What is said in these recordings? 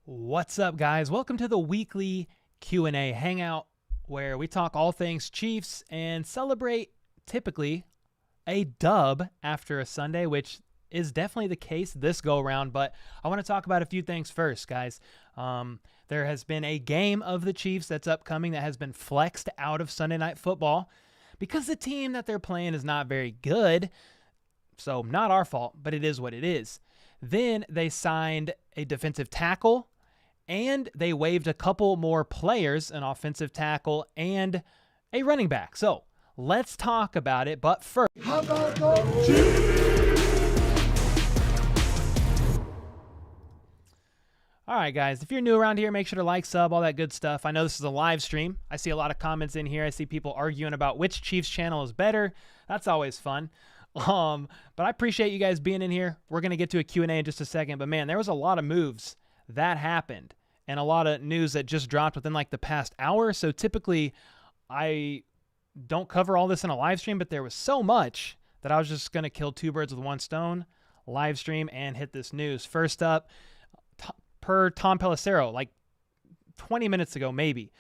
What's up, guys? Welcome to the weekly Q&A hangout where we talk all things Chiefs and celebrate typically a dub after a Sunday, which is definitely the case this go around. But I want to talk about a few things first, guys. There has been a game of the Chiefs that's upcoming that has been flexed out of Sunday Night Football because the team that they're playing is not very good. So not our fault, but it is what it is. Then they signed a defensive tackle, and they waived a couple more players, an offensive tackle and a running back. So let's talk about it. But first, how about the Chiefs? All right, guys, if you're new around here, make sure to like, sub, all that good stuff. I know this is a live stream. I see a lot of comments in here. I see people arguing about which Chiefs channel is better. That's always fun. But I appreciate you guys being in here. We're going to get to a Q&A in just a second. But, man, there was a lot of moves that happened and a lot of news that just dropped within, like, the past hour. So, typically, I don't cover all this in a live stream, but there was so much that I was just going to kill two birds with one stone, live stream, and hit this news. First up, per Tom Pelissero, like 20 minutes ago maybe,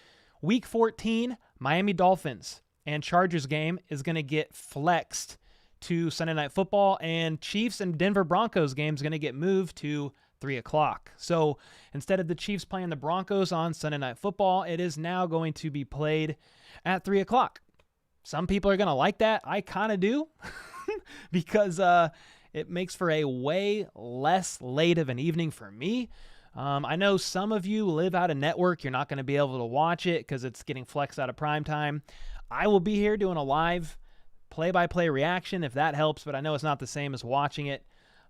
Week 14, Miami Dolphins and Chargers game is going to get flexed to Sunday Night Football, and Chiefs and Denver Broncos game is going to get moved to 3 o'clock. So instead of the Chiefs playing the Broncos on Sunday Night Football, it is now going to be played at 3 o'clock. Some people are going to like that. I kind of do because it makes for a way less late of an evening for me. I know some of you live out of network. You're not going to be able to watch it because it's getting flexed out of prime time. I will be here doing a live play-by-play reaction if that helps, but I know it's not the same as watching it.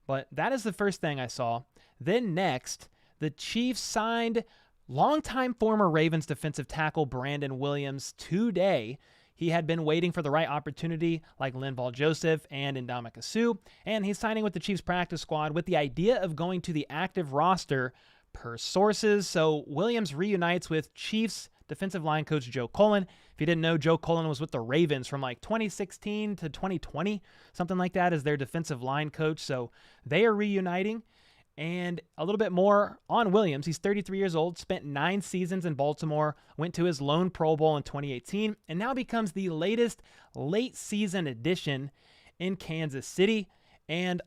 But that is the first thing I saw. Then next, the Chiefs signed longtime former Ravens defensive tackle Brandon Williams today. He had been waiting for the right opportunity like Linval Joseph and Ndamukong Suh, and he's signing with the Chiefs practice squad with the idea of going to the active roster per sources. So Williams reunites with Chiefs defensive line coach Joe Cullen. If you didn't know, Joe Cullen was with the Ravens from like 2016 to 2020, something like that, as their defensive line coach. So they are reuniting. And a little bit more on Williams. He's 33 years old, spent 9 seasons in Baltimore, went to his lone Pro Bowl in 2018, and now becomes the latest late season addition in Kansas City. And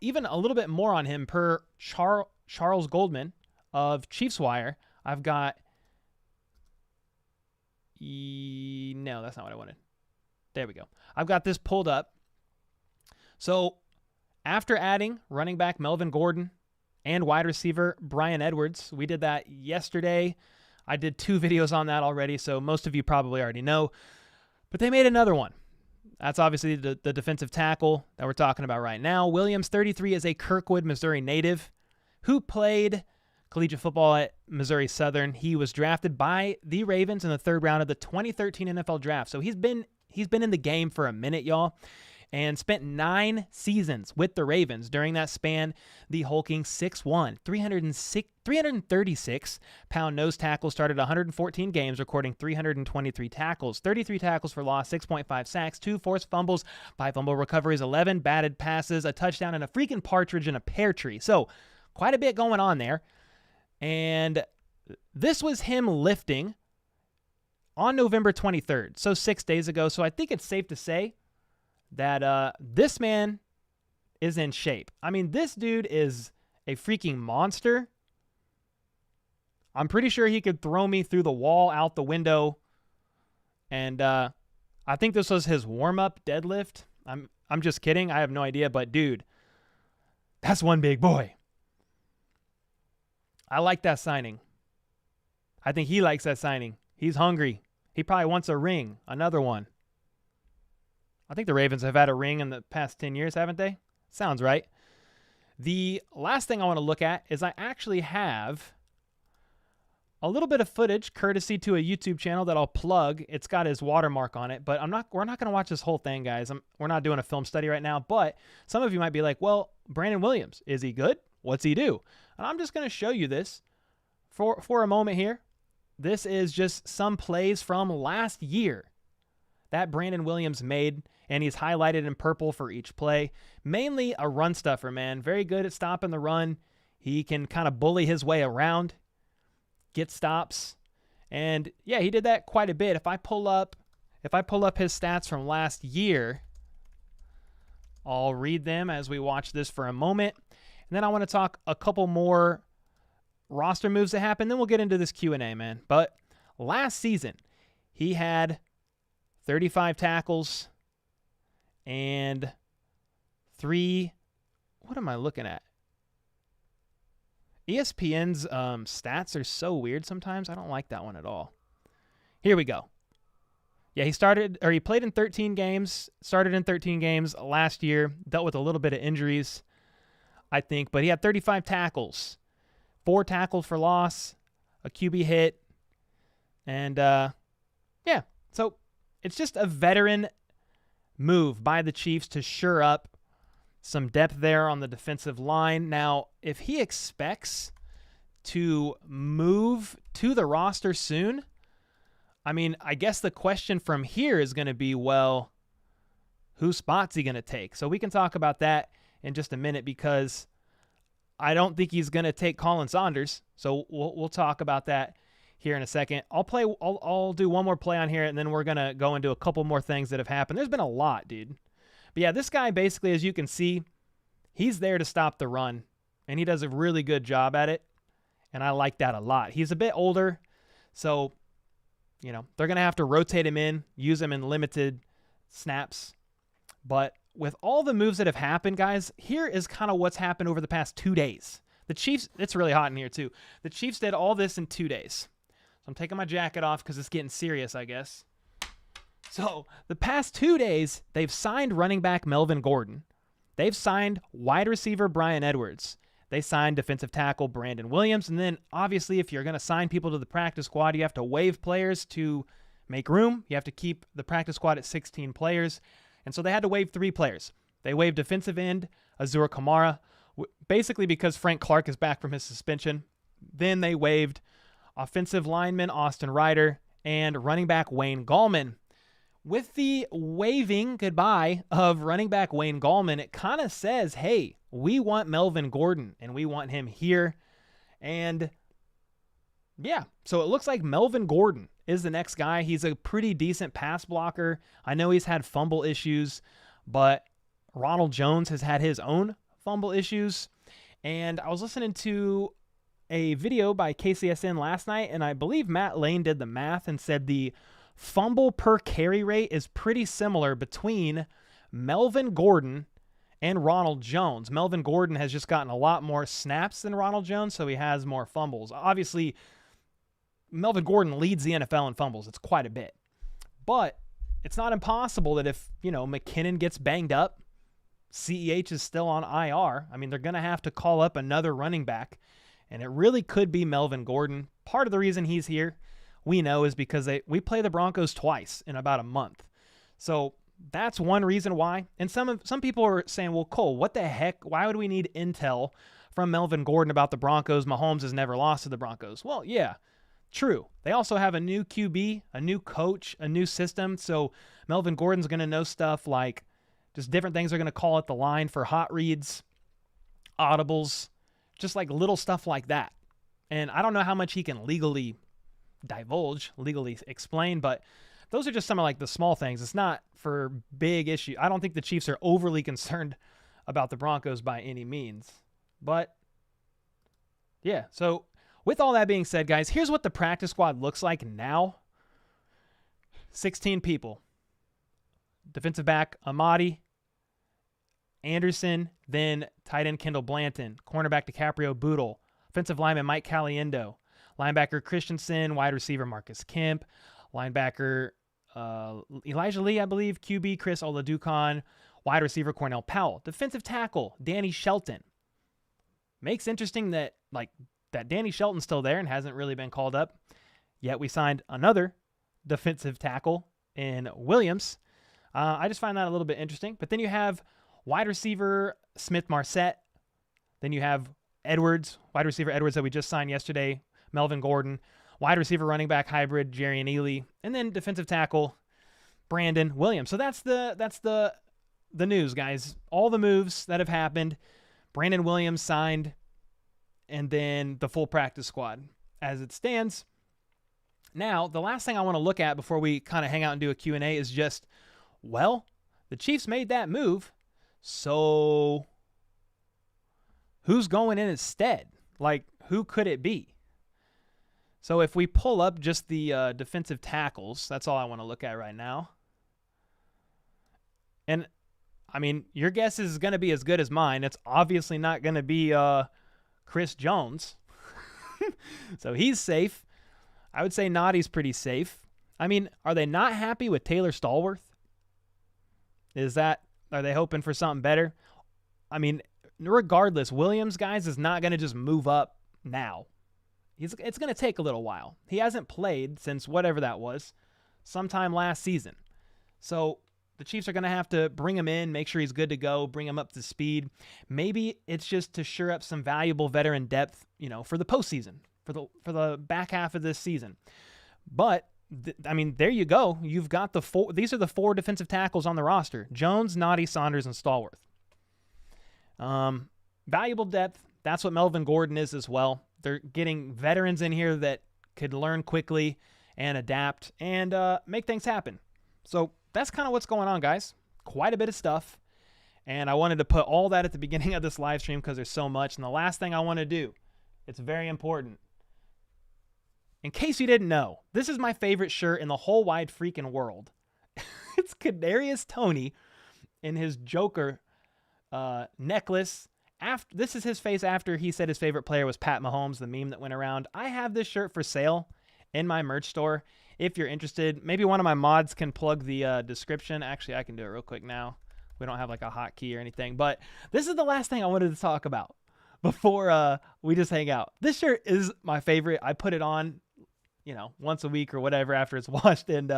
even a little bit more on him per Charles Galllman of Chiefs Wire. I've got no, that's not what I wanted. There we go. I've got this pulled up. So after adding running back Melvin Gordon and wide receiver Bryan Edwards, we did that yesterday. I did 2 videos on that already, so most of you probably already know. But they made another one. That's obviously the defensive tackle that we're talking about right now. Williams, 33, is a Kirkwood, Missouri native who played collegiate football at Missouri Southern. He was drafted by the Ravens in the 3rd round of the 2013 NFL Draft. So he's been in the game for a minute, y'all, and spent 9 seasons with the Ravens. During that span, the hulking 6'1", 336-pound nose tackle started 114 games, recording 323 tackles, 33 tackles for loss, 6.5 sacks, 2 forced fumbles, 5 fumble recoveries, 11 batted passes, a touchdown, and a freaking partridge in a pear tree. So quite a bit going on there. And this was him lifting on November 23rd, so 6 days ago. So I think it's safe to say that this man is in shape. I mean, this dude is a freaking monster. I'm pretty sure he could throw me through the wall, out the window. And I think this was his warm-up deadlift. I'm just kidding. I have no idea. But, dude, that's one big boy. I like that signing. I think he likes that signing. He's hungry. He probably wants a ring, another one. I think the Ravens have had a ring in the past 10 years, haven't they? Sounds right. The last thing I want to look at is I actually have a little bit of footage courtesy to a YouTube channel that I'll plug. It's got his watermark on it, but we're not going to watch this whole thing, guys. We're not doing a film study right now, but some of you might be like, well, Brandon Williams, is he good? What's he do? And I'm just going to show you this for a moment here. This is just some plays from last year that Brandon Williams made, and he's highlighted in purple for each play. Mainly a run stuffer, man. Very good at stopping the run. He can kind of bully his way around. get stops. And yeah, he did that quite a bit. If I pull up his stats from last year, I'll read them as we watch this for a moment. And then I want to talk a couple more roster moves that happened. Then we'll get into this Q&A, man. But last season, he had 35 tackles and 3... What am I looking at? ESPN's stats are so weird sometimes. I don't like that one at all. Here we go. Yeah, he played in 13 games, started in 13 games last year, dealt with a little bit of injuries, I think, but he had 35 tackles, 4 tackles for loss, a QB hit, and yeah, so it's just a veteran move by the Chiefs to shore up some depth there on the defensive line. Now, if he expects to move to the roster soon, I mean, I guess the question from here is going to be, well, whose spot's he going to take? So we can talk about that in just a minute, because I don't think he's going to take Colin Saunders. So we'll talk about that here in a second. I'll do one more play on here, and then we're going to go into a couple more things that have happened. There's been a lot, dude. But yeah, this guy basically, as you can see, he's there to stop the run, and he does a really good job at it, and I like that a lot. He's a bit older, so, you know, they're going to have to rotate him in, use him in limited snaps. But with all the moves that have happened, guys, here is kind of what's happened over the past 2 days. The Chiefs, it's really hot in here too. The Chiefs did all this in 2 days. So I'm taking my jacket off because it's getting serious, I guess. So the past 2 days, they've signed running back Melvin Gordon. They've signed wide receiver Bryan Edwards. They signed defensive tackle Brandon Williams. And then, obviously, if you're going to sign people to the practice squad, you have to waive players to make room. You have to keep the practice squad at 16 players. And so they had to waive 3 players. They waived defensive end Azura Kamara, basically because Frank Clark is back from his suspension. Then they waived offensive lineman Austin Reiter and running back Wayne Galllman. With the waving goodbye of running back Wayne Galllman, it kind of says, hey, we want Melvin Gordon, and we want him here. And yeah, so it looks like Melvin Gordon is the next guy. He's a pretty decent pass blocker. I know he's had fumble issues, but Ronald Jones has had his own fumble issues. And I was listening to a video by KCSN last night, and I believe Matt Lane did the math and said the fumble per carry rate is pretty similar between Melvin Gordon and Ronald Jones. Melvin Gordon has just gotten a lot more snaps than Ronald Jones, so he has more fumbles. Obviously, Melvin Gordon leads the NFL in fumbles. It's quite a bit. But it's not impossible that if, McKinnon gets banged up, CEH is still on IR. I mean, they're going to have to call up another running back, and it really could be Melvin Gordon. Part of the reason he's here, we know, is because we play the Broncos twice in about a month. So that's one reason why. And some people are saying, well, Cole, what the heck? Why would we need intel from Melvin Gordon about the Broncos? Mahomes has never lost to the Broncos. Well, yeah, true. They also have a new QB, a new coach, a new system. So Melvin Gordon's going to know stuff like just different things they're going to call at the line for hot reads, audibles, just like little stuff like that. And I don't know how much he can legally explain, but those are just some of like the small things. It's not for big issue. I don't think the Chiefs are overly concerned about the Broncos by any means. But yeah, so with all that being said, guys, here's what the practice squad looks like now. 16 people. Defensive back Amadi, Anderson, then tight end Kendall Blanton, cornerback DiCaprio Boodle, offensive lineman Mike Caliendo, linebacker Christensen, wide receiver Marcus Kemp, linebacker Elijah Lee, I believe, QB Chris Oladukan, wide receiver Cornell Powell, defensive tackle Danny Shelton. Makes interesting that Danny Shelton's still there and hasn't really been called up. Yet we signed another defensive tackle in Williams. I just find that a little bit interesting. But then you have wide receiver Smith Marset. Then you have Edwards, wide receiver Edwards that we just signed yesterday, Melvin Gordon, wide receiver running back hybrid Jerrion Ealy, and then defensive tackle Brandon Williams. So that's the news, guys. All the moves that have happened. Brandon Williams signed, and then the full practice squad. as it stands. Now, the last thing I want to look at before we kind of hang out and do a Q&A is just, well, the Chiefs made that move, so who's going in instead? Like, who could it be? So if we pull up just the defensive tackles, that's all I want to look at right now. And, I mean, your guess is going to be as good as mine. It's obviously not going to be Chris Jones. So he's safe. I would say Naughty's pretty safe. I mean, are they not happy with Taylor Stallworth? Are they hoping for something better? I mean, regardless, Williams, guys, is not going to just move up now. It's going to take a little while. He hasn't played since whatever that was, sometime last season. So the Chiefs are going to have to bring him in, make sure he's good to go, bring him up to speed. Maybe it's just to shore up some valuable veteran depth, for the postseason, for the back half of this season. But I mean, there you go. You've got these are the 4 defensive tackles on the roster: Jones, Naughty, Saunders, and Stallworth. Valuable depth. That's what Melvin Gordon is as well. They're getting veterans in here that could learn quickly and adapt and make things happen. So that's kind of what's going on, guys. Quite a bit of stuff. And I wanted to put all that at the beginning of this live stream because there's so much. And the last thing I want to do, it's very important. In case you didn't know, this is my favorite shirt in the whole wide freaking world. It's Kadarius Toney in his Joker necklace. This is his face after he said his favorite player was Pat Mahomes, the meme that went around. I have this shirt for sale in my merch store. If you're interested, maybe one of my mods can plug the description. Actually, I can do it real quick now. We don't have like a hotkey or anything. But this is the last thing I wanted to talk about before we just hang out. This shirt is my favorite. I put it on, once a week or whatever after it's washed. And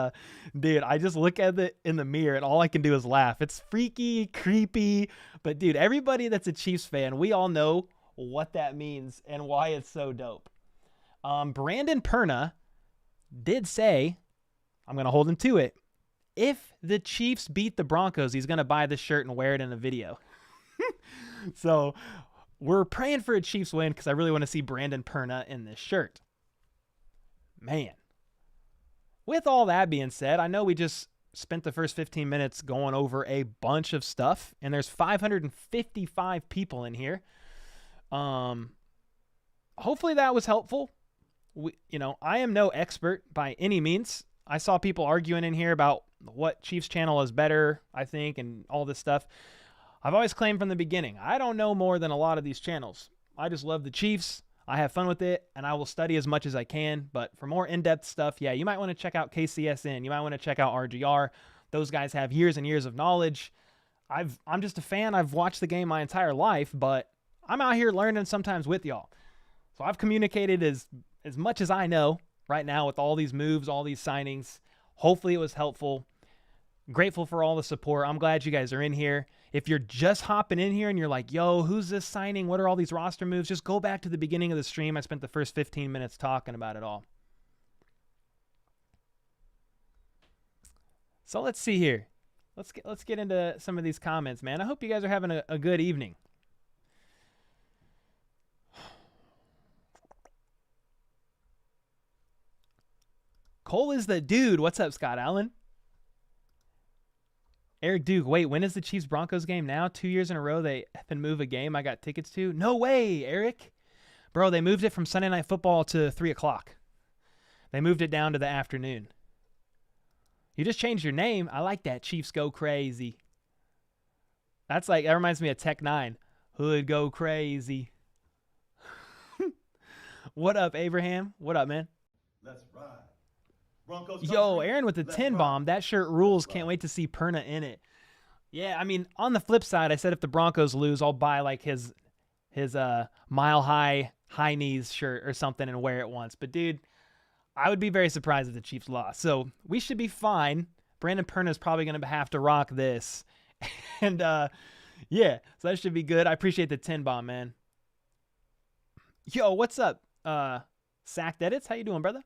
dude, I just look at it in the mirror and all I can do is laugh. It's freaky, creepy. But dude, everybody that's a Chiefs fan, we all know what that means and why it's so dope. Brandon Perna did say, I'm going to hold him to it, if the Chiefs beat the Broncos, he's going to buy this shirt and wear it in a video. So we're praying for a Chiefs win because I really want to see Brandon Perna in this shirt. Man. With all that being said, I know we just spent the first 15 minutes going over a bunch of stuff, and there's 555 people in here. Hopefully that was helpful. I am no expert by any means. I saw people arguing in here about what Chiefs channel is better, I think, and all this stuff. I've always claimed from the beginning, I don't know more than a lot of these channels. I just love the Chiefs. I have fun with it, and I will study as much as I can. But for more in-depth stuff, yeah, you might want to check out KCSN. You might want to check out RGR. Those guys have years and years of knowledge. I'm just a fan. I've watched the game my entire life, but I'm out here learning sometimes with y'all. So I've communicated as much as I know right now with all these moves, all these signings. Hopefully it was helpful. Grateful for all the support. I'm glad you guys are in here. If you're just hopping in here and you're like, yo, who's this signing? What are all these roster moves? Just go back to the beginning of the stream. I spent the first 15 minutes talking about it all. So let's see here. Let's get into some of these comments, man. I hope you guys are having a good evening. Cole is the dude. What's up, Scott Allen? Eric Duke, wait, when is the Chiefs-Broncos game now? 2 years in a row they effing move a game I got tickets to? No way, Eric. Bro, they moved it from Sunday Night Football to 3 o'clock. They moved it down to the afternoon. You just changed your name. I like that. Chiefs go crazy. That reminds me of Tech 9. Hood go crazy. What up, Abraham? What up, man? Let's ride. Broncos Yo, Aaron with the 10 bomb. That shirt rules. Can't wait to see Perna in it. Yeah, I mean, on the flip side, I said if the Broncos lose, I'll buy like his mile high knees shirt or something and wear it once. But dude, I would be very surprised if the Chiefs lost. So we should be fine. Brandon Perna is probably going to have to rock this. And yeah, so that should be good. I appreciate the 10 bomb, man. Yo, what's up? Sacked Edits, how you doing, brother?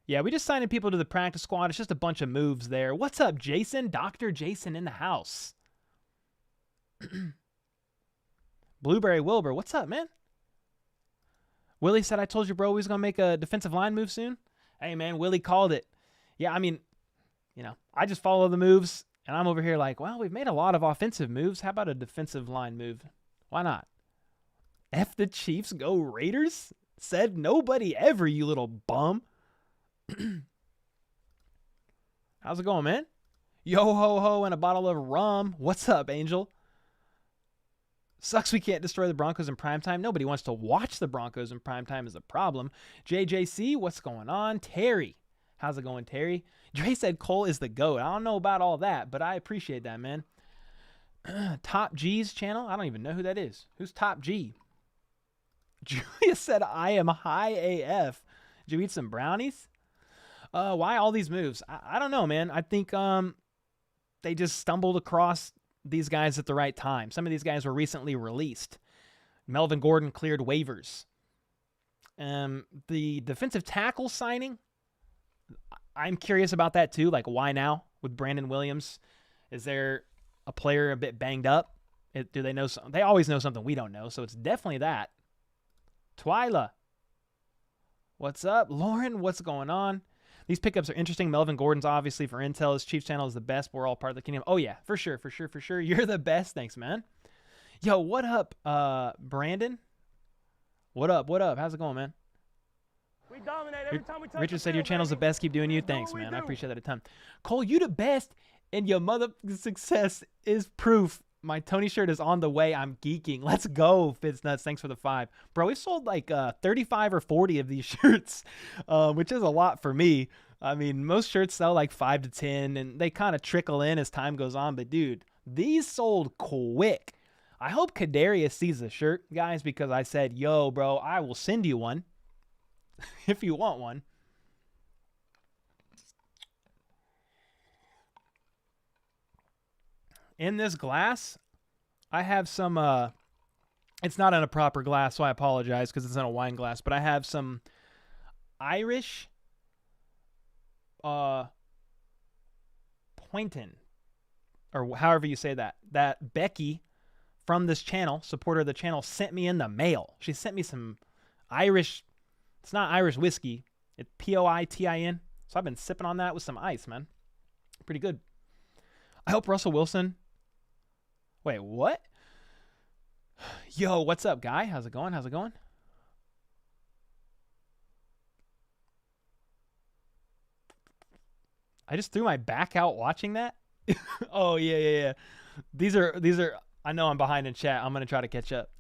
Yeah, we just signed people to the practice squad. It's just a bunch of moves there. What's up, Jason? Dr. Jason in the house. Blueberry Wilbur, what's up, man? Willie said, I told you, bro, we was going to make a defensive line move soon. Hey, man, Willie called it. Yeah, I mean, I just follow the moves, and I'm over here like, well, we've made a lot of offensive moves. How about a defensive line move? Why not? F the Chiefs, go Raiders? Said nobody ever, you little bum. How's it going, man? Yo ho ho and a bottle of rum. What's up, Angel? Sucks we can't destroy the Broncos in primetime. Nobody wants to watch the Broncos in primetime is a problem. JJC, what's going on? Terry. How's it going, Terry? Dre said Cole is the GOAT. I don't know about all that, but I appreciate that, man. Top G's channel? I don't even know who that is. Who's Top G? Julia said, I am high AF. Did you eat some brownies? Why all these moves? I don't know, man. I think they just stumbled across these guys at the right time. Some of these guys were recently released. Melvin Gordon cleared waivers. The defensive tackle signing, I'm curious about that too. Like, why now with Brandon Williams? Is there a player a bit banged up? Do they know something? They always know something we don't know, so it's definitely that. Twyla, what's up? Lauren, what's going on? These pickups are interesting. Melvin Gordon's obviously for Intel. His Chiefs channel is the best. We're all part of the kingdom. Oh, yeah, for sure. You're the best. Thanks, man. Yo, what up, Brandon? What up? How's it going, man? We dominate every time we touch Richard the said your field, channel's the baby. best. Keep doing you. Do Thanks, what we man. I do. appreciate that a ton. Cole, you the best, and your mother success is proof. My Tony shirt is on the way. I'm geeking. Let's go, Fitznuts. Thanks for the 5. Bro, we sold like 35 or 40 of these shirts, which is a lot for me. I mean, most shirts sell like 5 to 10, and they kind of trickle in as time goes on. But, dude, these sold quick. I hope Kadarius sees the shirt, guys, because I said, yo, bro, I will send you one if you want one. In this glass, I have some, it's not in a proper glass, so I apologize because it's in a wine glass, but I have some Irish Pointon, or however you say that Becky from this channel, supporter of the channel, sent me in the mail. She sent me some Irish, it's not Irish whiskey, it's Poitin. So I've been sipping on that with some ice, man. Pretty good. I hope Russell Wilson. Wait, what? Yo, what's up, guy? How's it going? I just threw my back out watching that. Oh, yeah. These are, I know I'm behind in chat. I'm going to try to catch up.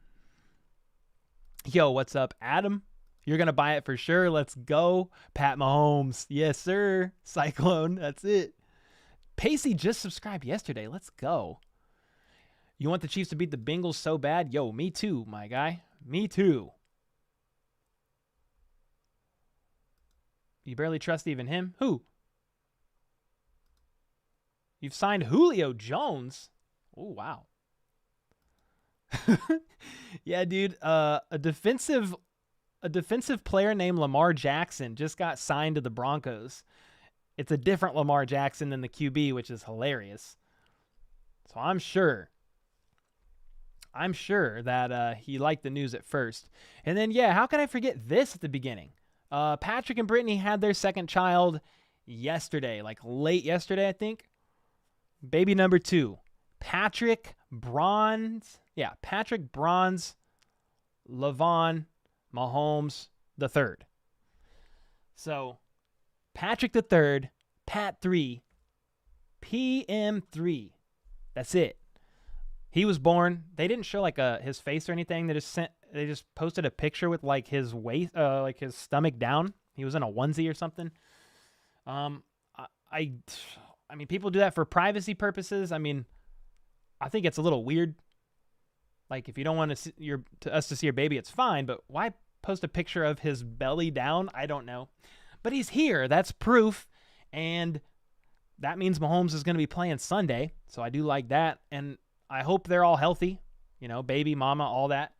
Yo, what's up, Adam? You're going to buy it for sure. Let's go. Pat Mahomes. Yes, sir. Cyclone. That's it. Pacey just subscribed yesterday. Let's go. You want the Chiefs to beat the Bengals so bad? Yo, me too, my guy. Me too. You barely trust even him? Who? You've signed Julio Jones? Oh, wow. Yeah, dude. A defensive player named Lamar Jackson just got signed to the Broncos. It's a different Lamar Jackson than the QB, which is hilarious. So I'm sure that he liked the news at first. And then, yeah, how can I forget this at the beginning? Patrick and Brittany had their second child yesterday, like late yesterday, I think. Baby number 2, Patrick Bronze Levon Mahomes the third. So Patrick the third, Pat 3, PM3. That's it. He was born. They didn't show like his face or anything. They just posted a picture with like his waist, like his stomach down. He was in a onesie or something. I mean, people do that for privacy purposes. I mean, I think it's a little weird. Like, if you don't want to see us to see your baby, it's fine. But why post a picture of his belly down? I don't know. But he's here. That's proof. And that means Mahomes is going to be playing Sunday. So I do like that. And I hope they're all healthy. You know, baby, mama, all that.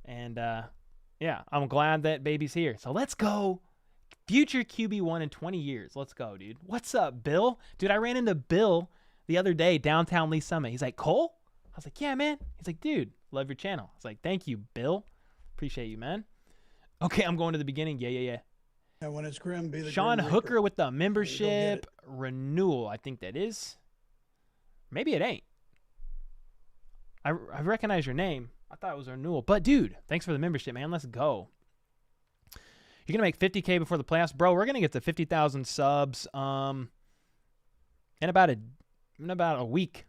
And, yeah, I'm glad that baby's here. So let's go. Future QB1 in 20 years. Let's go, dude. What's up, Bill? Dude, I ran into Bill the other day, downtown Lee Summit. He's like, Cole? I was like, yeah, man. He's like, dude, love your channel. I was like, thank you, Bill. Appreciate you, man. Okay, I'm going to the beginning. Yeah. And when it's grim, be the Sean Grim Hooker Reaper. with the it. membership renewal. I think that is. Maybe it ain't. I recognize your name. I thought it was a renewal. But, dude, thanks for the membership, man. Let's go. You're going to make $50K before the playoffs? Bro, we're going to get to 50,000 subs in about a week.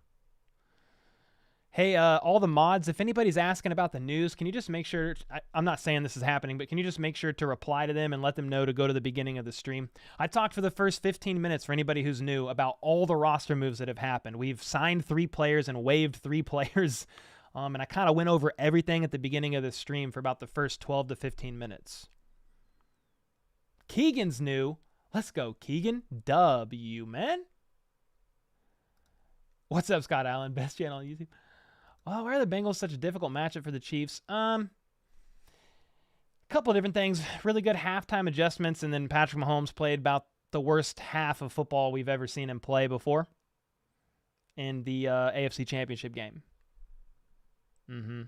Hey, all the mods, if anybody's asking about the news, can you just make sure, I'm not saying this is happening, but can you just make sure to reply to them and let them know to go to the beginning of the stream? I talked for the first 15 minutes for anybody who's new about all the roster moves that have happened. We've signed 3 players and waived 3 players, and I kind of went over everything at the beginning of the stream for about the first 12 to 15 minutes. Keegan's new. Let's go, Keegan. W, man. What's up, Scott Allen? Best channel on YouTube. Oh, why are the Bengals such a difficult matchup for the Chiefs? A couple of different things. Really good halftime adjustments, and then Patrick Mahomes played about the worst half of football we've ever seen him play before in the AFC Championship game. You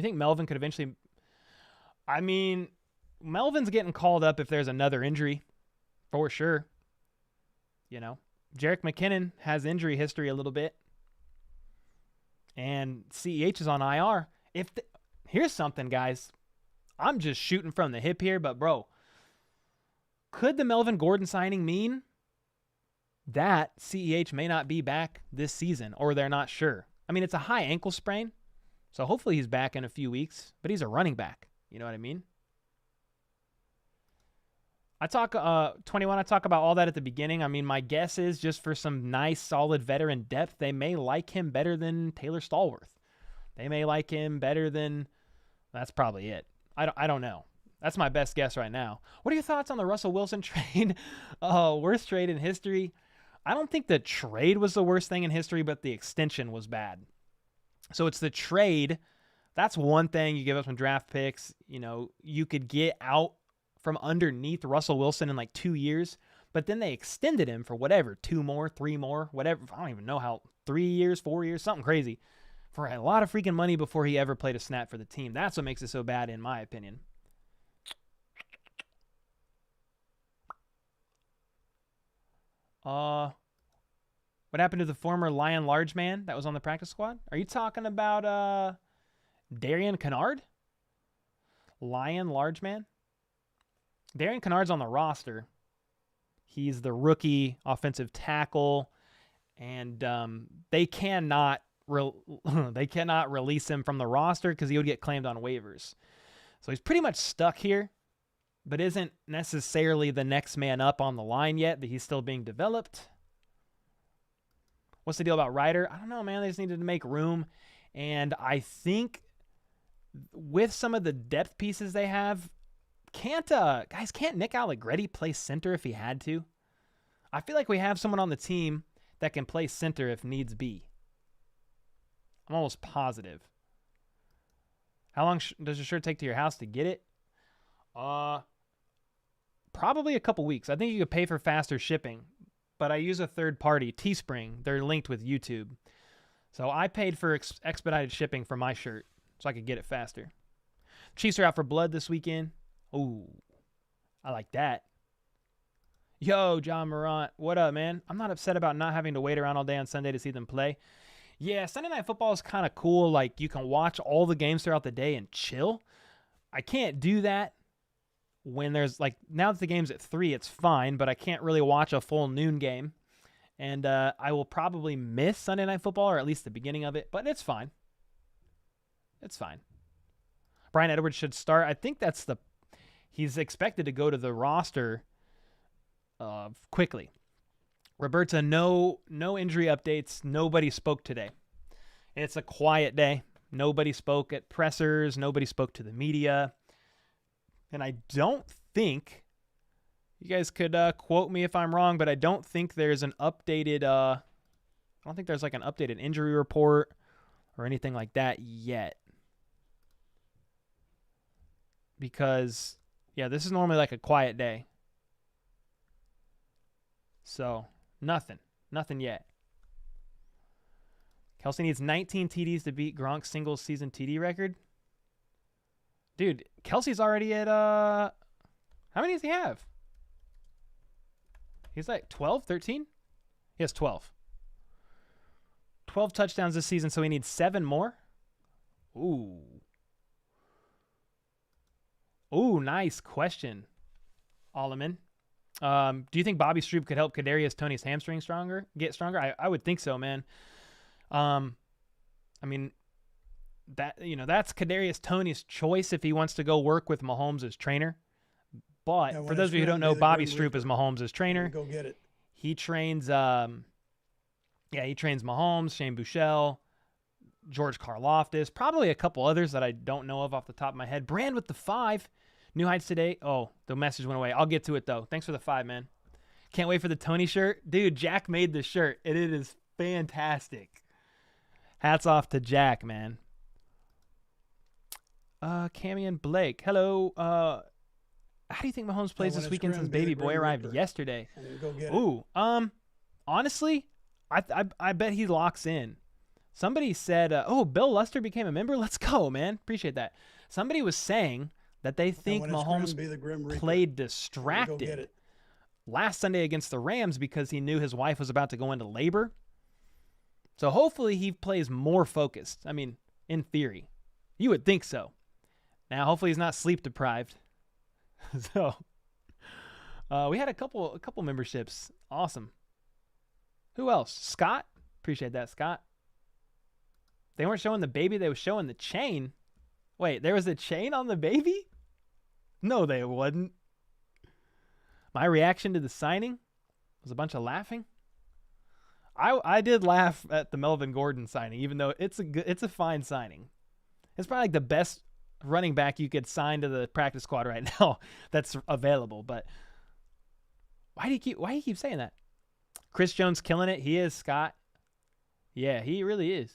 think Melvin could eventually... I mean, Melvin's getting called up if there's another injury, for sure. You know, Jerick McKinnon has injury history a little bit. And CEH is on IR. Here's something, guys. I'm just shooting from the hip here, but bro, could the Melvin Gordon signing mean that CEH may not be back this season, or they're not sure? I mean, it's a high ankle sprain, so hopefully he's back in a few weeks, but he's a running back. You know what I mean? I talk 21. I talk about all that at the beginning. I mean, my guess is just for some nice, solid veteran depth, they may like him better than Taylor Stallworth. They may like him better than. That's probably it. I don't know. That's my best guess right now. What are your thoughts on the Russell Wilson trade? Worst trade in history. I don't think the trade was the worst thing in history, but the extension was bad. So it's the trade. That's one thing. You give up some draft picks. You know, you could get out from underneath Russell Wilson in like 2 years, but then they extended him for whatever, 2 more, 3 more, whatever. I don't even know how, 3 years, 4 years, something crazy for a lot of freaking money before he ever played a snap for the team. That's what makes it so bad, in my opinion. What happened to the former Lion Large Man that was on the practice squad? Are you talking about Darian Kennard? Lion Large Man? Darian Kennard's on the roster. He's the rookie offensive tackle, and they cannot release him from the roster because he would get claimed on waivers. So he's pretty much stuck here, but isn't necessarily the next man up on the line yet, that he's still being developed. What's the deal about Reiter? I don't know, man. They just needed to make room, and I think with some of the depth pieces they have, can't Nick Allegretti play center if he had to? I feel like we have someone on the team that can play center if needs be. I'm almost positive. How long does your shirt take to your house to get it? Probably a couple weeks. I think you could pay for faster shipping, but I use a third party, Teespring. They're linked with YouTube. So I paid for expedited shipping for my shirt so I could get it faster. Chiefs are out for blood this weekend. Oh, I like that. Yo, John Morant. What up, man? I'm not upset about not having to wait around all day on Sunday to see them play. Yeah, Sunday Night Football is kind of cool. Like, you can watch all the games throughout the day and chill. I can't do that when there's, like, now that the game's at 3, it's fine, but I can't really watch a full noon game. And I will probably miss Sunday Night Football, or at least the beginning of it, but it's fine. It's fine. Brian Edwards should start. I think he's expected to go to the roster quickly. Roberta, no injury updates. Nobody spoke today. It's a quiet day. Nobody spoke at pressers. Nobody spoke to the media. And I don't think, you guys could quote me if I'm wrong, but I don't think there's an updated, I don't think there's like an updated injury report or anything like that yet. Because, yeah, this is normally like a quiet day. So, nothing yet. Kelsey needs 19 TDs to beat Gronk's single season TD record. Dude, Kelsey's already at, how many does he have? He's like 12, 13? He has 12. 12 touchdowns this season, so he needs 7 more. Ooh. Ooh, nice question, Galllman. Do you think Bobby Stroop could help Kadarius Toney's hamstring get stronger? I would think so, man. I mean, that's Kadarius Toney's choice if he wants to go work with Mahomes as trainer. But for those of you who don't know, Bobby Stroop is Mahomes' trainer. Go get it. He trains, he trains Mahomes, Shane Buechele, George Karlaftis, probably a couple others that I don't know of off the top of my head. Brand with the 5. New Heights today. Oh, the message went away. I'll get to it, though. Thanks for the 5, man. Can't wait for the Tony shirt. Dude, Jack made the shirt, and it is fantastic. Hats off to Jack, man. Cammy and Blake. Hello. How do you think Mahomes plays this weekend since baby boy arrived yesterday? Go get it. Ooh, honestly, I bet he locks in. Somebody said, Bill Luster became a member. Let's go, man. Appreciate that. Somebody was saying that they think Mahomes played distracted last Sunday against the Rams because he knew his wife was about to go into labor. So hopefully he plays more focused. I mean, in theory, you would think so. Now, hopefully he's not sleep deprived. So we had a couple memberships. Awesome. Who else? Scott. Appreciate that, Scott. They weren't showing the baby. They were showing the chain. Wait, there was a chain on the baby? No, they wasn't. My reaction to the signing was a bunch of laughing. I did laugh at the Melvin Gordon signing, even though it's a fine signing. It's probably like the best running back you could sign to the practice squad right now that's available. But why do you keep saying that? Chris Jones killing it. He is, Scott. Yeah, he really is.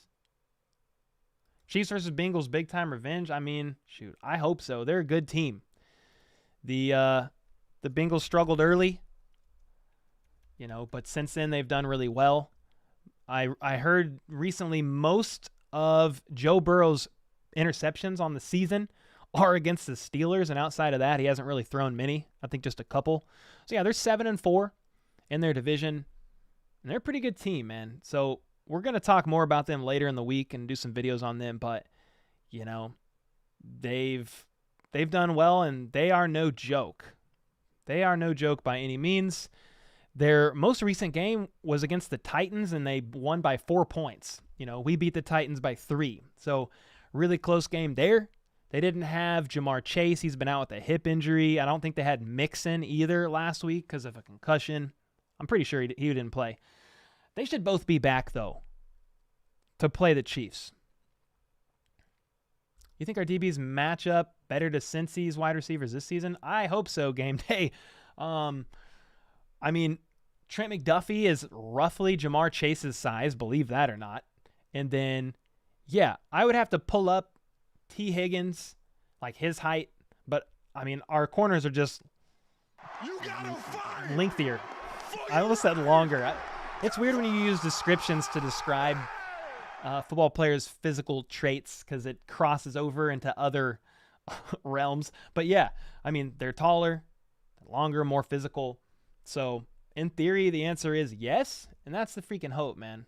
Chiefs versus Bengals, big time revenge. I mean, shoot, I hope so. They're a good team. The Bengals struggled early, but since then they've done really well. I heard recently most of Joe Burrow's interceptions on the season are against the Steelers, and outside of that, he hasn't really thrown many. I think just a couple. So yeah, they're 7-4 in their division, and they're a pretty good team, man. So we're gonna talk more about them later in the week and do some videos on them, but they've done well, and they are no joke. They are no joke by any means. Their most recent game was against the Titans, and they won by 4 points. We beat the Titans by 3. So really close game there. They didn't have Jamar Chase. He's been out with a hip injury. I don't think they had Mixon either last week because of a concussion. I'm pretty sure he didn't play. They should both be back, though, to play the Chiefs. You think our DBs match up better to Cincy's wide receivers this season? I hope so, game day. I mean, Trent McDuffie is roughly Jamar Chase's size, believe that or not. And then, yeah, I would have to pull up T. Higgins, like his height. But, I mean, our corners are just lengthier. I almost said longer. It's weird when you use descriptions to describe football players' physical traits because it crosses over into other realms. But, yeah, I mean, they're taller, longer, more physical. So, in theory, the answer is yes, and that's the freaking hope, man.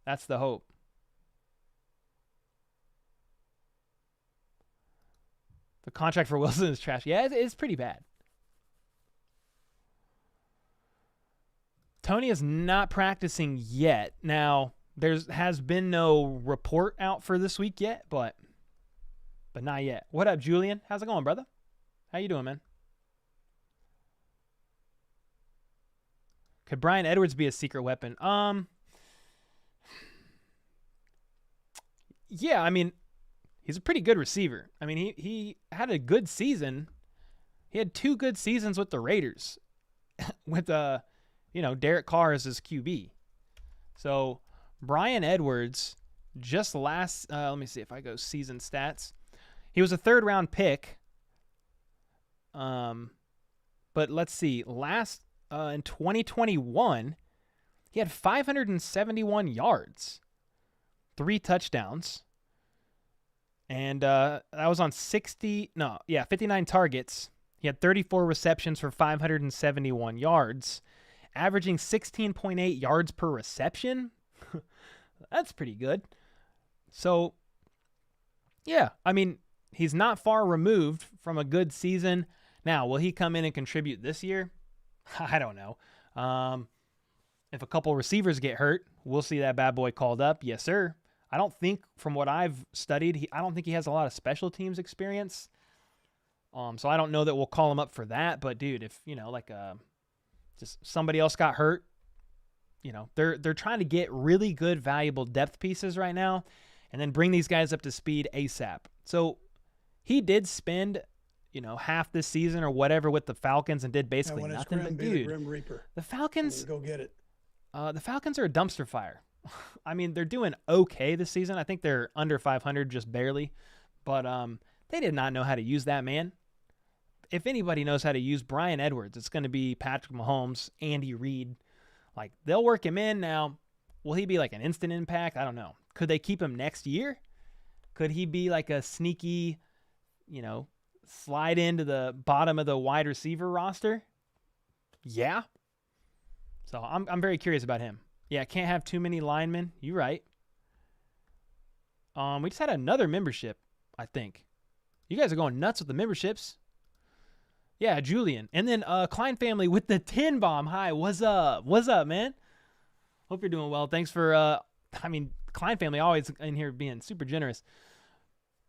That's the hope. The contract for Wilson is trash. Yeah, it's pretty bad. Tony is not practicing yet. Now, there has been no report out for this week yet, but not yet. What up, Julian? How's it going, brother? How you doing, man? Could Bryan Edwards be a secret weapon? Yeah, I mean, he's a pretty good receiver. I mean, he had a good season. He had 2 good seasons with the Raiders with, Derek Carr as his QB. So, Bryan Edwards, just last, let me see if I go season stats. He was a 3rd-round pick. But let's see, in 2021, he had 571 yards, 3 touchdowns, And that was on 59 targets. He had 34 receptions for 571 yards, averaging 16.8 yards per reception. That's pretty good. So, yeah, I mean, he's not far removed from a good season. Now, will he come in and contribute this year? I don't know. If a couple receivers get hurt, we'll see that bad boy called up. Yes, sir. I don't think, from what I've studied, I don't think he has a lot of special teams experience. So I don't know that we'll call him up for that. But dude, if just somebody else got hurt, they're trying to get really good, valuable depth pieces right now, and then bring these guys up to speed ASAP. So he did spend, half this season or whatever with the Falcons and did basically nothing. But dude, the Grim Reaper. The Falcons, go get it. The Falcons are a dumpster fire. I mean, they're doing okay this season. I think they're under 500, just barely. But they did not know how to use that man. If anybody knows how to use Bryan Edwards, it's going to be Patrick Mahomes, Andy Reid. Like, they'll work him in now. Will he be like an instant impact? I don't know. Could they keep him next year? Could he be like a sneaky, slide into the bottom of the wide receiver roster? Yeah. So I'm very curious about him. Yeah, can't have too many linemen. You're right. We just had another membership, I think. You guys are going nuts with the memberships. Yeah, Julian. And then Klein family with the 10 bomb. Hi, what's up? What's up, man? Hope you're doing well. Thanks for, Klein family always in here being super generous.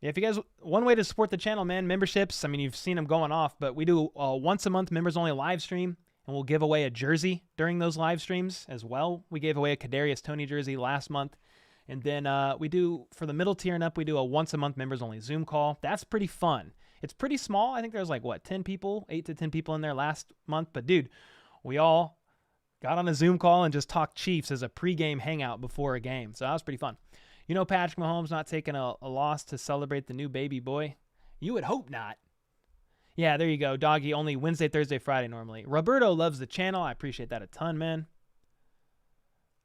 Yeah, if you guys, one way to support the channel, man, memberships. I mean, you've seen them going off, but we do a once a month members only live stream, and we'll give away a jersey during those live streams as well. We gave away a Kadarius Toney jersey last month. And then we do, for the middle tier and up, we do a once a month members only Zoom call. That's pretty fun. It's pretty small. I think there's 10 people, 8 to 10 people in there last month. But dude, we all got on a Zoom call and just talked Chiefs as a pregame hangout before a game. So that was pretty fun. Patrick Mahomes not taking a loss to celebrate the new baby boy. You would hope not. Yeah, there you go, doggy. Only Wednesday, Thursday, Friday normally. Roberto loves the channel. I appreciate that a ton, man.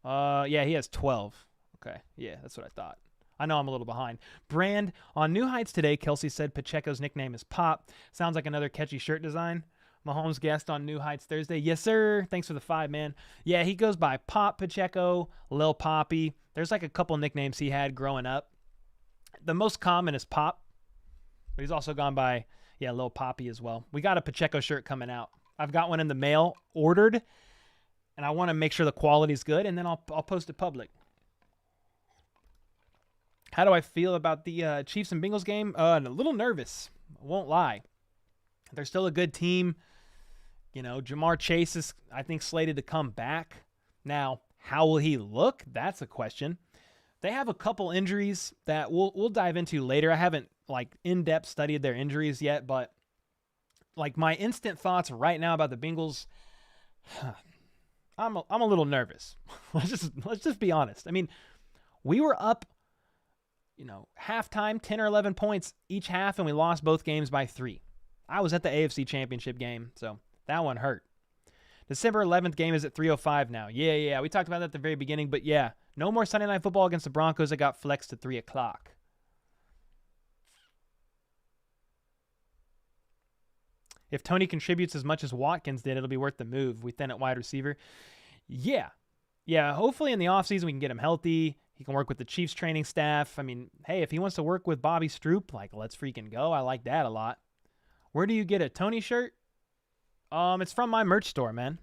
Yeah, he has 12. Okay, yeah, that's what I thought. I know I'm a little behind. Brand, on New Heights today, Kelsey said Pacheco's nickname is Pop. Sounds like another catchy shirt design. Mahomes guest on New Heights Thursday. Yes, sir. Thanks for the 5, man. Yeah, he goes by Pop Pacheco, Lil Poppy. There's a couple nicknames he had growing up. The most common is Pop, but he's also gone by, Lil Poppy as well. We got a Pacheco shirt coming out. I've got one in the mail ordered, and I want to make sure the quality's good, and then I'll post it public. How do I feel about the Chiefs and Bengals game? A little nervous. I won't lie. They're still a good team. Jamar Chase is, I think, slated to come back. Now, how will he look? That's a question. They have a couple injuries that we'll dive into later. I haven't in-depth studied their injuries yet, but my instant thoughts right now about the Bengals, I'm a little nervous. Let's just be honest. I mean, we were up halftime, 10 or 11 points each half, and we lost both games by 3. I was at the AFC Championship game, so that one hurt. December 11th game is at 3:05 now. Yeah. We talked about that at the very beginning, but yeah, no more Sunday Night Football against the Broncos. It got flexed to 3 o'clock. If Toney contributes as much as Watkins did, it'll be worth the move. We thin at wide receiver. Yeah, hopefully in the offseason we can get him healthy. He can work with the Chiefs training staff. I mean, hey, if he wants to work with Bobby Stroop, let's freaking go. I like that a lot. Where do you get a Toney shirt? It's from my merch store, man.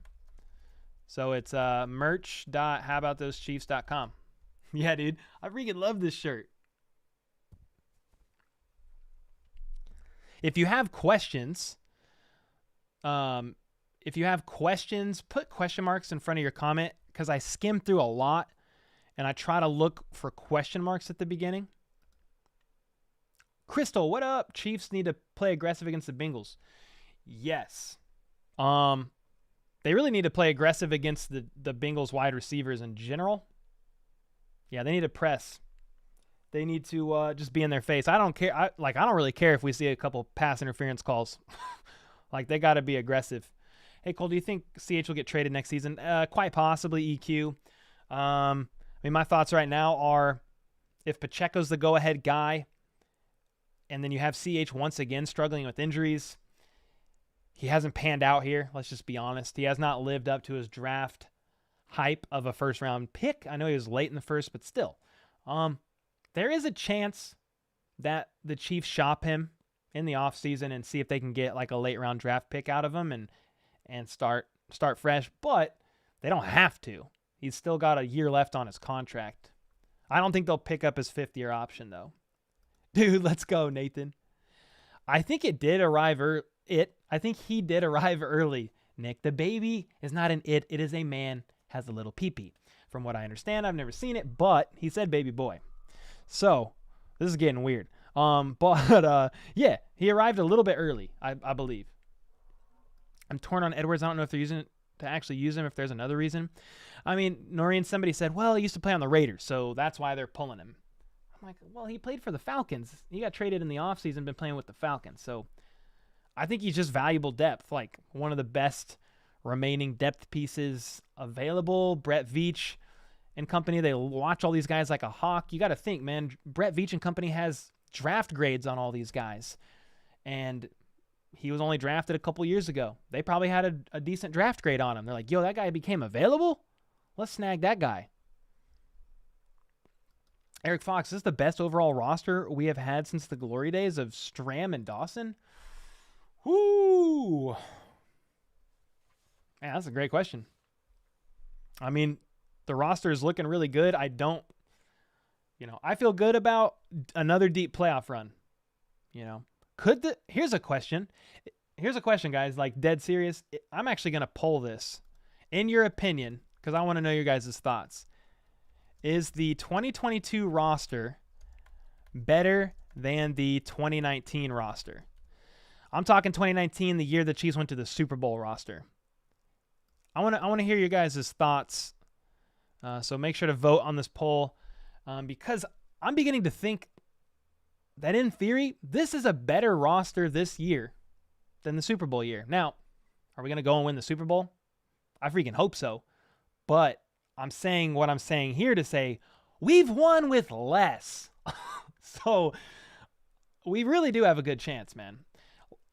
So it's merch.howaboutthosechiefs.com. Yeah, dude. I freaking love this shirt. If you have questions, put question marks in front of your comment, because I skim through a lot. And I try to look for question marks at the beginning. Crystal, what up? Chiefs need to play aggressive against the Bengals. Yes. They really need to play aggressive against the Bengals wide receivers in general. Yeah, they need to press. They need to just be in their face. I don't care. I don't really care if we see a couple pass interference calls. They got to be aggressive. Hey, Cole, do you think CH will get traded next season? Quite possibly, EQ. My thoughts right now are, if Pacheco's the go-ahead guy, And then you have CH once again struggling with injuries. He hasn't panned out here. Let's just be honest. He has not lived up to his draft hype of a first-round pick. I know he was late in the first, but still. There is a chance that the Chiefs shop him in the offseason and see if they can get like a late-round draft pick out of him and start fresh. But they don't have to. He's still got a year left on his contract. I don't think they'll pick up his fifth-year option, though. Dude, let's go, Nathan. I think it did arrive I think he did arrive early, Nick. The baby is not an it. It is a man, has a little pee-pee. From what I understand, I've never seen it, but he said baby boy. So, this is getting weird. Yeah, he arrived a little bit early, I believe. I'm torn on Edwards. I don't know if they're using it to actually use him, if there's another reason. I mean, Noreen, somebody said, well, he used to play on the Raiders, so that's why they're pulling him. I'm like, well, he played for the Falcons. He got traded in the offseason, been playing with the Falcons. So I think he's just valuable depth, like one of the best remaining depth pieces available. Brett Veach and company, they watch all these guys like a hawk. You got to think, man, Brett Veach and company has draft grades on all these guys. And he was only drafted a couple years ago. They probably had a decent draft grade on him. They're like, yo, that guy became available? Let's snag that guy. Eric Fox, this is the best overall roster we have had since the glory days of Stram and Dawson? Whoo! Man, that's a great question. I mean, the roster is looking really good. I feel good about another deep playoff run. Here's a question. Here's a question, guys, like dead serious. I'm actually going to poll this. In your opinion, because I want to know your guys' thoughts. Is the 2022 roster better than the 2019 roster? I'm talking 2019, the year the Chiefs went to the Super Bowl roster. I want to hear your guys' thoughts. So make sure to vote on this poll because I'm beginning to think that in theory, this is a better roster this year than the Super Bowl year. Now, are we going to go and win the Super Bowl? I freaking hope so. But I'm saying what I'm saying here to say we've won with less. So we really do have a good chance, man.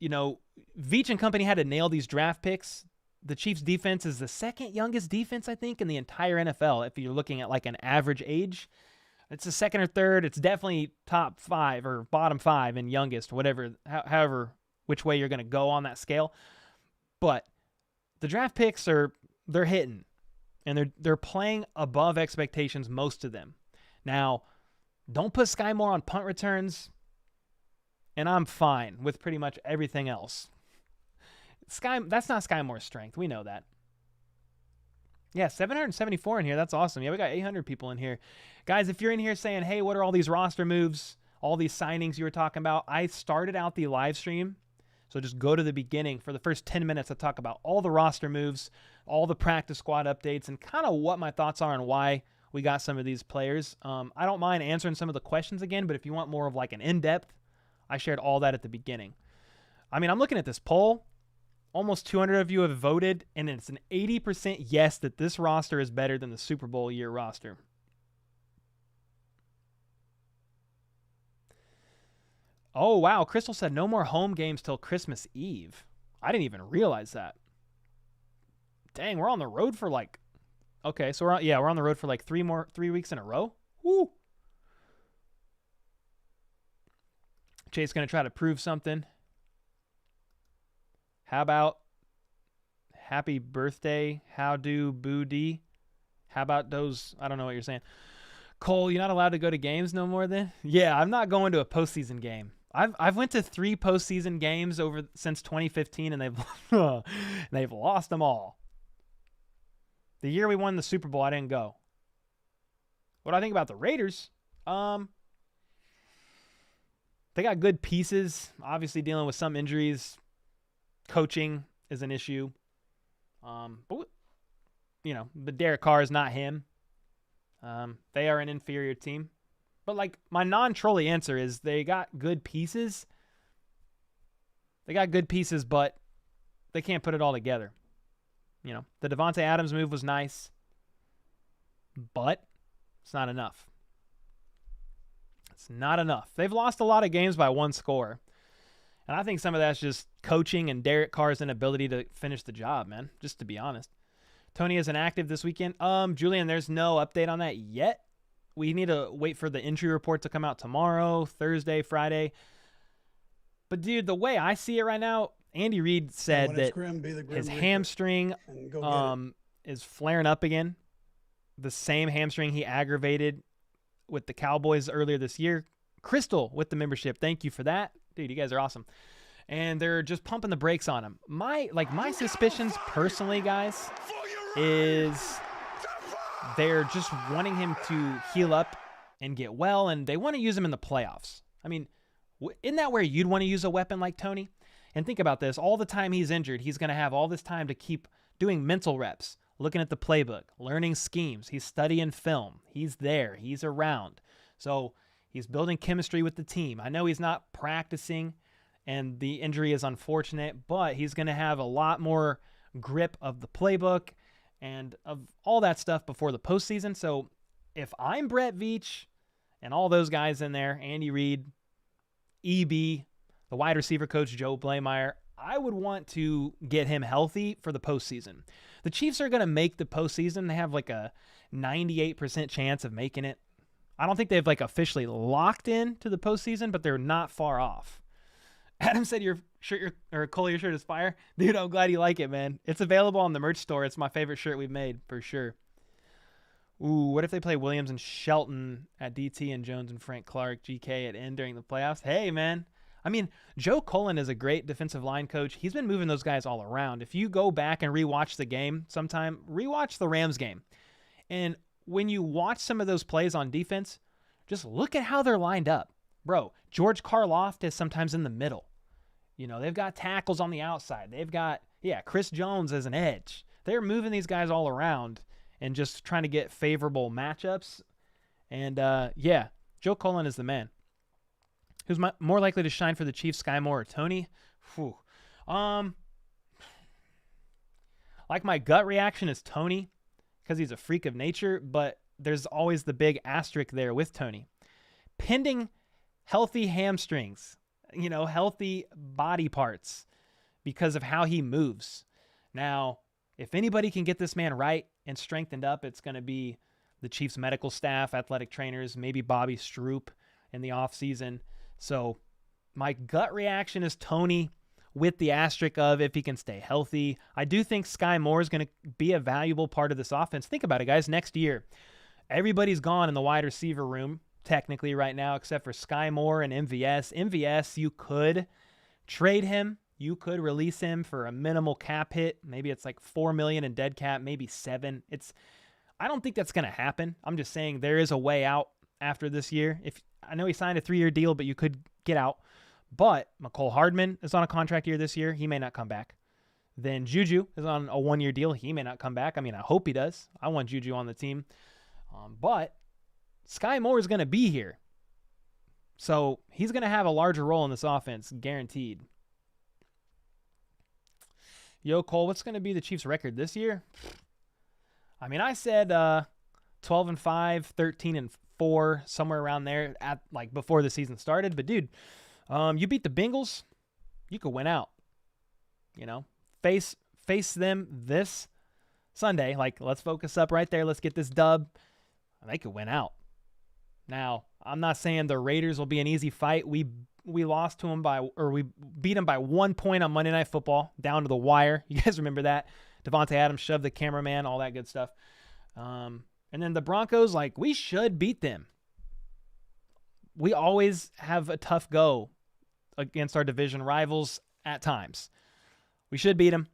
Veach and company had to nail these draft picks. The Chiefs defense is the second youngest defense, I think, in the entire NFL. If you're looking at like an average age, it's the second or third. It's definitely top 5 or bottom 5 and youngest, however, which way you're going to go on that scale. But the draft picks they're hitting. And they're playing above expectations, most of them. Now, don't put Sky Moore on punt returns, and I'm fine with pretty much everything else. That's not Sky Moore's strength. We know that. Yeah, 774 in here. That's awesome. Yeah, we got 800 people in here. Guys, if you're in here saying, hey, what are all these roster moves, all these signings you were talking about? I started out the live stream. So just go to the beginning. For the first 10 minutes, I talk about all the roster moves, all the practice squad updates, and kind of what my thoughts are on why we got some of these players. I don't mind answering some of the questions again, but if you want more of like an in-depth, I shared all that at the beginning. I mean, I'm looking at this poll. Almost 200 of you have voted, and it's an 80% yes that this roster is better than the Super Bowl year roster. Oh, wow. Crystal said no more home games till Christmas Eve. I didn't even realize that. Dang, we're on the road for like... Okay, so we're on the road for like 3 weeks in a row. Woo! Chase going to try to prove something. How about happy birthday? How do Boo D? How about those? I don't know what you're saying. Cole, you're not allowed to go to games no more then? Yeah, I'm not going to a postseason game. I've went to 3 postseason games since 2015, and they've lost them all. The year we won the Super Bowl, I didn't go. What do I think about the Raiders? They got good pieces. Obviously dealing with some injuries. Coaching is an issue. But Derek Carr is not him. They are an inferior team. But like my non-trolly answer is they got good pieces. They got good pieces, but they can't put it all together. The Devontae Adams move was nice, but it's not enough. It's not enough. They've lost a lot of games by 1 score. And I think some of that's just coaching and Derek Carr's inability to finish the job, man, just to be honest. Tony isn't active this weekend. Julian, there's no update on that yet. We need to wait for the injury report to come out tomorrow, Thursday, Friday. But, dude, the way I see it right now, Andy Reid said that his hamstring is flaring up again. The same hamstring he aggravated with the Cowboys earlier this year. Crystal with the membership. Thank you for that. Dude, you guys are awesome. And they're just pumping the brakes on him. My suspicions personally, guys, is they're just wanting him to heal up and get well, and they want to use him in the playoffs. I mean, isn't that where you'd want to use a weapon like Tony? And think about this. All the time he's injured, he's going to have all this time to keep doing mental reps, looking at the playbook, learning schemes. He's studying film. He's there. He's around. So he's building chemistry with the team. I know he's not practicing, and the injury is unfortunate, but he's going to have a lot more grip of the playbook and of all that stuff before the postseason. So if I'm Brett Veach and all those guys in there, Andy Reid, EB, the wide receiver coach Joe Blameyer, I would want to get him healthy for the postseason. The Chiefs are going to make the postseason. They have like a 98% chance of making it. I don't think they've like officially locked in to the postseason, but they're not far off. Adam said your shirt, Cole, your shirt is fire. Dude, I'm glad you like it, man. It's available on the merch store. It's my favorite shirt we've made for sure. Ooh, what if they play Williams and Shelton at DT and Jones and Frank Clark, GK at end during the playoffs? Hey, man. I mean, Joe Cullen is a great defensive line coach. He's been moving those guys all around. If you go back and rewatch the game sometime, rewatch the Rams game. And when you watch some of those plays on defense, just look at how they're lined up. Bro, George Karloff is sometimes in the middle. You know, they've got tackles on the outside. They've got, Chris Jones as an edge. They're moving these guys all around and just trying to get favorable matchups. And, Joe Cullen is the man. Who's more likely to shine for the Chiefs, Sky Moore or Tony? Whew. Like my gut reaction is Tony because he's a freak of nature, but there's always the big asterisk there with Tony. Pending healthy hamstrings, healthy body parts because of how he moves. Now, if anybody can get this man right and strengthened up, it's going to be the Chiefs medical staff, athletic trainers, maybe Bobby Stroop in the offseason. So my gut reaction is Tony with the asterisk of if he can stay healthy. I do think Sky Moore is going to be a valuable part of this offense. Think about it, guys. Next year, everybody's gone in the wide receiver room, technically right now, except for Sky Moore and MVS. MVS, you could trade him. You could release him for a minimal cap hit. Maybe it's like $4 million in dead cap, maybe $7 million. I don't think that's going to happen. I'm just saying there is a way out after this year. I know he signed a 3-year deal, but you could get out. But McCole Hardman is on a contract year this year. He may not come back. Then Juju is on a 1-year deal. He may not come back. I mean, I hope he does. I want Juju on the team. But Sky Moore is going to be here. So he's going to have a larger role in this offense, guaranteed. Yo, Cole, what's going to be the Chiefs' record this year? I mean, I said 12-5, 13-4, somewhere around there at before the season started. But dude, you beat the Bengals, you could win out. Face them this Sunday. Let's focus up right there. Let's get this dub. They could win out. Now, I'm not saying the Raiders will be an easy fight. We lost to them we beat them by 1 point on Monday Night Football, down to the wire. You guys remember that? Devontae Adams shoved the cameraman, all that good stuff. And then the Broncos, we should beat them. We always have a tough go against our division rivals at times. We should beat them.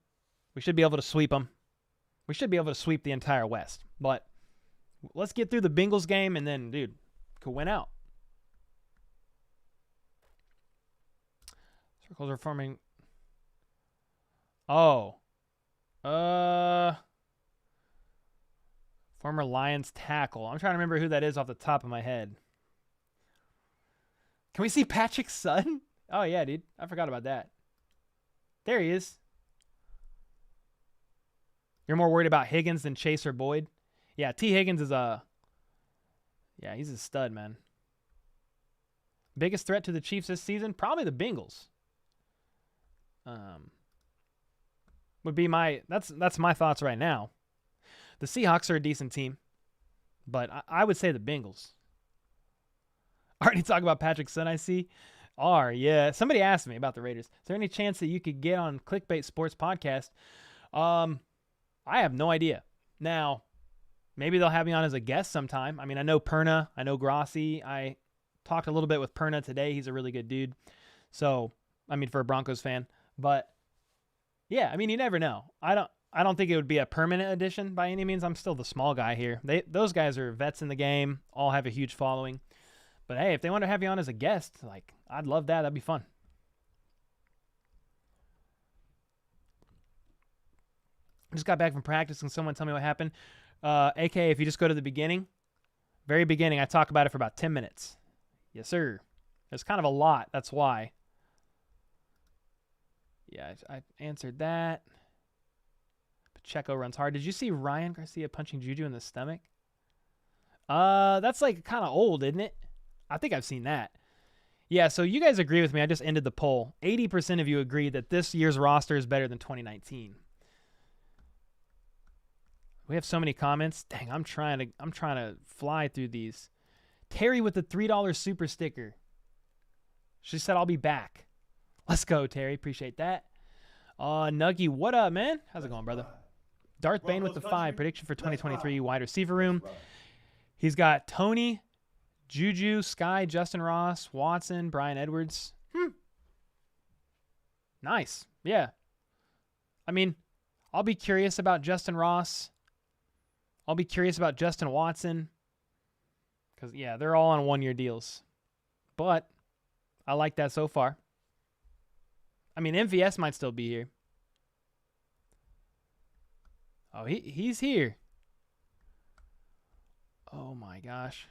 We should be able to sweep them. We should be able to sweep the entire West. But let's get through the Bengals game, and then, dude, could win out. Circles are forming. Oh. Former Lions tackle. I'm trying to remember who that is off the top of my head. Can we see Patrick's son? Oh, yeah, dude. I forgot about that. There he is. You're more worried about Higgins than Chase or Boyd? Yeah, T. Higgins is he's a stud, man. Biggest threat to the Chiefs this season? Probably the Bengals. Would be that's my thoughts right now. The Seahawks are a decent team, but I would say the Bengals. Already talk about Patrick's son, I see. Yeah. Somebody asked me about the Raiders. Is there any chance that you could get on Clickbait Sports Podcast? I have no idea. Now, maybe they'll have me on as a guest sometime. I mean, I know Perna. I know Grossi. I talked a little bit with Perna today. He's a really good dude. So, I mean, for a Broncos fan. But, yeah, I mean, you never know. I don't think it would be a permanent addition by any means. I'm still the small guy here. Those guys are vets in the game, all have a huge following. But, hey, if they want to have you on as a guest, like, I'd love that. That'd be fun. Just got back from practice and someone tell me what happened. AK, if you just go to the beginning, very beginning, I talk about it for about 10 minutes. Yes, sir. It's kind of a lot. That's why. Yeah, I answered that. Pacheco runs hard. Did you see Ryan Garcia punching Juju in the stomach? That's like kind of old, isn't it? I think I've seen that. Yeah, so you guys agree with me. I just ended the poll. 80% of you agree that this year's roster is better than 2019. We have so many comments. Dang, I'm trying to fly through these. Terry with the $3 super sticker. She said, I'll be back. Let's go, Terry. Appreciate that. Nuggy, what up, man? How's it going, brother? Darth Bane with the 5. Prediction for 2023 wide receiver room. He's got Tony, Juju, Sky, Justin Ross, Watson, Brian Edwards. Nice. Yeah. I mean, I'll be curious about Justin Ross. I'll be curious about Justin Watson. Because, yeah, they're all on one-year deals. But I like that so far. I mean, MVS might still be here. Oh, he's here. Oh, my gosh.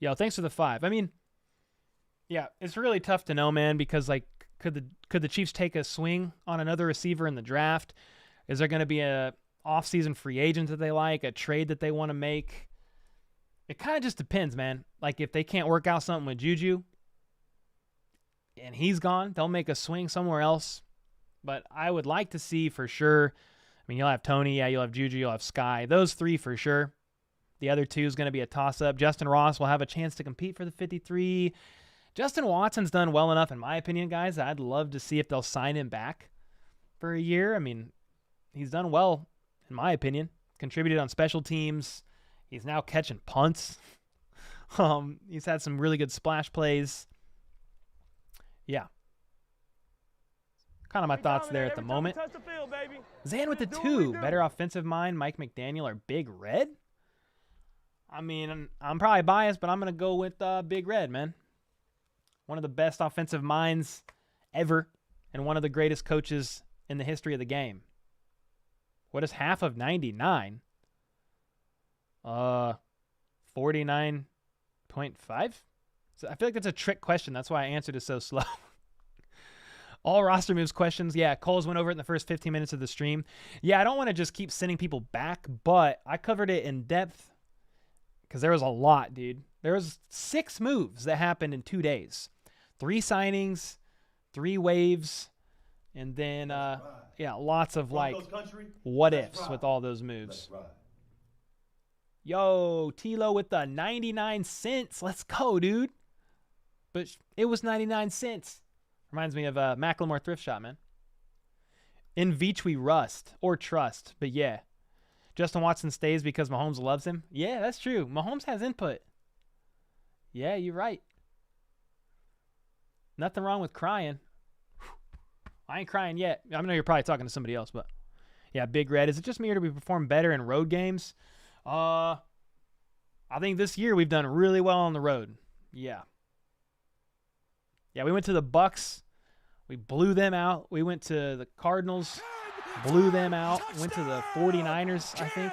Yo, thanks for the 5. I mean, yeah, it's really tough to know, man, because, like, could the Chiefs take a swing on another receiver in the draft? Is there going to be a off-season free agent that they like, a trade that they want to make? It kind of just depends, man. Like, if they can't work out something with Juju and he's gone, they'll make a swing somewhere else. But I would like to see for sure. I mean, you'll have Tony, yeah, you'll have Juju, you'll have Sky. Those 3 for sure. The other 2 is going to be a toss-up. Justin Ross will have a chance to compete for the 53. Justin Watson's done well enough, in my opinion, guys. I'd love to see if they'll sign him back for a year. I mean, he's done well, in my opinion. Contributed on special teams. He's now catching punts. He's had some really good splash plays. Yeah. Kind of my thoughts there at the moment. Zan with the 2. Better offensive mind, Mike McDaniel or Big Red? I mean, I'm probably biased, but I'm going to go with Big Red, man. One of the best offensive minds ever and one of the greatest coaches in the history of the game. What is half of 99? 49.5? So I feel like that's a trick question. That's why I answered it so slow. All roster moves questions. Yeah, Coles went over it in the first 15 minutes of the stream. Yeah, I don't want to just keep sending people back, but I covered it in depth because there was a lot, dude. There was 6 moves that happened in 2 days. 3 signings, 3 waves, and then, yeah, lots of, like, what-ifs with all those moves. Yo, Tilo with the 99 cents. Let's go, dude. But it was 99 cents. Reminds me of a Macklemore thrift shop, man. In Veach we rust or trust, but yeah. Justin Watson stays because Mahomes loves him. Yeah, that's true. Mahomes has input. Yeah, you're right. Nothing wrong with crying. I ain't crying yet. I know you're probably talking to somebody else, but yeah, Big Red. Is it just me or do we perform better in road games? I think this year we've done really well on the road. Yeah. Yeah, we went to the Bucks. We blew them out. We went to the Cardinals. Blew them out. Went to the 49ers, I think.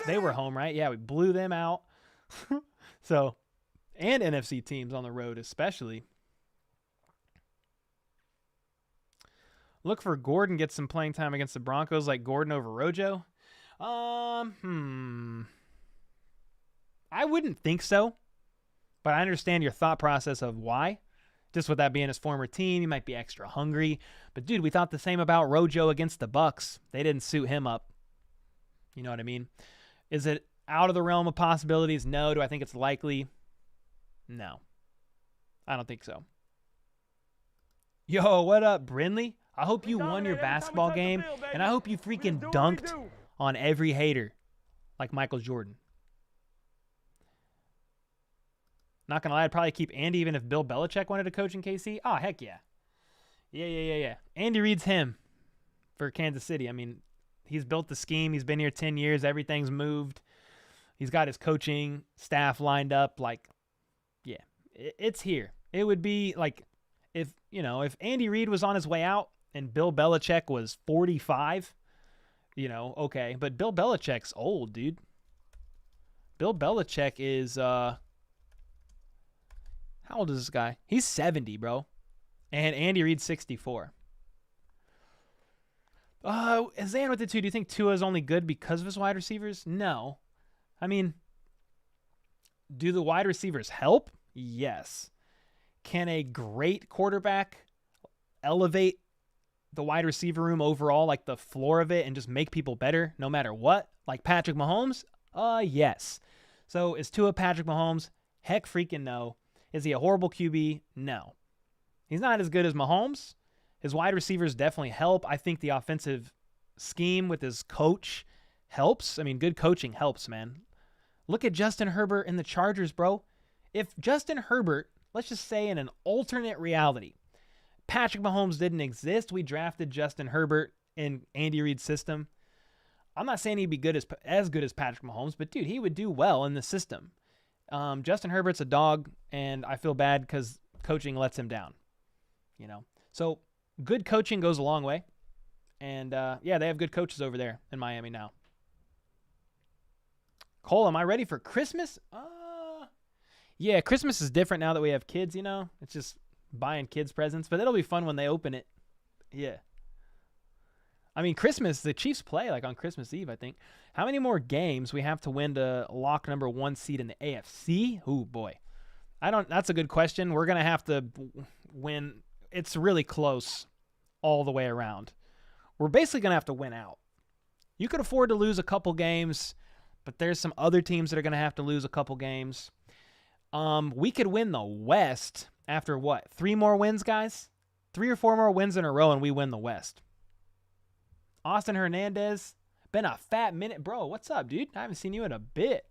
They were home, right? Yeah, we blew them out. So, and NFC teams on the road especially. Look for Gordon get some playing time against the Broncos, like Gordon over Rojo. I wouldn't think so. but I understand your thought process of why. Just with that being his former team, he might be extra hungry. But, dude, we thought the same about Rojo against the Bucks. They didn't suit him up. You know what I mean? Is it out of the realm of possibilities? No. Do I think it's likely? No. I don't think so. Yo, what up, Brinley? I hope you won your basketball game, and I hope you freaking dunked on every hater like Michael Jordan. Not going to lie, I'd probably keep Andy even if Bill Belichick wanted to coach in KC. Oh, heck yeah. Yeah. Andy Reid's him for Kansas City. I mean, he's built the scheme. He's been here 10 years. Everything's moved. He's got his coaching staff lined up. Like, yeah, it's here. It would be like if Andy Reid was on his way out and Bill Belichick was 45, okay. But Bill Belichick's old, dude. Bill Belichick is, how old is this guy? He's 70, bro. And Andy Reid's 64. Zan with the 2, do you think Tua is only good because of his wide receivers? No. I mean, do the wide receivers help? Yes. Can a great quarterback elevate the wide receiver room overall, like the floor of it, and just make people better no matter what? Like Patrick Mahomes? Yes. So is Tua Patrick Mahomes? Heck freaking no. Is he a horrible QB? No. He's not as good as Mahomes. His wide receivers definitely help. I think the offensive scheme with his coach helps. I mean, good coaching helps, man. Look at Justin Herbert in the Chargers, bro. If Justin Herbert, let's just say in an alternate reality, Patrick Mahomes didn't exist, we drafted Justin Herbert in Andy Reid's system. I'm not saying he'd be as good as Patrick Mahomes, but dude, he would do well in the system. Justin Herbert's a dog, and I feel bad because coaching lets him down. So good coaching goes a long way. And, they have good coaches over there in Miami now. Cole, am I ready for Christmas? Yeah, Christmas is different now that we have kids, It's just buying kids presents. But it'll be fun when they open it. Yeah. I mean, Christmas, the Chiefs play like on Christmas Eve, I think. How many more games we have to win to lock number 1 seed in the AFC? Ooh, boy. That's a good question. We're going to have to win. It's really close all the way around. We're basically going to have to win out. You could afford to lose a couple games, but there's some other teams that are going to have to lose a couple games. We could win the West after what? 3 more wins, guys? 3 or 4 more wins in a row, and we win the West. Austin Hernandez, been a fat minute. Bro, what's up, dude? I haven't seen you in a bit.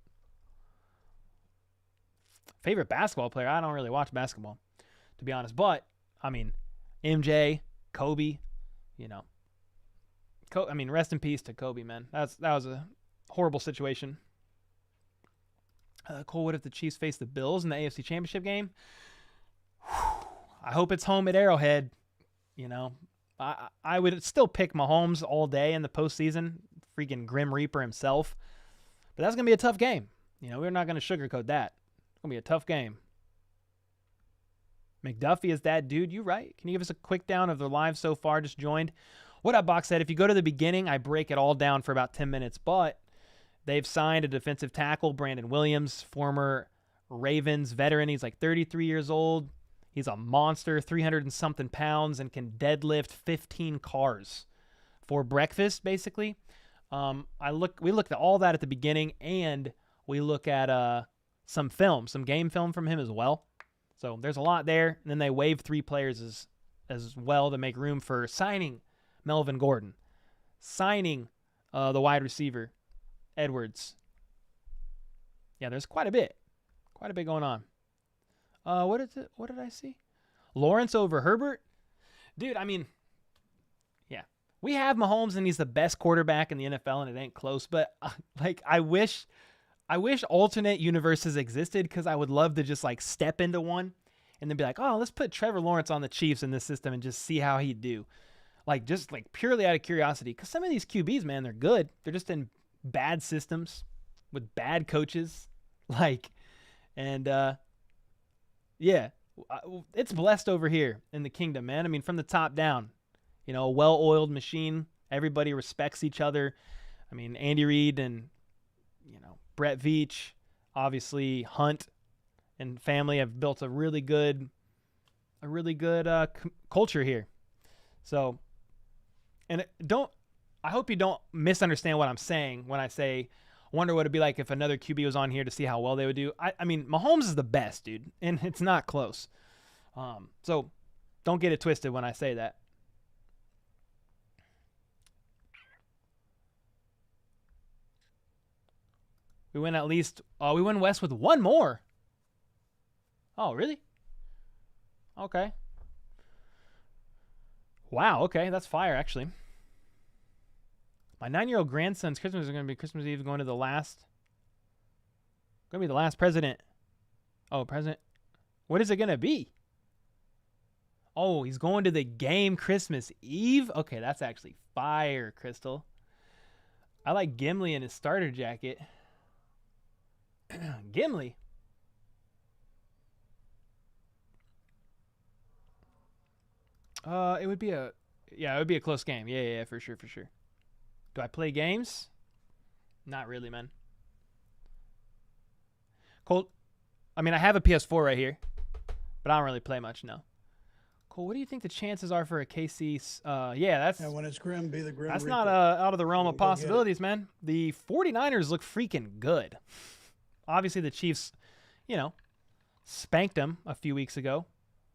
Favorite basketball player? I don't really watch basketball, to be honest. But, I mean, MJ, Kobe, rest in peace to Kobe, man. That was a horrible situation. Cole, what if the Chiefs face the Bills in the AFC Championship game? I hope it's home at Arrowhead. I would still pick Mahomes all day in the postseason. Freaking Grim Reaper himself. But that's going to be a tough game. We're not going to sugarcoat that. It's going to be a tough game. McDuffie is that dude. You right? Can you give us a quick down of the live so far? Just joined. What up, Box said? If you go to the beginning, I break it all down for about 10 minutes. But they've signed a defensive tackle, Brandon Williams, former Ravens veteran. He's like 33 years old. He's a monster, 300 and something pounds, and can deadlift 15 cars for breakfast, basically. We looked at all that at the beginning, and we look at some game film from him as well. So there's a lot there. And then they waived 3 players as well to make room for signing Melvin Gordon, signing the wide receiver, Edwards. Yeah, there's quite a bit going on. What did I see? Lawrence over Herbert? Dude, I mean, yeah. We have Mahomes, and he's the best quarterback in the NFL, and it ain't close. But, I wish alternate universes existed because I would love to just, step into one and then be like, oh, let's put Trevor Lawrence on the Chiefs in this system and just see how he'd do. Just purely out of curiosity. Because some of these QBs, man, they're good. They're just in bad systems with bad coaches. Yeah, it's blessed over here in the kingdom, man. I mean, from the top down, a well-oiled machine. Everybody respects each other. I mean, Andy Reid and, Brett Veach, obviously Hunt and family have built a really good culture here. So, and I hope you don't misunderstand what I'm saying when I say, I wonder what it'd be like if another QB was on here to see how well they would do. I mean, Mahomes is the best, dude, and it's not close. So don't get it twisted when I say that. We win we win West with one more. Oh, really? Okay. Wow, okay, that's fire, actually. My 9-year-old grandson's Christmas is going to be Christmas Eve, going to the last president. Oh, president. What is it going to be? Oh, he's going to the game Christmas Eve? Okay, that's actually fire, Crystal. I like Gimli in his starter jacket. Gimli? It would be a close game. Yeah, for sure. Do I play games? Not really, man. Colt, I mean, I have a PS4 right here, but I don't really play much, no. Cole, what do you think the chances are for a KC? That's when it's grim, be the grim. That's Reaper. not out of the realm of possibilities, man. The 49ers look freaking good. Obviously, the Chiefs, spanked them a few weeks ago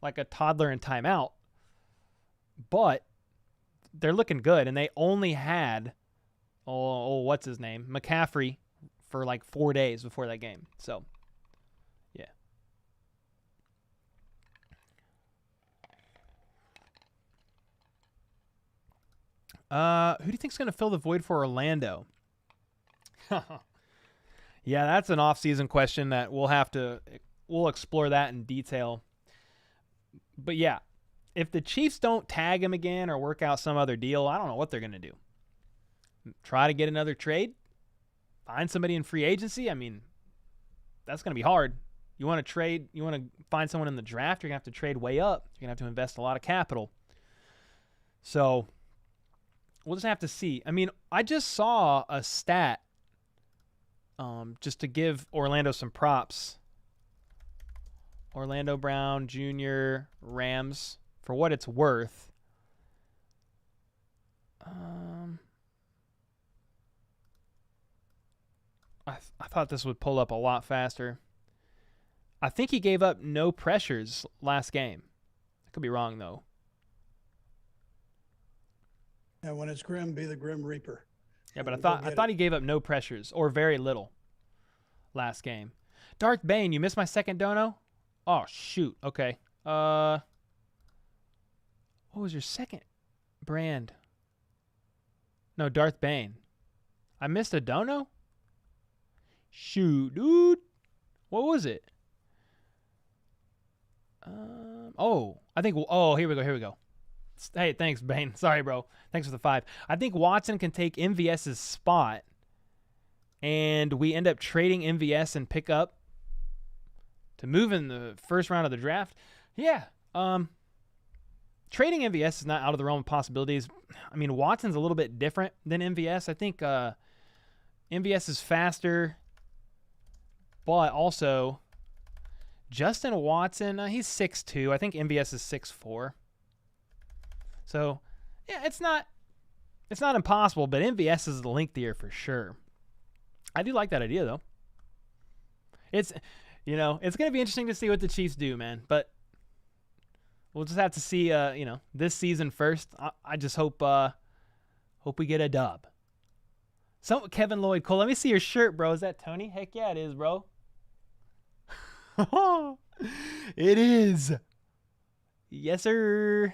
like a toddler in timeout. But they're looking good, and they only had, what's his name? McCaffrey for like 4 days before that game. So, yeah. Who do you think's going to fill the void for Orlando? Yeah, that's an off-season question that we'll explore that in detail. But yeah, if the Chiefs don't tag him again or work out some other deal, I don't know what they're going to do. Try to get another trade? Find somebody in free agency? I mean, that's going to be hard. You want to find someone in the draft, you're going to have to trade way up. You're going to have to invest a lot of capital. So, we'll just have to see. I mean, I just saw a stat just to give Orlando some props. Orlando Brown Jr., Rams, for what it's worth. I thought this would pull up a lot faster. I think he gave up no pressures last game. I could be wrong, though. Yeah, when it's grim, be the grim reaper. Yeah, but I thought he gave up no pressures or very little last game. Darth Bane, you missed my second dono? Oh, shoot. Okay. What was your second brand? No, Darth Bane. I missed a dono? Shoot, dude. What was it? Here we go. Hey, thanks, Bane. Sorry, bro. Thanks for the 5. I think Watson can take MVS's spot, and we end up trading MVS and pick up to move in the first round of the draft. Yeah. Trading MVS is not out of the realm of possibilities. I mean, Watson's a little bit different than MVS. I think MVS is faster, but also Justin Watson, he's 6'2". I think MVS is 6'4". So, yeah, it's not impossible, but MVS is the lengthier for sure. I do like that idea, though. It's going to be interesting to see what the Chiefs do, man. But we'll just have to see, this season first. I just hope we get a dub. Kevin Lloyd Cole, let me see your shirt, bro. Is that Tony? Heck yeah, it is, bro. It is. Yes, sir.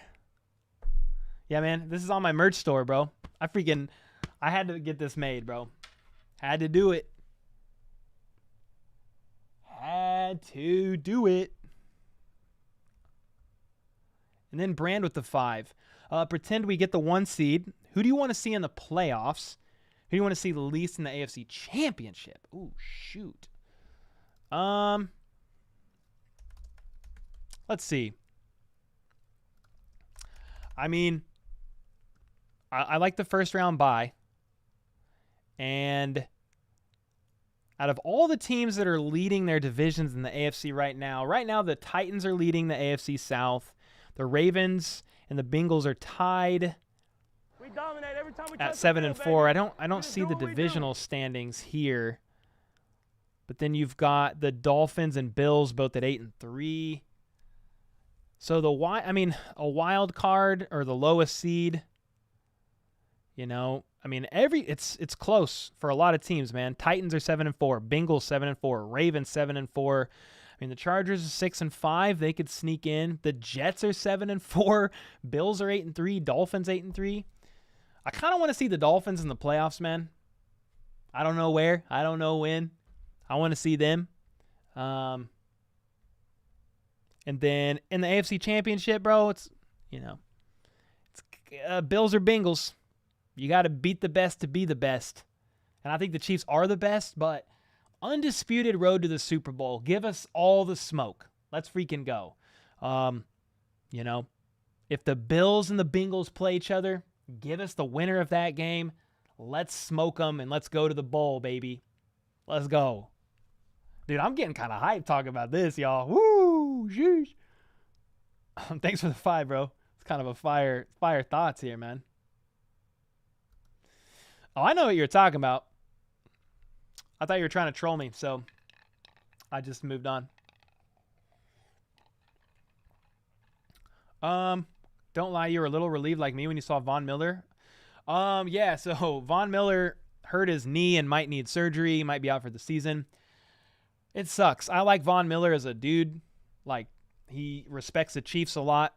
Yeah, man, this is on my merch store, bro. I had to get this made, bro. Had to do it. Had to do it. And then Brand with the 5. Pretend we get the 1 seed. Who do you want to see in the playoffs? Who do you want to see the least in the AFC Championship? Ooh, shoot. Let's see. I mean, I like the first round bye. And Out of all the teams that are leading their divisions in the AFC right now the Titans are leading the AFC South. The Ravens and the Bengals are tied We dominate every time we at touch 7 the and field, 4. baby. I don't Just see do the what we do. divisional standings here. But then you've got the Dolphins and Bills both at 8 and 3. So a wild card or the lowest seed, it's close for a lot of teams, man. Titans are 7 and 4, Bengals 7 and 4, Ravens 7 and 4. The Chargers are 6 and 5. They could sneak in. The Jets are 7 and 4. Bills are 8 and 3. Dolphins 8 and 3. I kind of want to see the Dolphins in the playoffs, man. I don't know where. I don't know when. I want to see them. And then in the AFC Championship, bro, it's Bills or Bengals. You got to beat the best to be the best. And I think the Chiefs are the best, but undisputed road to the Super Bowl. Give us all the smoke. Let's freaking go. If the Bills and the Bengals play each other, give us the winner of that game. Let's smoke them and let's go to the bowl, baby. Let's go. Dude, I'm getting kind of hyped talking about this, y'all. Woo! Sheesh. Thanks for the 5, bro. It's kind of a fire thoughts here, man. Oh, I know what you're talking about. I thought you were trying to troll me, so I just moved on. Don't lie, you were a little relieved like me when you saw Von Miller. Yeah, so Von Miller hurt his knee and might need surgery. He might be out for the season. It sucks. I like Von Miller as a dude. Like, he respects the Chiefs a lot,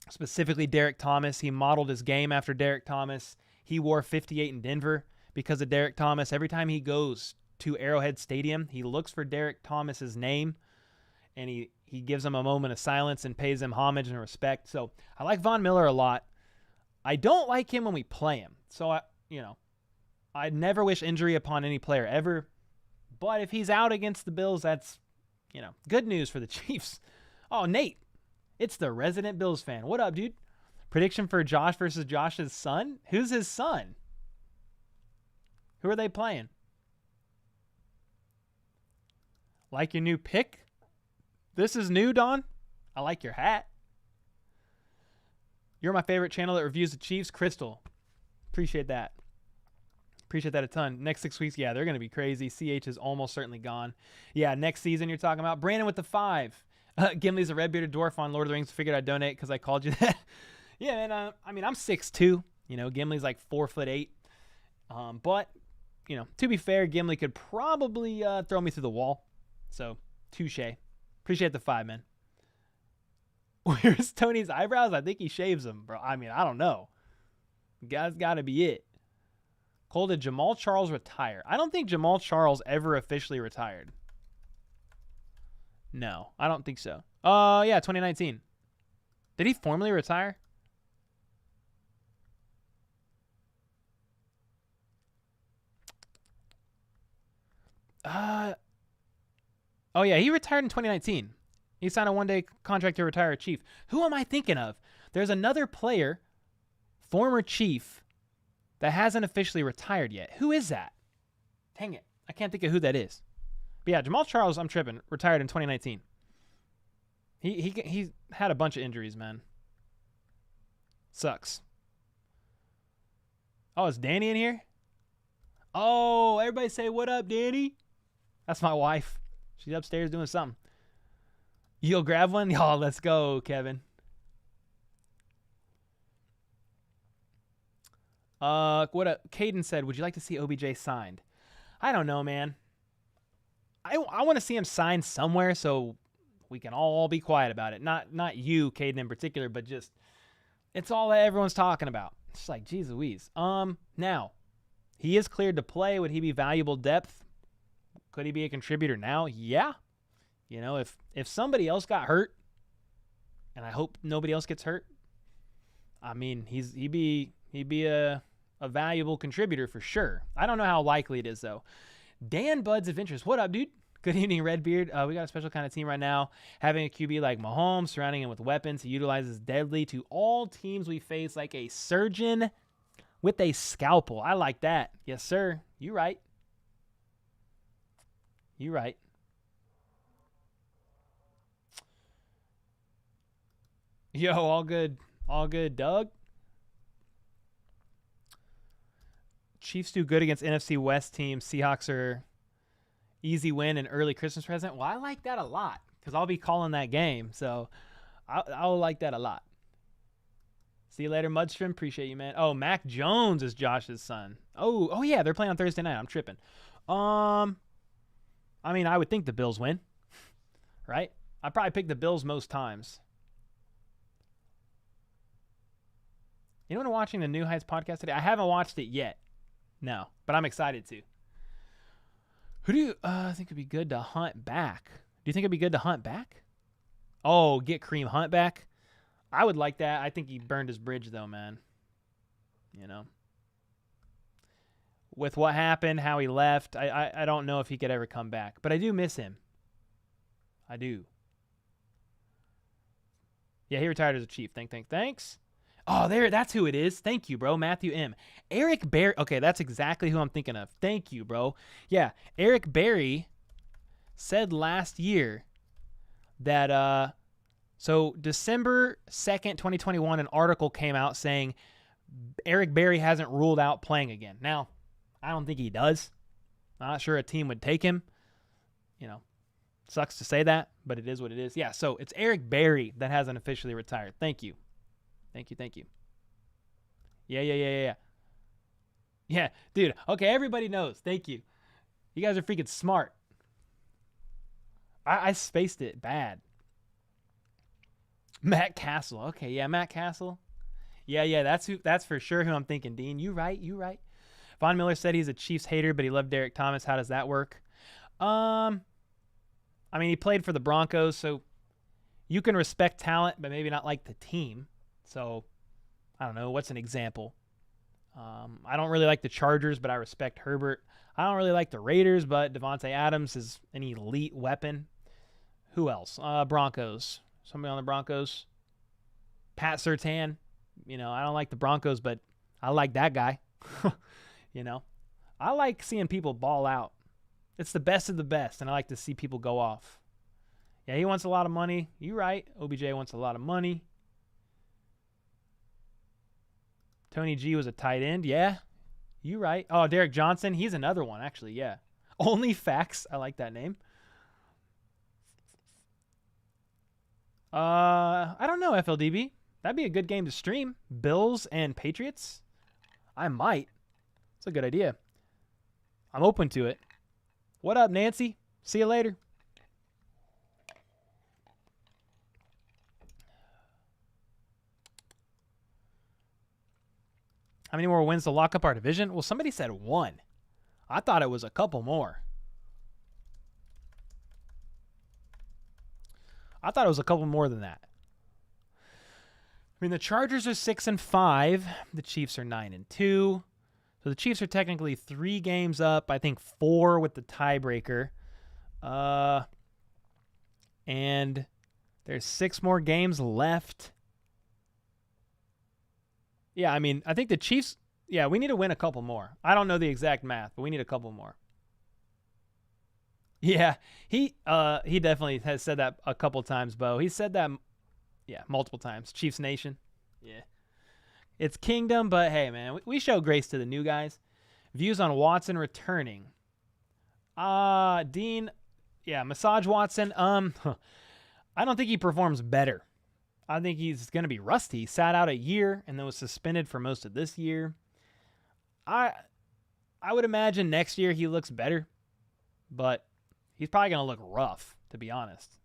specifically Derek Thomas. He modeled his game after Derek Thomas. He wore 58 in Denver because of Derek Thomas. Every time he goes to Arrowhead Stadium, he looks for Derek Thomas's name, and he gives him a moment of silence and pays him homage and respect. So I like Von Miller a lot. I don't like him when we play him. So I never wish injury upon any player ever. But if he's out against the Bills, that's, good news for the Chiefs. Oh, Nate, it's the resident Bills fan. What up, dude? Prediction for Josh versus Josh's son? Who's his son? Who are they playing? Like your new pick? This is new, Don? I like your hat. You're my favorite channel that reviews the Chiefs. Crystal. Appreciate that. Appreciate that a ton. Next 6 weeks, yeah, they're going to be crazy. CH is almost certainly gone. Yeah, next season you're talking about. Brandon with the 5. Gimli's a red-bearded dwarf on Lord of the Rings. Figured I'd donate because I called you that. Yeah, man, I'm 6'2". Gimli's like 4'8". But, to be fair, Gimli could probably throw me through the wall. So, touche. Appreciate the 5, man. Where's Tony's eyebrows? I think he shaves them, bro. I don't know. Guy's got to be it. Cole, did Jamal Charles retire? I don't think Jamal Charles ever officially retired. No, I don't think so. Yeah, 2019. Did he formally retire? Oh, yeah, he retired in 2019. He signed a one-day contract to retire a Chief. Who am I thinking of? There's another player, former Chief, that hasn't officially retired yet. Who is that? Dang it. I can't think of who that is. But yeah, Jamal Charles, I'm tripping, retired in 2019. He had a bunch of injuries, man. Sucks. Oh, is Danny in here? Oh, everybody say, what up, Danny? That's my wife. She's upstairs doing something. You'll grab one? Oh, let's go, Kevin. Caden said, would you like to see OBJ signed? I don't know, man. I want to see him signed somewhere so we can all be quiet about it. Not you, Caden, in particular, but just it's all that everyone's talking about. It's like, geez Louise. Now, he is cleared to play. Would he be valuable depth? Could he be a contributor now? Yeah. If somebody else got hurt, and I hope nobody else gets hurt, he'd be a valuable contributor for sure. I don't know how likely it is, though. Dan Buds of Interest. What up, dude? Good evening, Redbeard. We got a special kind of team right now. Having a QB like Mahomes, surrounding him with weapons, he utilizes deadly to all teams we face like a surgeon with a scalpel. I like that. Yes, sir. You right. You right. Yo, all good. All good, Doug. Chiefs do good against NFC West teams. Seahawks are easy win and early Christmas present. Well, I like that a lot because I'll be calling that game. So I'll like that a lot. See you later, Mudstream. Appreciate you, man. Oh, Mac Jones is Josh's son. Oh yeah, they're playing on Thursday night. I'm tripping. I mean, I would think the Bills win, right? I probably pick the Bills most times. Anyone watching the New Heights podcast today? I haven't watched it yet. No, but I'm excited to. Who do you think would be good to hunt back? Do you think it'd be good to hunt back? Oh, get Kareem Hunt back? I would like that. I think he burned his bridge, though, man. You know? With what happened, how he left, I don't know if he could ever come back. But I do miss him. I do. Yeah, he retired as a Chief. Thanks. Oh, that's who it is. Thank you, bro. Matthew M. Eric Berry. Okay, that's exactly who I'm thinking of. Thank you, bro. Yeah, Eric Berry said last year that, so December 2nd, 2021, an article came out saying Eric Berry hasn't ruled out playing again. Now, I don't think he does. I'm not sure a team would take him. You know, sucks to say that, but it is what it is. Yeah, so it's Eric Berry that hasn't officially retired. Thank you. Thank you. Yeah. Yeah, dude. Okay, everybody knows. Thank you. You guys are freaking smart. I spaced it bad. Matt Castle. Okay, yeah, Matt Castle. Yeah, that's for sure who I'm thinking, Dean. You right. Von Miller said he's a Chiefs hater, but he loved Derek Thomas. How does that work? I mean, he played for the Broncos, so you can respect talent, but maybe not like the team. So, I don't know. What's an example? I don't really like the Chargers, but I respect Herbert. I don't really like the Raiders, but Devontae Adams is an elite weapon. Who else? Broncos. Somebody on the Broncos. Pat Surtain. You know, I don't like the Broncos, but I like that guy. You know, I like seeing people ball out. It's the best of the best, and I like to see people go off. Yeah, he wants a lot of money. You right. OBJ wants a lot of money. Tony G was a tight end. Yeah, you right. Oh, Derek Johnson. He's another one, actually. Yeah. Only Facts. I like that name. I don't know, FLDB. That'd be a good game to stream. Bills and Patriots. I might. It's a good idea. I'm open to it. What up, Nancy? See you later. How many more wins to lock up our division? Well, somebody said 1. I thought it was a couple more. I thought it was a couple more than that. I mean, the Chargers are 6-5. The Chiefs are 9-2. So the Chiefs are technically 3 games up. I think 4 with the tiebreaker. And there's 6 more games left. Yeah, I mean, I think the Chiefs, yeah, we need to win a couple more. I don't know the exact math, but we need a couple more. Yeah, he definitely has said that a couple times, Bo. He said that, yeah, multiple times. Chiefs Nation. Yeah. It's kingdom, but hey, man, we show grace to the new guys. Views on Watson returning. Dean, yeah, Massage Watson. I don't think he performs better. I think he's going to be rusty. He sat out a year and then was suspended for most of this year. I would imagine next year he looks better, but he's probably going to look rough, to be honest.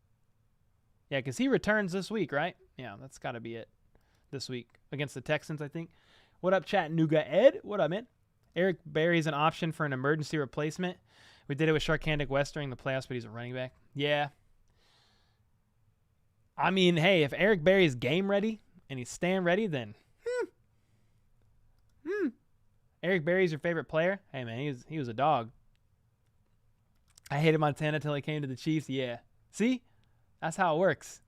Yeah, because he returns this week, right? Yeah, that's got to be it this week against the Texans, I think. What up, Chattanooga Ed? What up, man? Eric Berry's an option for an emergency replacement. We did it with Sharkandic West during the playoffs, but he's a running back. Yeah. I mean, hey, if Eric Berry's game ready and he's staying ready, then Eric Berry's your favorite player? Hey, man, he was a dog. I hated Montana till he came to the Chiefs. Yeah. See? That's how it works.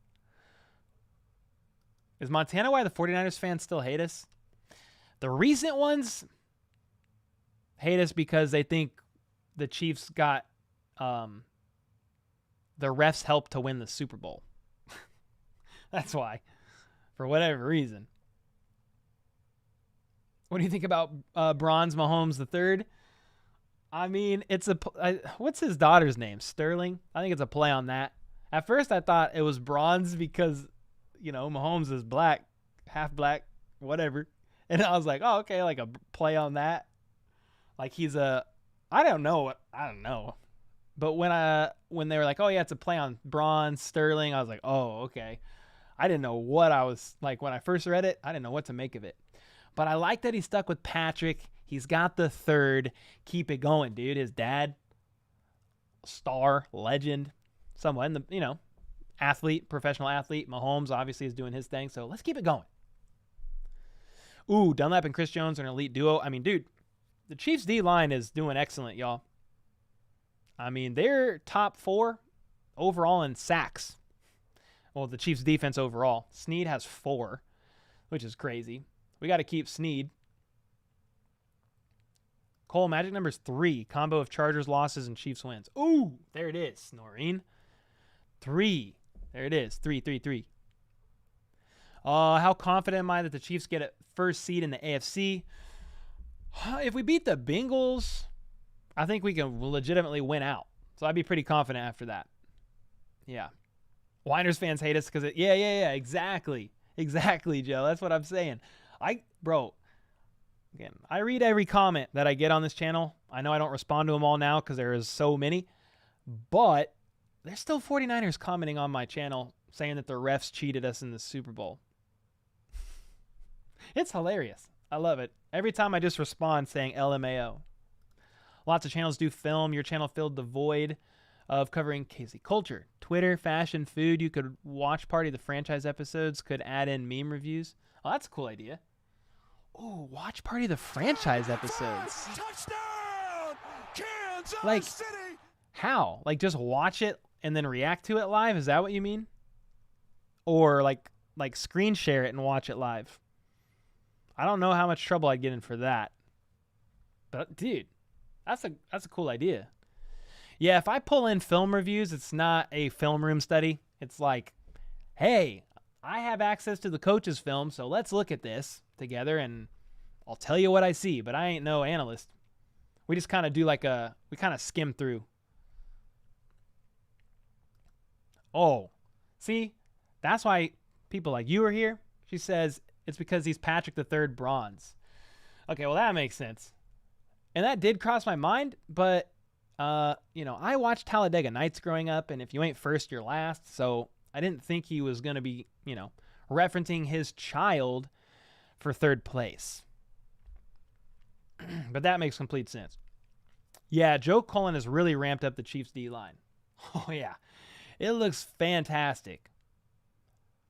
Is Montana why the 49ers fans still hate us? The recent ones hate us because they think the Chiefs got the refs helped to win the Super Bowl. That's why, for whatever reason. What do you think about Bronze Mahomes the third? I mean, what's his daughter's name? Sterling? I think it's a play on that. At first, I thought it was bronze because, Mahomes is black, half black, whatever. And I was like, oh, okay, like a play on that. Like I don't know. But when they were like, oh yeah, it's a play on bronze, Sterling, I was like, oh, okay. I didn't know what I was like when I first read it. I didn't know what to make of it. But I like that he stuck with Patrick. He's got the third. Keep it going, dude. His dad, star, legend, someone, athlete, professional athlete. Mahomes obviously is doing his thing. So let's keep it going. Ooh, Dunlap and Chris Jones are an elite duo. I mean, dude, the Chiefs D-line is doing excellent, y'all. I mean, they're top 4 overall in sacks. Well, the Chiefs defense overall. Snead has 4, which is crazy. We got to keep Snead. Cole, magic number's 3. Combo of Chargers losses and Chiefs wins. Ooh, there it is, Noreen. 3. There it is. 3, 3, 3. How confident am I that the Chiefs get a first seed in the AFC? If we beat the Bengals, I think we can legitimately win out. So I'd be pretty confident after that. Yeah. Winers fans hate us because yeah, exactly. Exactly, Joe. That's what I'm saying. Again, I read every comment that I get on this channel. I know I don't respond to them all now because there is so many, but there's still 49ers commenting on my channel saying that the refs cheated us in the Super Bowl. It's hilarious. I love it. Every time I just respond saying LMAO. Lots of channels do film. Your channel filled the void of covering KC culture, Twitter, fashion, food. You could watch party the franchise episodes, could add in meme reviews. Oh, that's a cool idea. Oh, watch party the franchise episodes. Touchdown, Kansas Like, City. how? Like, just watch it and then react to it live? Is that what you mean? Or like screen share it and watch it live? I don't know how much trouble I'd get in for that. But dude, that's a cool idea. Yeah, if I pull in film reviews, it's not a film room study. It's like, hey, I have access to the coach's film, so let's look at this together and I'll tell you what I see, but I ain't no analyst. We just kind of do we kind of skim through. Oh, see, that's why people like you are here. She says it's because he's Patrick the Third bronze. Okay, well, that makes sense. And that did cross my mind, but, I watched Talladega Nights growing up, and if you ain't first, you're last. So I didn't think he was going to be, referencing his child for third place. But that makes complete sense. Yeah, Joe Cullen has really ramped up the Chiefs D-line. Oh, yeah. It looks fantastic.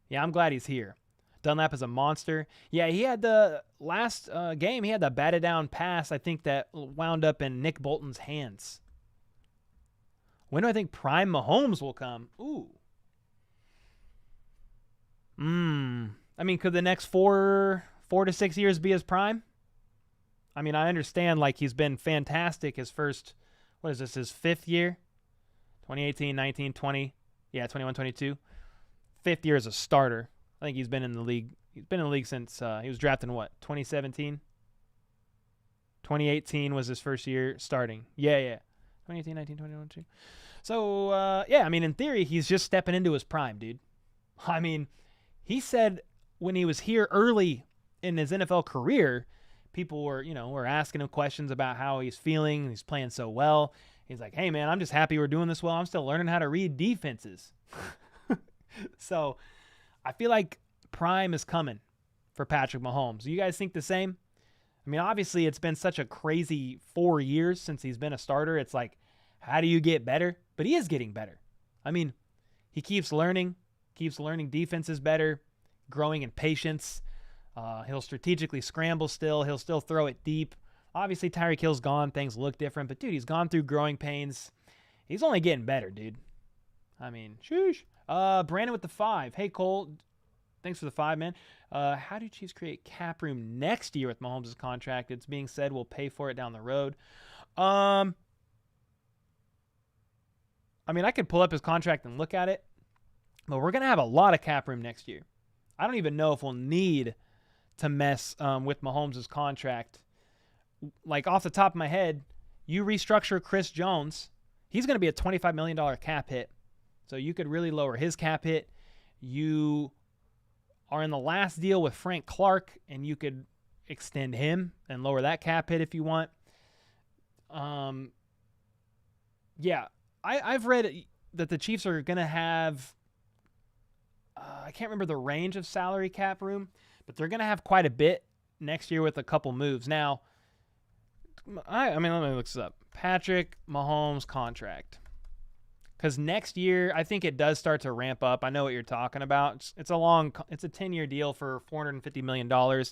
Yeah, I'm glad he's here. Dunlap is a monster. Yeah, he had the last game, he had the batted down pass, I think, that wound up in Nick Bolton's hands. When do I think prime Mahomes will come? Ooh. I mean, could the next 4 to 6 years be his prime? I mean, I understand, he's been fantastic his first, what is this, his 5th year? 2018, 19, 20. Yeah, 21, 22. 5th year as a starter. I think he's been in the league. He's been in the league since he was drafted in 2017? 2018 was his first year starting. Yeah. 2018, 19, 21, 22. So, I mean, in theory, he's just stepping into his prime, dude. I mean, he said when he was here early in his NFL career, people were asking him questions about how he's feeling. He's playing so well. He's like, hey, man, I'm just happy we're doing this well. I'm still learning how to read defenses. So I feel like prime is coming for Patrick Mahomes. Do you guys think the same? I mean, obviously, it's been such a crazy 4 years since he's been a starter. It's like, how do you get better? But he is getting better. I mean, he keeps learning defenses better, growing in patience. He'll strategically scramble still. He'll still throw it deep. Obviously, Tyreek Hill's gone. Things look different. But, dude, he's gone through growing pains. He's only getting better, dude. I mean, sheesh. Brandon with the 5. Hey, Cole. Thanks for the 5, man. How do Chiefs create cap room next year with Mahomes' contract? It's being said we'll pay for it down the road. I mean, I could pull up his contract and look at it, but we're going to have a lot of cap room next year. I don't even know if we'll need to mess with Mahomes' contract. Like, off the top of my head, you restructure Chris Jones, he's going to be a $25 million cap hit. So you could really lower his cap hit. You are in the last deal with Frank Clark, and you could extend him and lower that cap hit if you want. Yeah, I've read that the Chiefs are going to have, I can't remember the range of salary cap room, but they're going to have quite a bit next year with a couple moves. Now, I mean, let me look this up. Patrick Mahomes contract. Because next year, I think it does start to ramp up. I know what you're talking about. It's a 10-year deal for $450 million.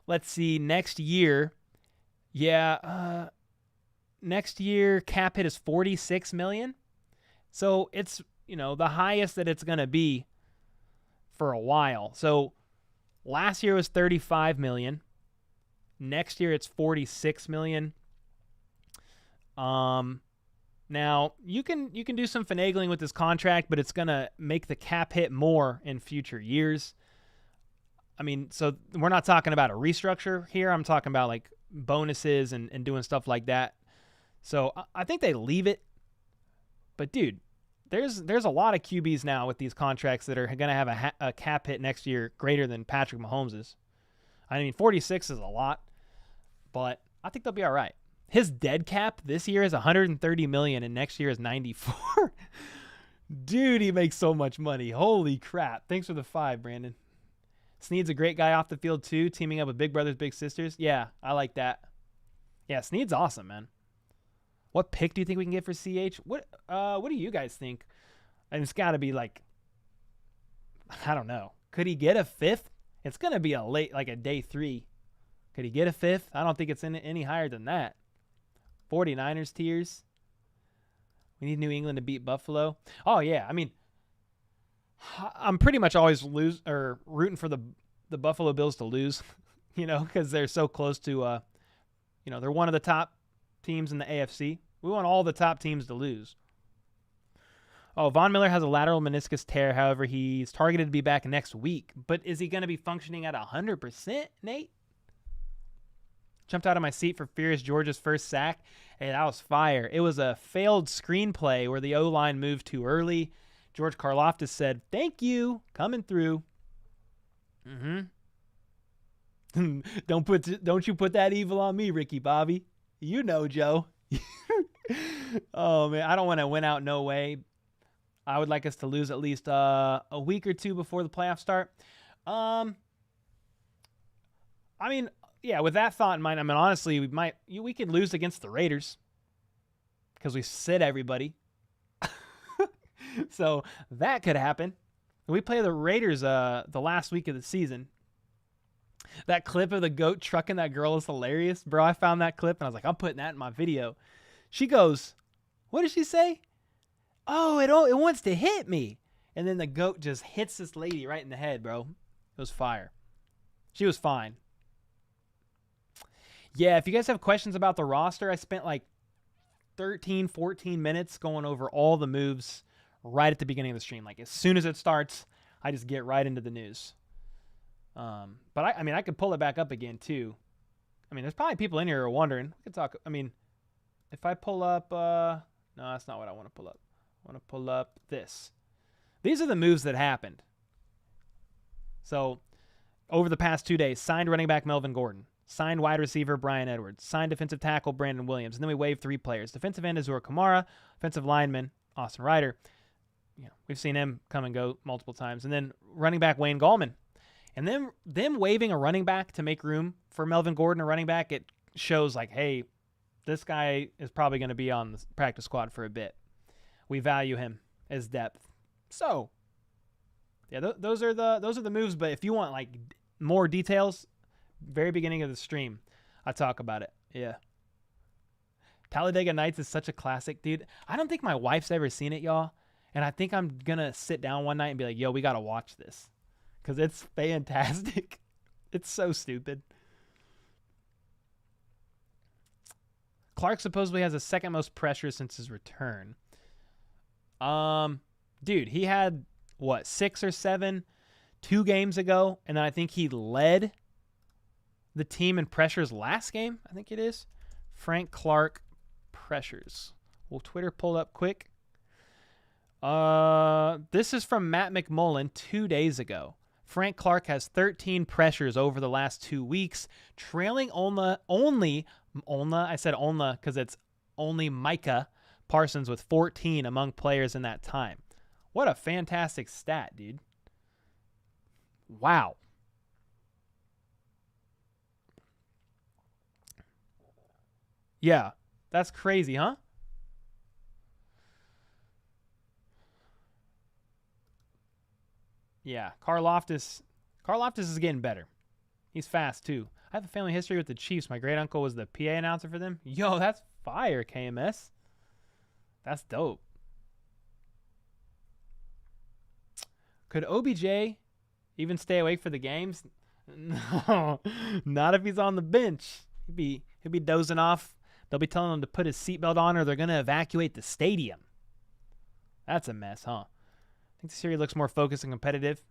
Let's see, next year, next year cap hit is $46 million. So it's, the highest that it's going to be for a while. So last year was $35 million. Next year it's $46 million. Now you can do some finagling with this contract, but it's gonna make the cap hit more in future years. I mean, so we're not talking about a restructure here. I'm talking about like bonuses and doing stuff like that. So I think they leave it. But dude, there's a lot of QBs now with these contracts that are gonna have a cap hit next year greater than Patrick Mahomes's. I mean, 46 is a lot, but I think they'll be all right. His dead cap this year is $130 million, and next year is $94. Dude, he makes so much money. Holy crap! Thanks for the 5, Brandon. Snead's a great guy off the field too, teaming up with Big Brothers Big Sisters. Yeah, I like that. Yeah, Snead's awesome, man. What pick do you think we can get for CH? What do you guys think? And it's got to be like, I don't know. Could he get a 5th? It's gonna be a day 3. Could he get a 5th? I don't think it's any higher than that. 49ers tiers. We need New England to beat Buffalo. Oh yeah, I mean, I'm pretty much always rooting for the Buffalo Bills to lose, because they're so close to, they're one of the top teams in the AFC. We want all the top teams to lose. Oh, Von Miller has a lateral meniscus tear. However, he's targeted to be back next week. But is he going to be functioning at 100%, Nate? Jumped out of my seat for Furious George's first sack. Hey, that was fire. It was a failed screenplay where the O-line moved too early. George Karlaftis said, "Thank you, coming through." Don't you put that evil on me, Ricky Bobby. You know, Joe. Oh man, I don't want to win out. No way. I would like us to lose at least a week or two before the playoffs start. I mean, yeah, with that thought in mind, I mean, honestly, we could lose against the Raiders because we sit everybody. So that could happen. We play the Raiders the last week of the season. That clip of the goat trucking that girl is hilarious, bro. I found that clip and I was like, I'm putting that in my video. She goes, what did she say? Oh, it wants to hit me. And then the goat just hits this lady right in the head, bro. It was fire. She was fine. Yeah, if you guys have questions about the roster, I spent like 13, 14 minutes going over all the moves right at the beginning of the stream. Like as soon as it starts, I just get right into the news. But I mean, I could pull it back up again too. I mean, there's probably people in here who are wondering. We could talk. I mean, if I pull up, no, that's not what I want to pull up. I want to pull up this. These are the moves that happened. So over the past 2 days, signed running back Melvin Gordon, signed wide receiver Brian Edwards, signed defensive tackle Brandon Williams, and then we waived 3 players. Defensive end Azur Kamara, offensive lineman Austin Reiter. We've seen him come and go multiple times. And then running back Wayne Galllman. And then them waiving a running back to make room for Melvin Gordon, a running back, it shows like, hey, this guy is probably going to be on the practice squad for a bit. We value him as depth. So, yeah, those are the moves. But if you want like more details, very beginning of the stream, I talk about it. Yeah. Talladega Nights is such a classic, dude. I don't think my wife's ever seen it, y'all. And I think I'm going to sit down one night and be like, yo, we got to watch this. Because it's fantastic. It's so stupid. Clark supposedly has the second most pressure since his return. Dude, he had, 6 or 7 2 games ago, and then I think he led the team in pressures last game, I think it is. Frank Clark pressures. Will Twitter pull up quick? This is from Matt McMullen 2 days ago. Frank Clark has 13 pressures over the last 2 weeks, trailing Olna, I said Olna because it's only Micah Parsons with 14 among players in that time. What a fantastic stat, dude. Wow. Yeah, that's crazy, huh? Yeah, Karlaftis is getting better. He's fast, too. I have a family history with the Chiefs. My great-uncle was the PA announcer for them. Yo, that's fire, KMS. That's dope. Could OBJ even stay awake for the games? No, not if he's on the bench. He'll be dozing off. They'll be telling him to put his seatbelt on or they're going to evacuate the stadium. That's a mess, huh? I think the series looks more focused and competitive.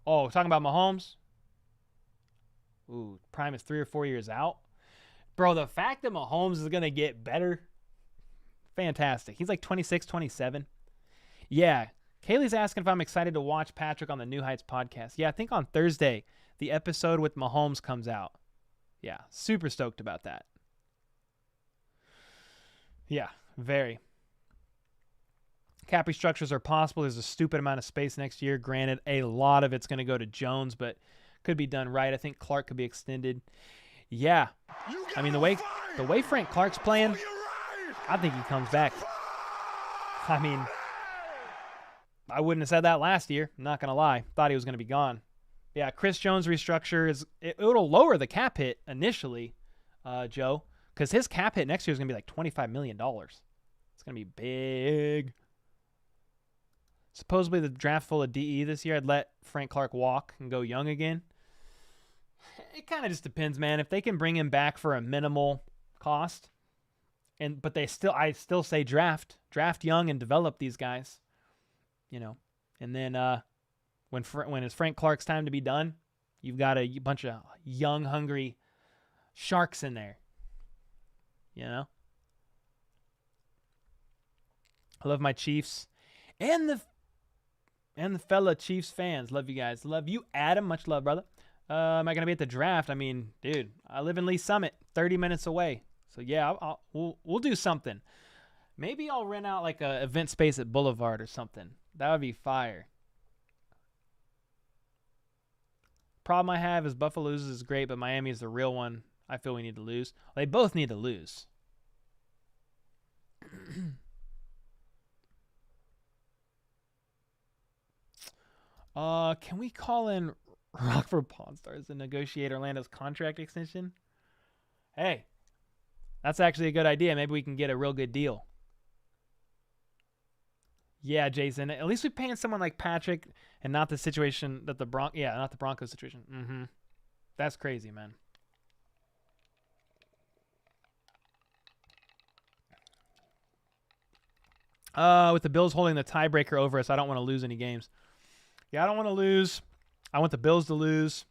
Oh, talking about Mahomes? Ooh, prime is 3 or 4 years out. Bro, the fact that Mahomes is going to get better, fantastic. He's like 26, 27. Yeah, Kaylee's asking if I'm excited to watch Patrick on the New Heights podcast. Yeah, I think on Thursday, the episode with Mahomes comes out. Yeah, super stoked about that. Yeah, very. Cap restructures are possible. There's a stupid amount of space next year. Granted, a lot of it's going to go to Jones, but could be done right. I think Clark could be extended. Yeah. I mean, the way Frank Clark's playing, I think he comes back. I mean, I wouldn't have said that last year. I'm not going to lie. Thought he was going to be gone. Yeah, Chris Jones restructure it'll lower the cap hit initially, Joe, because his cap hit next year is going to be like $25 million. It's going to be big. Supposedly the draft full of DE this year, I'd let Frank Clark walk and go young again. It kind of just depends, man. If they can bring him back for a minimal cost, but I still say draft young and develop these guys, and then when it's Frank Clark's time to be done, you've got a bunch of young, hungry sharks in there. I love my Chiefs and the fella Chiefs fans. Love you guys. Love you, Adam. Much love, brother. Am I going to be at the draft? I mean, dude, I live in Lee Summit, 30 minutes away. So, yeah, we'll do something. Maybe I'll rent out like a event space at Boulevard or something. That would be fire. Problem I have is Buffalo loses is great, but Miami is the real one. I feel we need to lose. They both need to lose. Can we call in Rockford Pawn Stars and negotiate Orlando's contract extension? Hey, that's actually a good idea. Maybe we can get a real good deal. Yeah, Jason. At least we're paying someone like Patrick and not the situation that not the Broncos situation. Mm-hmm. That's crazy, man. With the Bills holding the tiebreaker over us, I don't want to lose any games. Yeah, I don't want to lose. I want the Bills to lose.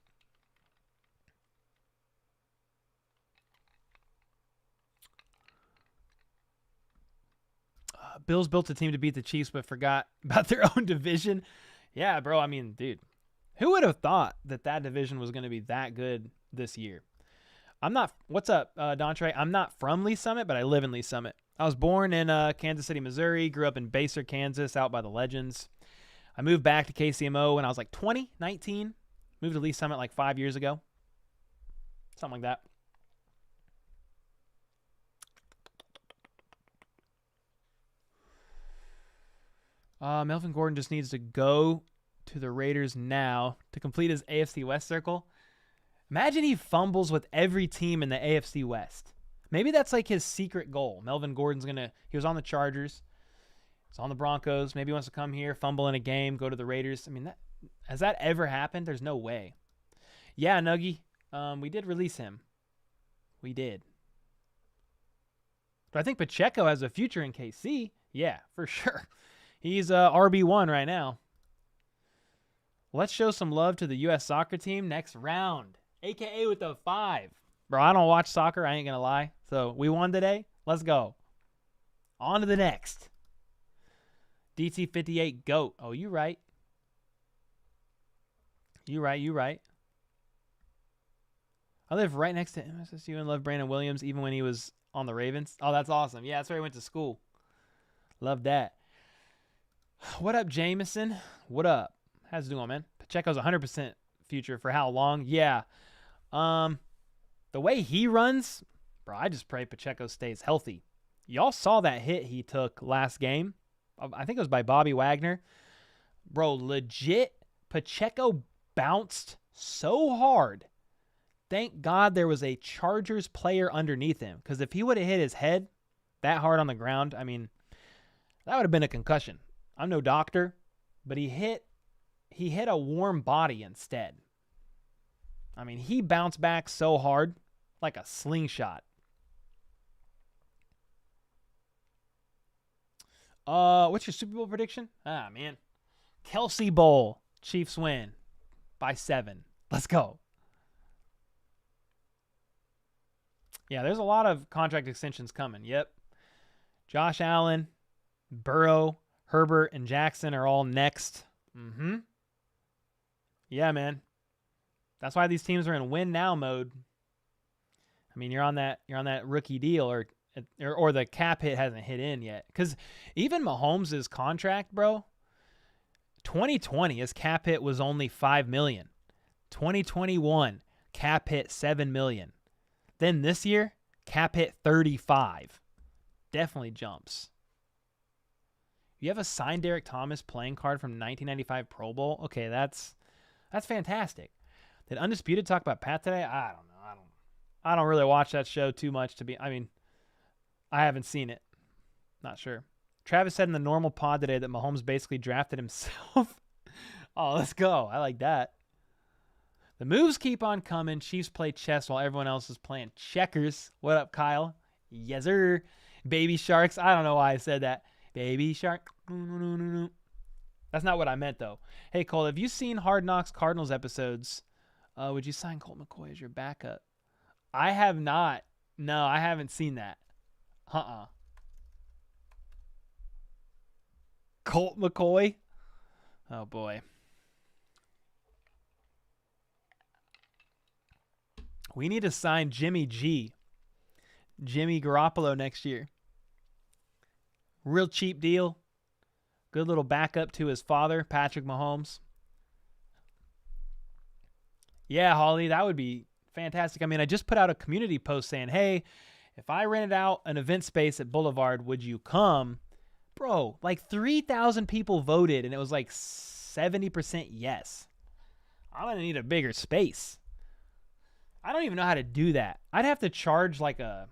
Bills built a team to beat the Chiefs, but forgot about their own division. Yeah, bro. I mean, dude, who would have thought that division was going to be that good this year? What's up, Dontre? I'm not from Lee Summit, but I live in Lee Summit. I was born in Kansas City, Missouri, grew up in Baser, Kansas, out by the Legends. I moved back to KCMO when I was like 19. Moved to Lee Summit like 5 years ago. Something like that. Melvin Gordon just needs to go to the Raiders now to complete his AFC West circle. Imagine he fumbles with every team in the AFC West. Maybe that's like his secret goal. Melvin Gordon's he was on the Chargers. He's on the Broncos. Maybe he wants to come here, fumble in a game, go to the Raiders. I mean, has that ever happened? There's no way. Yeah, Nuggy. We did release him. We did. But I think Pacheco has a future in KC. Yeah, for sure. He's RB1 right now. Let's show some love to the U.S. soccer team next round, a.k.a. with the 5. Bro, I don't watch soccer. I ain't going to lie. So we won today. Let's go. On to the next. DT58 GOAT. Oh, you right. You right. I live right next to MSSU and love Brandon Williams even when he was on the Ravens. Oh, that's awesome. Yeah, that's where he went to school. Love that. What up, Jameson? What up? How's it doing, man? Pacheco's 100% future for how long? Yeah. The way he runs, bro, I just pray Pacheco stays healthy. Y'all saw that hit he took last game. I think it was by Bobby Wagner. Bro, legit, Pacheco bounced so hard. Thank God there was a Chargers player underneath him, because if he would have hit his head that hard on the ground, I mean, that would have been a concussion. I'm no doctor, but he hit a warm body instead. I mean, he bounced back so hard, like a slingshot. What's your Super Bowl prediction? Ah, man. Kelsey Bowl. Chiefs win by 7. Let's go. Yeah, there's a lot of contract extensions coming. Yep. Josh Allen, Burrow, Herbert, and Jackson are all next. Yeah, man. That's why these teams are in win now mode. I mean, you're on that rookie deal, or the cap hit hasn't hit in yet. Because even Mahomes' contract, bro, 2020, his cap hit was only $5 million. 2021, cap hit $7 million. Then this year, cap hit 35. Definitely jumps. You have a signed Derek Thomas playing card from 1995 Pro Bowl. Okay, that's fantastic. Did Undisputed talk about Pat today? I don't know. I don't really watch that show too much I haven't seen it. Not sure. Travis said in the normal pod today that Mahomes basically drafted himself. Oh, let's go. I like that. The moves keep on coming. Chiefs play chess while everyone else is playing checkers. What up, Kyle? Yes, sir. Baby sharks. I don't know why I said that. Baby shark. That's not what I meant, though. Hey, Cole, have you seen Hard Knocks Cardinals episodes? Would you sign Colt McCoy as your backup? I have not. No, I haven't seen that. Colt McCoy? Oh, boy. We need to sign Jimmy Garoppolo next year. Real cheap deal. Good little backup to his father, Patrick Mahomes. Yeah, Holly, that would be fantastic. I mean, I just put out a community post saying, hey, if I rented out an event space at Boulevard, would you come? Bro, like 3,000 people voted, and it was like 70% yes. I'm going to need a bigger space. I don't even know how to do that. I'd have to charge like a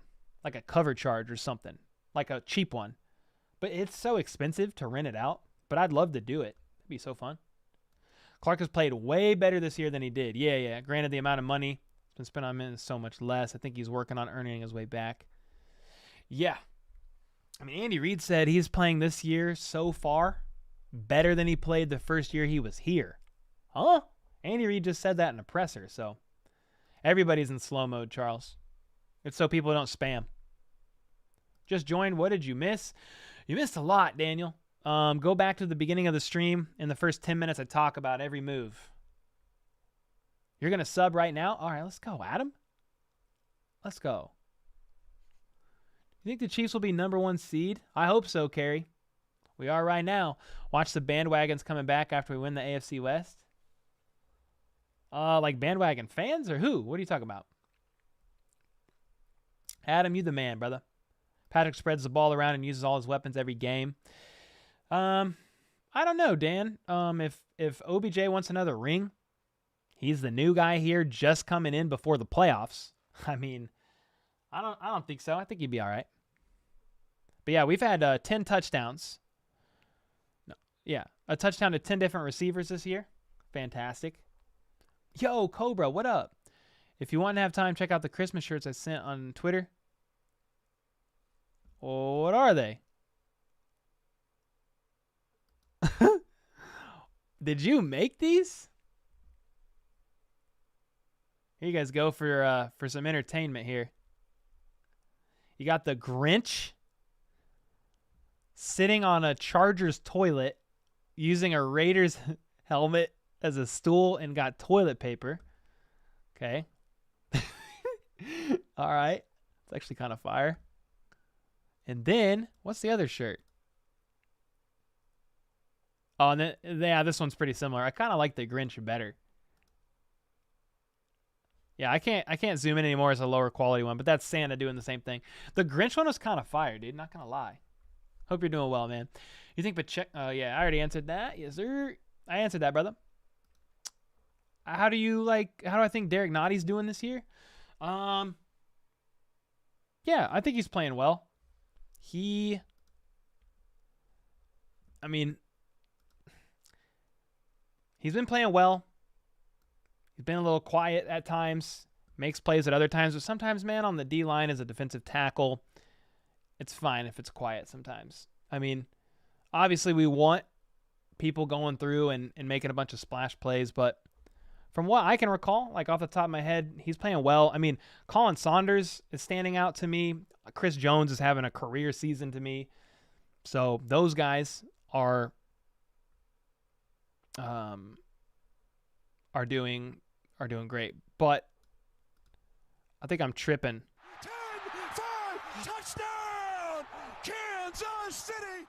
cover charge or something, like a cheap one. But it's so expensive to rent it out. But I'd love to do it. It'd be so fun. Clark has played way better this year than he did. Yeah. Granted, the amount of money has been spent on him is so much less. I think he's working on earning his way back. Yeah. I mean, Andy Reid said he's playing this year so far better than he played the first year he was here. Huh? Andy Reid just said that in a presser, so everybody's in slow mode, Charles. It's so people don't spam. Just joined. What did you miss? You missed a lot, Daniel. Go back to the beginning of the stream. In the first 10 minutes, I talk about every move. You're going to sub right now? All right, let's go, Adam. Let's go. You think the Chiefs will be number 1 seed? I hope so, Kerry. We are right now. Watch the bandwagons coming back after we win the AFC West. Like bandwagon fans or who? What are you talking about? Adam, you the man, brother. Patrick spreads the ball around and uses all his weapons every game. I don't know, Dan. If OBJ wants another ring, he's the new guy here just coming in before the playoffs. I mean, I don't think so. I think he'd be all right. But yeah, we've had 10 touchdowns. No, yeah, a touchdown to 10 different receivers this year. Fantastic. Yo, Cobra, what up? If you want to have time, check out the Christmas shirts I sent on Twitter. What are they? Did you make these? Here you guys go for some entertainment here. You got the Grinch sitting on a Chargers toilet using a Raiders helmet as a stool and got toilet paper. Okay. All right. It's actually kind of fire. And then, what's the other shirt? Oh, and then, yeah, this one's pretty similar. I kind of like the Grinch better. Yeah, I can't zoom in anymore as a lower quality one, but that's Santa doing the same thing. The Grinch one was kind of fire, dude. Not gonna lie. Hope you're doing well, man. You think Pacheco? Yeah, I already answered that. Yes, sir. I answered that, brother. How do I think Derek Notty's doing this year? Yeah, I think he's playing well. He's been playing well. He's been a little quiet at times, makes plays at other times, but sometimes, man, on the D-line as a defensive tackle, it's fine if it's quiet sometimes. I mean, obviously we want people going through and making a bunch of splash plays, but from what I can recall, like off the top of my head, he's playing well. I mean, Colin Saunders is standing out to me. Chris Jones is having a career season to me. So those guys are doing great. But I think I'm tripping. 10-5 touchdown, Kansas City.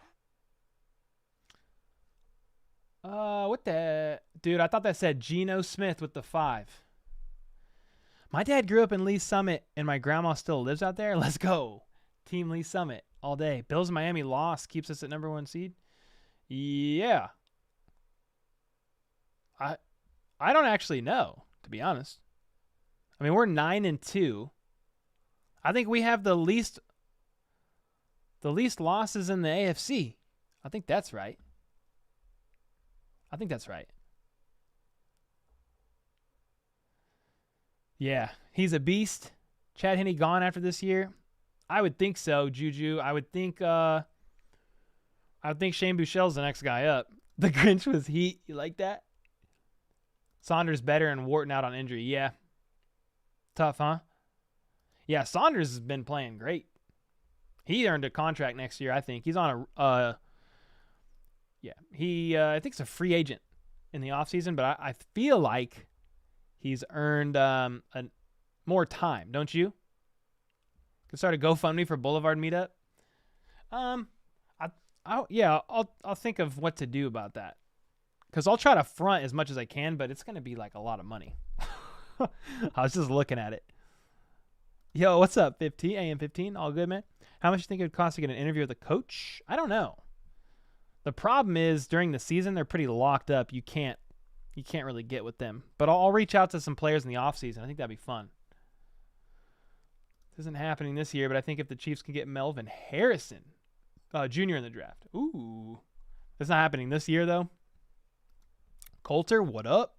What the dude? I thought that said Geno Smith with the 5. My dad grew up in Lee Summit, and my grandma still lives out there. Let's go, Team Lee Summit all day. Bills Miami loss keeps us at number 1 seed. Yeah. I don't actually know, to be honest. I mean, we're 9-2. I think we have the least losses in the AFC. I think that's right. Yeah, he's a beast. Chad Henne gone after this year? I would think so, Juju. I would think Shane Buechele's the next guy up. The Grinch was heat. You like that? Saunders better and Wharton out on injury. Yeah. Tough, huh? Yeah, Saunders has been playing great. He earned a contract next year, I think. He's on I think it's a free agent in the offseason, but I feel like he's earned more time, don't you? Could start a GoFundMe for Boulevard Meetup. I'll think of what to do about that. Because I'll try to front as much as I can, but it's going to be like a lot of money. I was just looking at it. Yo, what's up, 15? AM 15? All good, man? How much do you think it would cost to get an interview with a coach? I don't know. The problem is during the season, they're pretty locked up. You can't really get with them. But I'll reach out to some players in the offseason. I think that'd be fun. This isn't happening this year, but I think if the Chiefs can get Melvin Harrison Jr. in the draft. Ooh. It's not happening this year, though. Coulter, what up?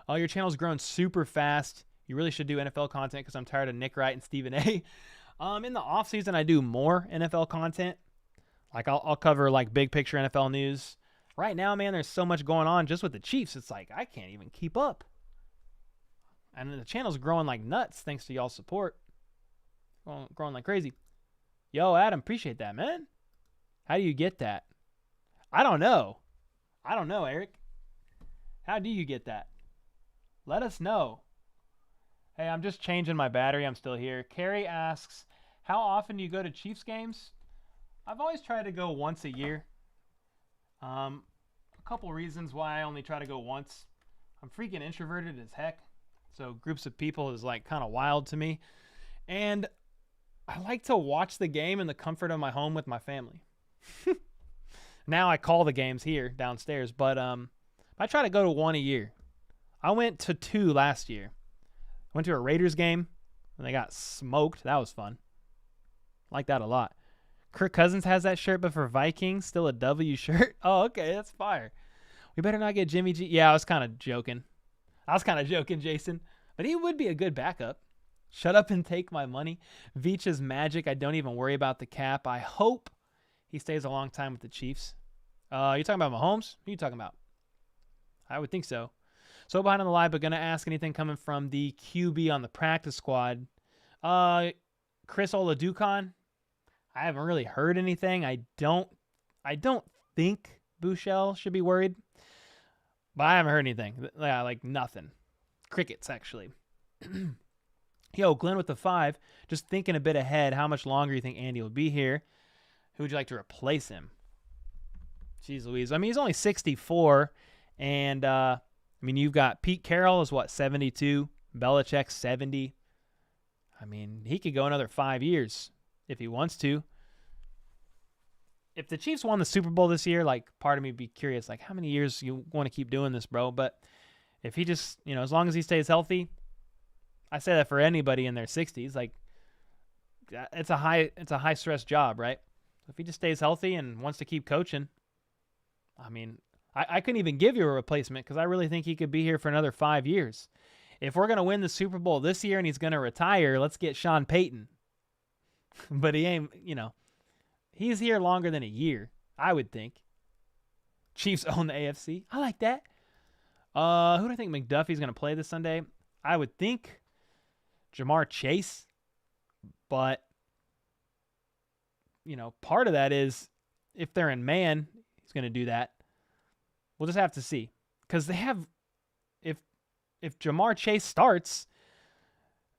Oh, your channel's grown super fast. You really should do NFL content because I'm tired of Nick Wright and Stephen A. In the offseason, I do more NFL content. Like I'll cover like big picture NFL news. Right now, man, there's so much going on just with the Chiefs. It's like I can't even keep up. And the channel's growing like nuts thanks to y'all's support. Growing like crazy. Yo, Adam, appreciate that, man. How do you get that? I don't know, Eric. How do you get that? Let us know. Hey, I'm just changing my battery. I'm still here. Carrie asks, how often do you go to Chiefs games? I've always tried to go once a year. A couple reasons why I only try to go once. I'm freaking introverted as heck. So groups of people is like kind of wild to me. And I like to watch the game in the comfort of my home with my family. Now I call the games here downstairs, but I try to go to one a year. I went to 2 last year. I went to a Raiders game and they got smoked. That was fun. I like that a lot. Kirk Cousins has that shirt, but for Vikings, still a W shirt. Oh, okay, that's fire. We better not get Jimmy G. Yeah, I was kind of joking, Jason. But he would be a good backup. Shut up and take my money. Veach is magic. I don't even worry about the cap. I hope he stays a long time with the Chiefs. You talking about Mahomes? Who are you talking about? I would think so. So behind on the live, but going to ask anything coming from the QB on the practice squad. Chris Oladukan, I haven't really heard anything. I don't think Bouchel should be worried, but I haven't heard anything. Yeah, like nothing. Crickets, actually. Yo, Glenn with the 5, just thinking a bit ahead, how much longer you think Andy will be here? Who would you like to replace him? Jeez Louise. I mean, he's only 64, and I mean, you've got Pete Carroll is what, 72? Belichick 70. I mean, he could go another 5 years if he wants to. If the Chiefs won the Super Bowl this year, like, part of me would be curious, like, how many years you want to keep doing this, bro? But if he just, as long as he stays healthy, I say that for anybody in their 60s, like, it's a high stress job, right? If he just stays healthy and wants to keep coaching, I mean, I couldn't even give you a replacement because I really think he could be here for another 5 years. If we're going to win the Super Bowl this year and he's going to retire, let's get Sean Payton. But he ain't, he's here longer than a year, I would think. Chiefs own the AFC. I like that. Who do I think McDuffie's going to play this Sunday? I would think Jamar Chase. But, part of that is if they're in man, he's going to do that. We'll just have to see. Because they have, if Jamar Chase starts,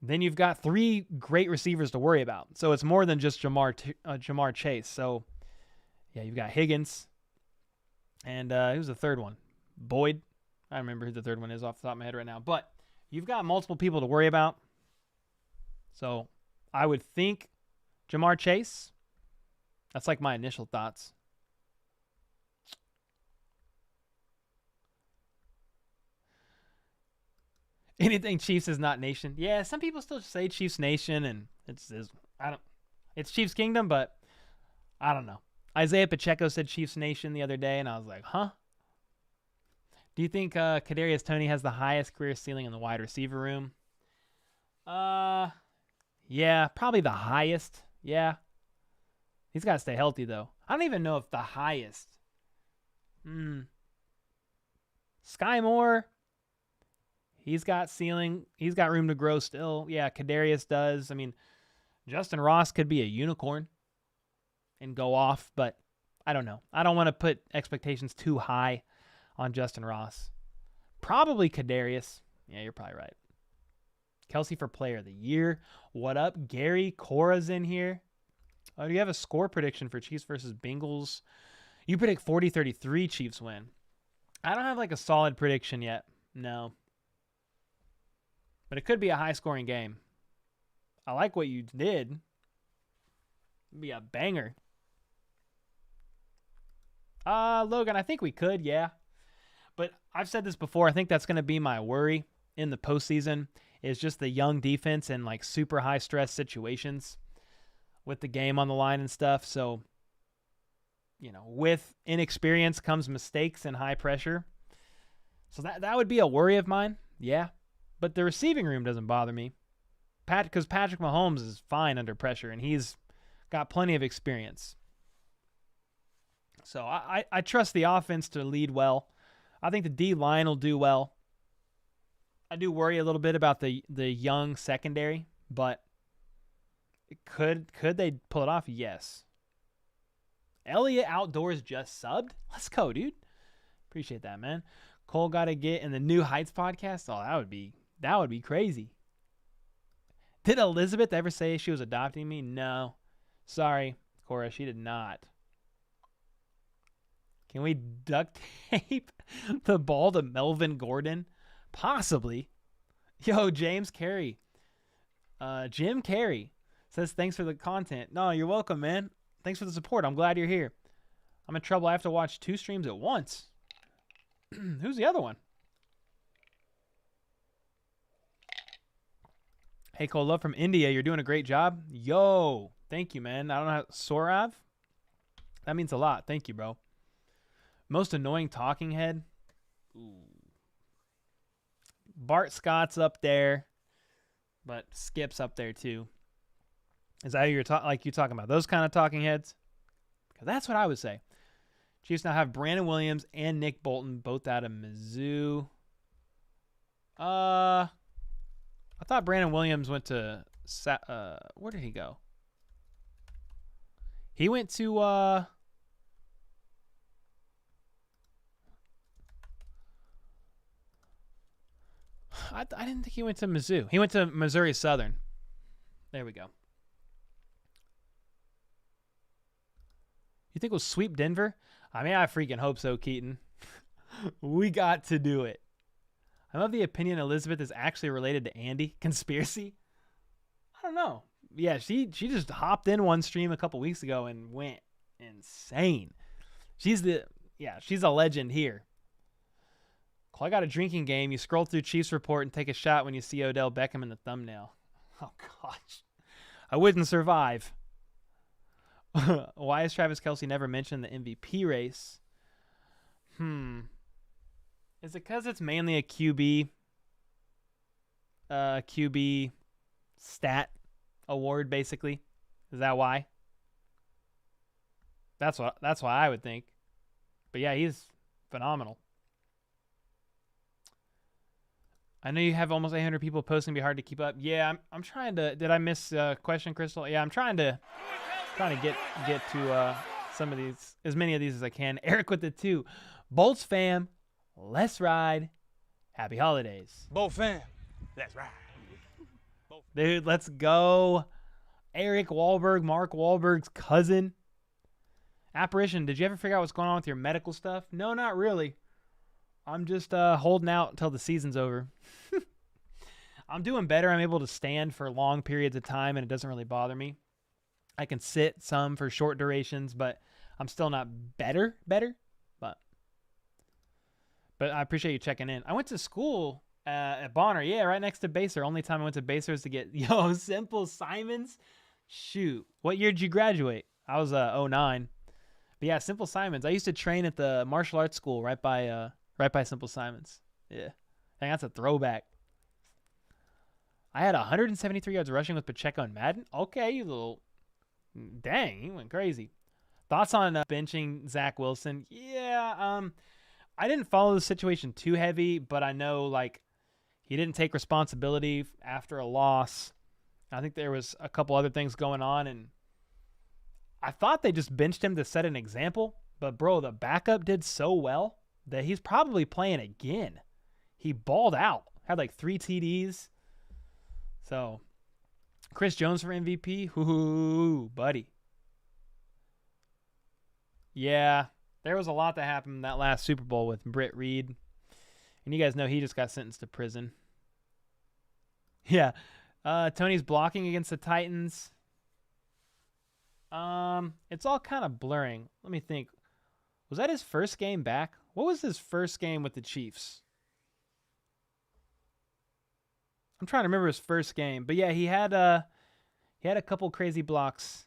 then you've got 3 great receivers to worry about. So it's more than just Jamar Chase. So, yeah, you've got Higgins. And who's the third one? Boyd. I don't remember who the third one is off the top of my head right now. But you've got multiple people to worry about. So I would think Jamar Chase. That's like my initial thoughts. Anything Chiefs is not nation. Yeah, some people still say Chiefs Nation, and it's Chiefs Kingdom, but I don't know. Isaiah Pacheco said Chiefs Nation the other day, and I was like, huh? Do you think Kadarius Toney has the highest career ceiling in the wide receiver room? Yeah, probably the highest. Yeah. He's got to stay healthy, though. I don't even know if the highest. Sky Moore. He's got ceiling. He's got room to grow still. Yeah, Kadarius does. I mean, Justin Ross could be a unicorn and go off, but I don't know. I don't want to put expectations too high on Justin Ross. Probably Kadarius. Yeah, you're probably right. Kelsey for player of the year. What up? Gary Cora's in here. Oh, do you have a score prediction for Chiefs versus Bengals? You predict 40-33 Chiefs win. I don't have like a solid prediction yet. No. But it could be a high-scoring game. I like what you did. It'd be a banger. Logan, I think we could, yeah. But I've said this before. I think that's going to be my worry in the postseason is just the young defense and like super high-stress situations with the game on the line and stuff. So, with inexperience comes mistakes and high pressure. So that would be a worry of mine, yeah. But the receiving room doesn't bother me. Because Patrick Mahomes is fine under pressure, and he's got plenty of experience. So I trust the offense to lead well. I think the D-line will do well. I do worry a little bit about the young secondary, but could they pull it off? Yes. Elliott Outdoors just subbed. Let's go, dude. Appreciate that, man. Cole got to get in the New Heights podcast. Oh, that would be crazy. Did Elizabeth ever say she was adopting me? No. Sorry, Cora, she did not. Can we duct tape the ball to Melvin Gordon? Possibly. Yo, James Carey. Jim Carey says, thanks for the content. No, you're welcome, man. Thanks for the support. I'm glad you're here. I'm in trouble. I have to watch 2 streams at once. Who's the other one? Hey, Cole, love from India. You're doing a great job. Yo, thank you, man. I don't know how Sorav. That means a lot. Thank you, bro. Most annoying talking head. Ooh. Bart Scott's up there, but Skip's up there too. Is that who you're talking about? Those kind of talking heads? Because that's what I would say. Chiefs now have Brandon Williams and Nick Bolton, both out of Mizzou. I thought Brandon Williams went to where did he go? He went to I didn't think he went to Mizzou. He went to Missouri Southern. There we go. You think we'll sweep Denver? I mean, I freaking hope so, Keaton. We got to do it. I love the opinion Elizabeth is actually related to Andy. Conspiracy? I don't know. Yeah, she just hopped in one stream a couple weeks ago and went insane. She's a legend here. I got a drinking game. You scroll through Chiefs Report and take a shot when you see Odell Beckham in the thumbnail. Oh, gosh. I wouldn't survive. Why is Travis Kelce never mentioned the MVP race? Is it because it's mainly a QB stat award, basically? Is that why? That's why I would think. But yeah, he's phenomenal. I know you have almost 800 people posting. Be hard to keep up. Yeah, I'm trying to. Did I miss question, Crystal? Yeah, I'm trying to get to some of these, as many of these as I can. Eric with the 2. Bolts fam, let's ride. Happy holidays. Both fam, let's ride. Dude, let's go. Eric Wahlberg, Mark Wahlberg's cousin. Apparition, did you ever figure out what's going on with your medical stuff? No, not really. I'm just holding out until the season's over. I'm doing better. I'm able to stand for long periods of time, and it doesn't really bother me. I can sit some for short durations, but I'm still not better. But I appreciate you checking in. I went to school at Bonner. Yeah, right next to Baser. Only time I went to Baser was to get, Simple Simons. Shoot. What year did you graduate? I was 09. But yeah, Simple Simons. I used to train at the martial arts school right by Simple Simons. Yeah. I think that's a throwback. I had 173 yards rushing with Pacheco and Madden. Okay, you little... Dang, he went crazy. Thoughts on benching Zach Wilson? Yeah, I didn't follow the situation too heavy, but I know, he didn't take responsibility after a loss. I think there was a couple other things going on, and I thought they just benched him to set an example. But, bro, the backup did so well that he's probably playing again. He balled out. Had 3 TDs. So, Chris Jones for MVP? Hoo, buddy. Yeah, there was a lot that happened in that last Super Bowl with Britt Reed. And you guys know he just got sentenced to prison. Yeah. Tony's blocking against the Titans. It's all kind of blurring. Let me think. Was that his first game back? What was his first game with the Chiefs? I'm trying to remember his first game. But yeah, he had a couple crazy blocks.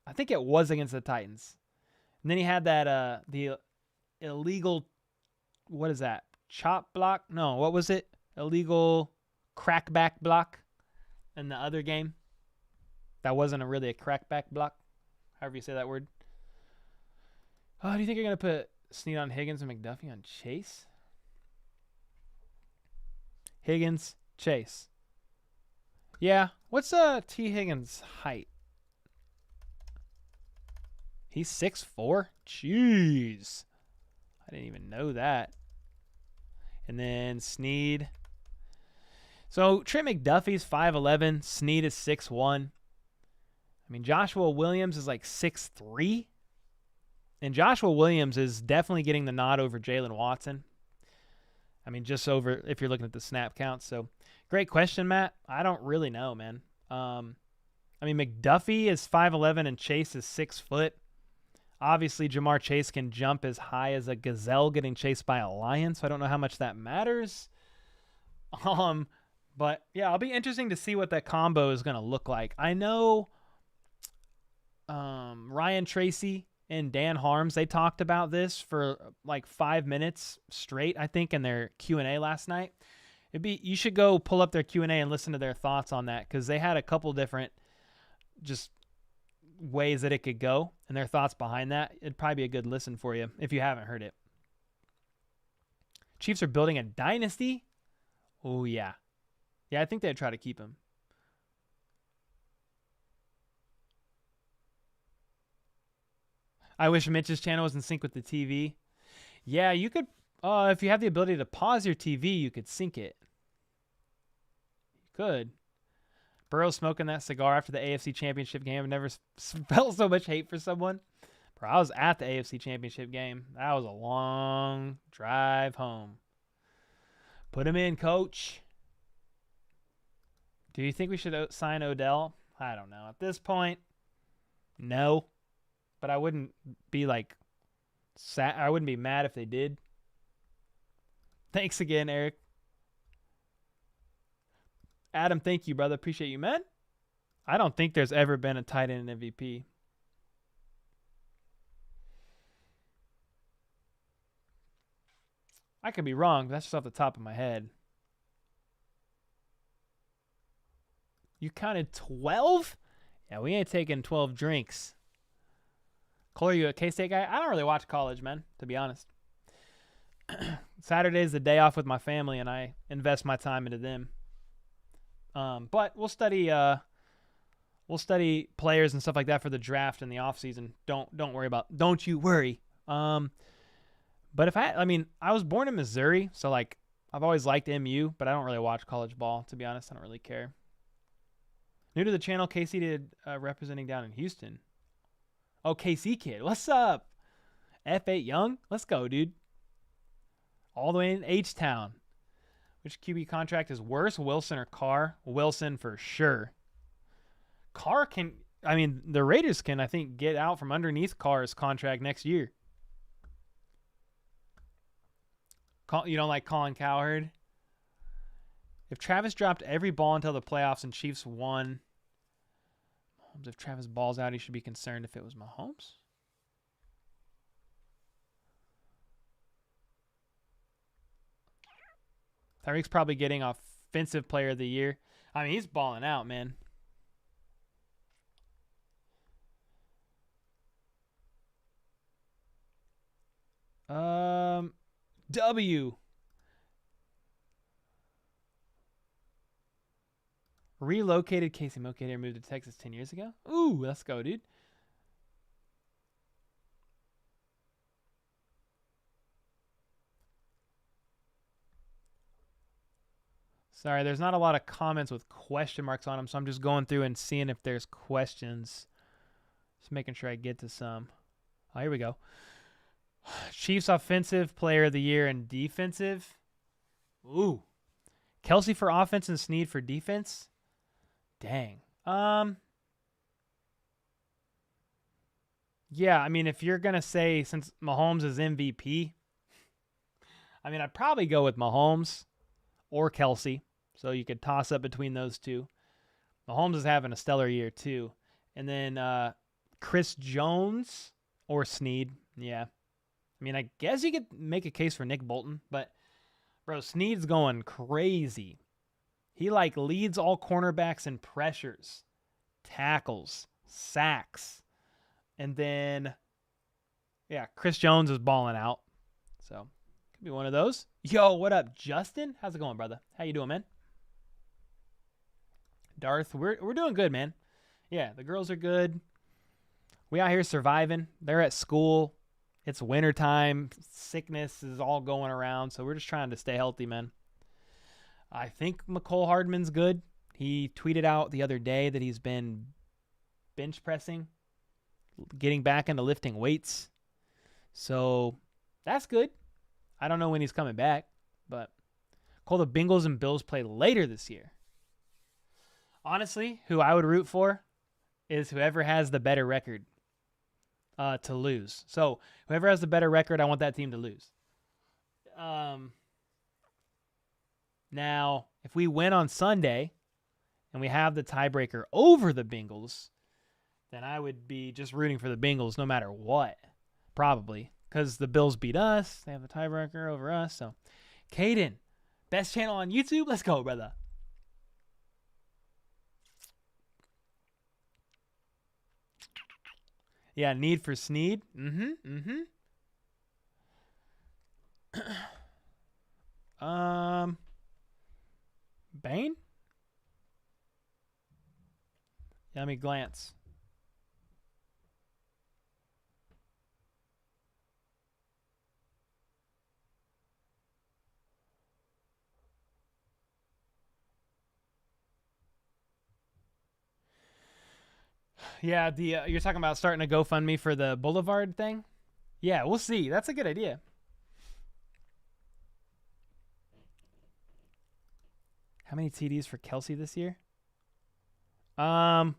I think it was against the Titans. And then he had that the illegal, what is that? Chop block? No, what was it? Illegal crackback block in the other game. That wasn't really a crackback block. However you say that word. Oh, do you think you're going to put Snead on Higgins and McDuffie on Chase? Higgins, Chase. Yeah. What's T. Higgins' height? He's 6'4"? Jeez. I didn't even know that. And then Snead. So Trent McDuffie's 5'11". Snead is 6'1". I mean, Joshua Williams is 6'3". And Joshua Williams is definitely getting the nod over Jalen Watson. I mean, just over if you're looking at the snap count. So, great question, Matt. I don't really know, man. I mean, McDuffie is 5'11" and Chase is 6 foot. Obviously, Jamar Chase can jump as high as a gazelle getting chased by a lion, so I don't know how much that matters. But, yeah, it'll be interesting to see what that combo is going to look like. I know Ryan Tracy and Dan Harms, they talked about this for 5 minutes straight, I think, in their Q&A last night. You should go pull up their Q&A and listen to their thoughts on that, because they had a couple different just ways that it could go and their thoughts behind that, it'd probably be a good listen for you if you haven't heard it. Chiefs are building a dynasty. Oh, yeah. Yeah, I think they'd try to keep him. I wish Mitch's channel was in sync with the TV. Yeah, you could, if you have the ability to pause your TV, you could sync it. You could. Burrow smoking that cigar after the AFC Championship game. I've never felt so much hate for someone. Bro, I was at the AFC Championship game. That was a long drive home. Put him in, coach. Do you think we should sign Odell? I don't know. At this point, no. But I wouldn't be like sad. I wouldn't be mad if they did. Thanks again, Eric. Adam, thank you, brother. Appreciate you, man. I don't think there's ever been a tight end MVP. I could be wrong, but that's just off the top of my head. You counted 12? Yeah, we ain't taking 12 drinks. Cole, are you a K-State guy? I don't really watch college, man, to be honest. Saturday's the day off with my family, and I invest my time into them. But we'll study players and stuff like that for the draft in the off season. Don't you worry. But I was born in Missouri, so like I've always liked MU, but I don't really watch college ball, to be honest. I don't really care. New to the channel, Casey did representing down in Houston. Oh, KC kid, what's up? F8 Young, let's go, dude. All the way in H-Town. Which QB contract is worse, Wilson or Carr? Wilson for sure. Carr the Raiders can, I think, get out from underneath Carr's contract next year. You don't like Colin Cowherd? If Travis dropped every ball until the playoffs and Chiefs won, if Travis balls out, he should be concerned if it was Mahomes. Tyreek's probably getting offensive player of the year. I mean, he's balling out, man. W. Relocated Casey Mocater moved to Texas 10 years ago. Ooh, let's go, dude. Sorry, there's not a lot of comments with question marks on them, so I'm just going through and seeing if there's questions. Just making sure I get to some. Oh, here we go. Chiefs offensive player of the year and defensive. Ooh. Kelsey for offense and Snead for defense. Dang. Yeah, I mean, if you're going to say since Mahomes is MVP, I mean, I'd probably go with Mahomes or Kelsey. So you could toss up between those two. Mahomes is having a stellar year too. And then Chris Jones or Snead. Yeah. I mean, I guess you could make a case for Nick Bolton, but bro, Snead's going crazy. He like leads all cornerbacks in pressures, tackles, sacks. And then, yeah, Chris Jones is balling out. So, could be one of those. Yo, what up, Justin? How's it going, brother? How you doing, man? Darth, we're doing good, man. Yeah, the girls are good. We out here surviving. They're at school. It's wintertime. Sickness is all going around, so we're just trying to stay healthy, man. I think McCole Hardman's good. He tweeted out the other day that he's been bench pressing, getting back into lifting weights. So that's good. I don't know when he's coming back, but Cole, the Bengals and Bills play later this year. Honestly, who I would root for is whoever has the better record to lose. So whoever has the better record, I want that team to lose. Now, if we win on Sunday and we have the tiebreaker over the Bengals, then I would be just rooting for the Bengals no matter what, probably, because the Bills beat us. They have the tiebreaker over us. So, Caden, best channel on YouTube. Let's go, brother. Yeah, Need for Sneed. Bane? Yeah, let me glance. Yeah, the you're talking about starting a GoFundMe for the Boulevard thing? Yeah, we'll see. That's a good idea. How many TDs for Kelsey this year? Well,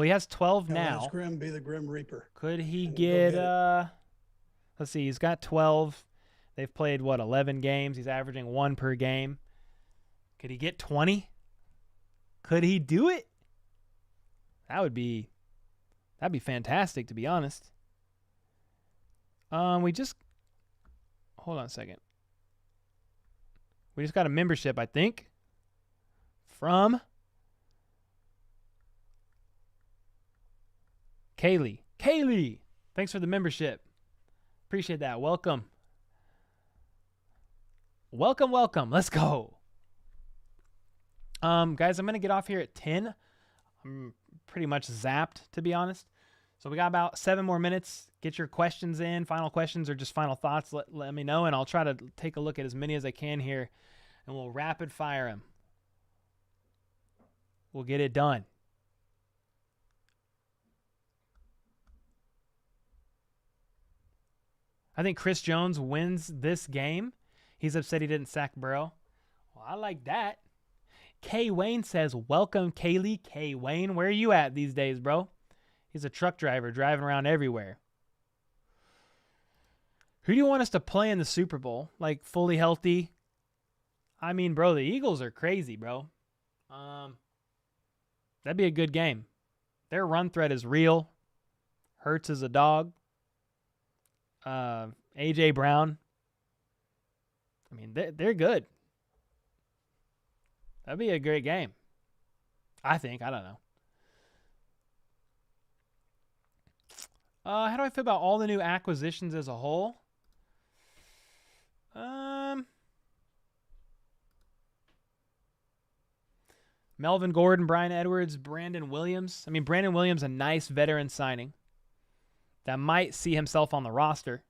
he has 12 Now now. let Grim be the Grim Reaper. Could he And go get get it. let's see, he's got 12. They've played 11 games. He's averaging 1 per game. Could he get 20? Could he do it? That'd be fantastic, to be honest. We just hold on a second. We just got a membership, I think, from Kaylee. Kaylee, thanks for the membership. Appreciate that. Welcome. Welcome. Let's go. Guys, I'm going to get off here at 10. I'm pretty much zapped, to be honest. So we got about 7 more minutes. Get your questions in, final questions or just final thoughts. Let me know, and I'll try to take a look at as many as I can here, and we'll rapid fire them. We'll get it done. I think Chris Jones wins this game. He's upset he didn't sack Burrow. Well, I like that. K. Wayne says, welcome, Kaylee. K. Wayne, where are you at these days, bro? He's a truck driver driving around everywhere. Who do you want us to play in the Super Bowl? Like, fully healthy? I mean, bro, the Eagles are crazy, bro. That'd be a good game. Their run threat is real. Hurts is a dog. A.J. Brown. I mean, they're good. That'd be a great game. I think. I don't know. How do I feel about all the new acquisitions as a whole? Melvin Gordon, Brian Edwards, Brandon Williams. I mean, Brandon Williams, a nice veteran signing that might see himself on the roster,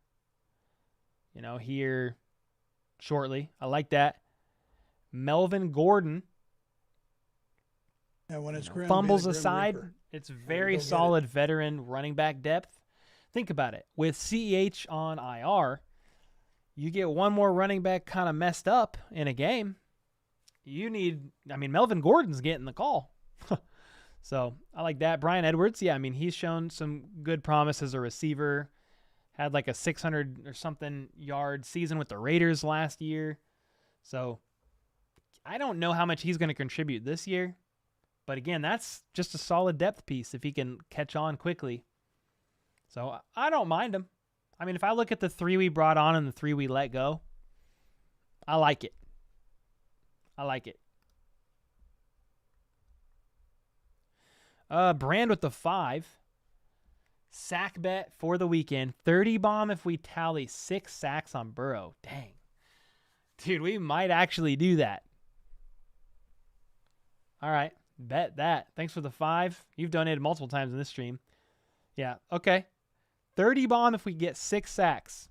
here shortly. I like that. Melvin Gordon. Now when it's Grim, Fumbles be the Grim aside, Reaper. it's very go get solid veteran running back depth. Think about it. With CEH on IR, you get one more running back kind of messed up in a game. Melvin Gordon's getting the call. So I like that. Brian Edwards, he's shown some good promise as a receiver. Had like a 600 or something yard season with the Raiders last year. So I don't know how much he's going to contribute this year. But again, that's just a solid depth piece if he can catch on quickly. So I don't mind him. I mean, if I look at the 3 we brought on and the 3 we let go, I like it. Brand with the 5. Sack bet for the weekend. 30 bomb if we tally 6 sacks on Burrow. Dang. Dude, we might actually do that. All right. Bet that. Thanks for the 5. You've donated multiple times in this stream. Yeah. Okay. 30 bomb if we get 6 sacks.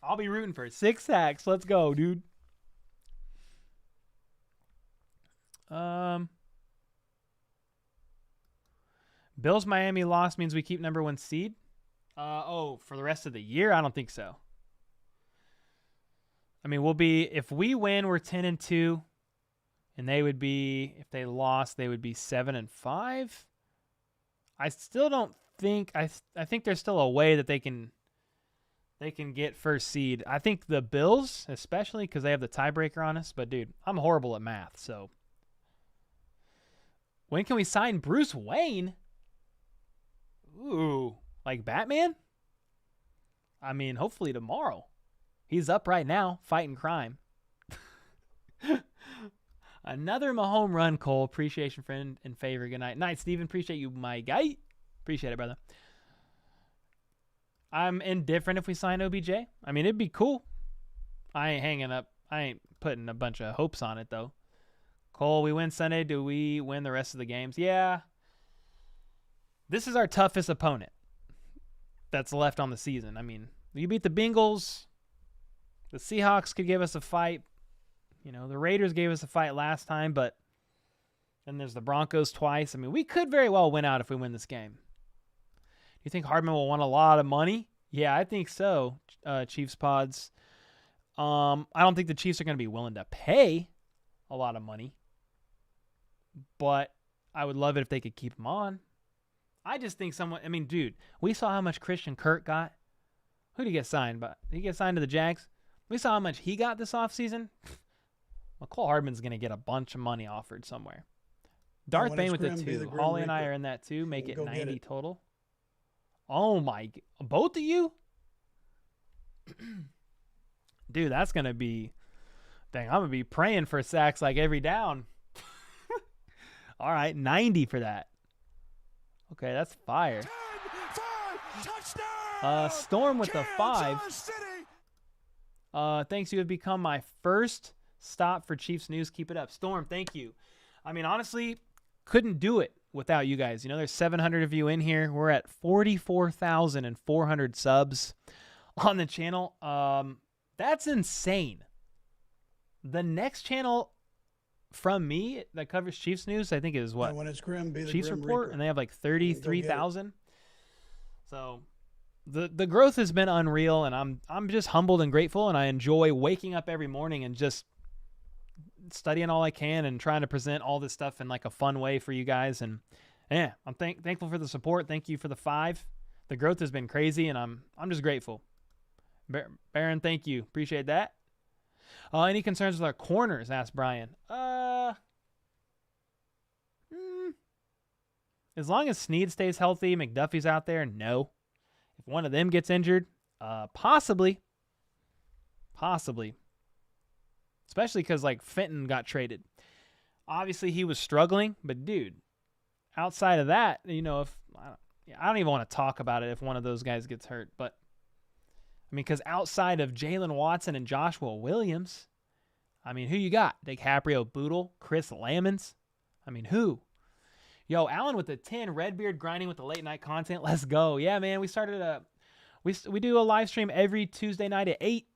I'll be rooting for it. 6 sacks. Let's go, dude. Bills Miami loss means we keep number 1 seed. For the rest of the year, I don't think so. I mean, if we win, we're 10-2, and they would be, if they lost, they would be 7-5. I still don't think I think there's still a way that they can get first seed. I think the Bills, especially because they have the tiebreaker on us. But dude, I'm horrible at math. So when can we sign Bruce Wayne? Ooh, like Batman? I mean, hopefully tomorrow. He's up right now fighting crime. Another Mahomes run, Cole. Appreciation, friend, and favor. Good night. Night, Steven. Appreciate you, my guy. Appreciate it, brother. I'm indifferent if we sign OBJ. I mean, it'd be cool. I ain't putting a bunch of hopes on it, though. Cole, we win Sunday. Do we win the rest of the games? Yeah. This is our toughest opponent that's left on the season. I mean, you beat the Bengals. The Seahawks could give us a fight. You know, the Raiders gave us a fight last time, but then there's the Broncos twice. I mean, we could very well win out if we win this game. Do you think Hardman will want a lot of money? Yeah, I think so, Chiefs pods. I don't think the Chiefs are going to be willing to pay a lot of money, but I would love it if they could keep him on. I just think dude, we saw how much Christian Kirk got. Who did he get signed by? Did he get signed to the Jags? We saw how much he got this offseason. McCole Hardman's going to get a bunch of money offered somewhere. Darth Bane with the 2. Holly and I are in that too. Make it 90 total. Oh my, both of you? Dude, that's going to be, dang, I'm going to be praying for sacks like every down. All right, 90 for that. Okay, that's fire. 10-5, Storm with the 5. Thanks, you have become my first stop for Chiefs news. Keep it up. Storm, thank you. I mean, honestly, couldn't do it without you guys. You know, there's 700 of you in here. We're at 44,400 subs on the channel. That's insane. The next channel from me that covers Chiefs news, I think is what? When it's grim, be the Chiefs Grim Report, Reaper. and they have like 33,000. So the growth has been unreal, and I'm just humbled and grateful, and I enjoy waking up every morning and just studying all I can and trying to present all this stuff in like a fun way for you guys. And yeah, I'm thankful for the support. Thank you for the 5. The growth has been crazy, and I'm just grateful. Baron, thank you. Appreciate that. Any concerns with our corners? Asked Brian. As long as Snead stays healthy, McDuffie's out there, no. If one of them gets injured, possibly. Especially because like Fenton got traded. Obviously he was struggling, but dude, outside of that, you know, if I don't even want to talk about it if one of those guys gets hurt, but I mean, because outside of Jalen Watson and Joshua Williams, I mean, who you got? DiCaprio Boodle, Chris Lamons. I mean, who? Yo, Alan with the 10, Redbeard grinding with the late night content. Let's go. Yeah, man, we started we do a live stream every Tuesday night at 8,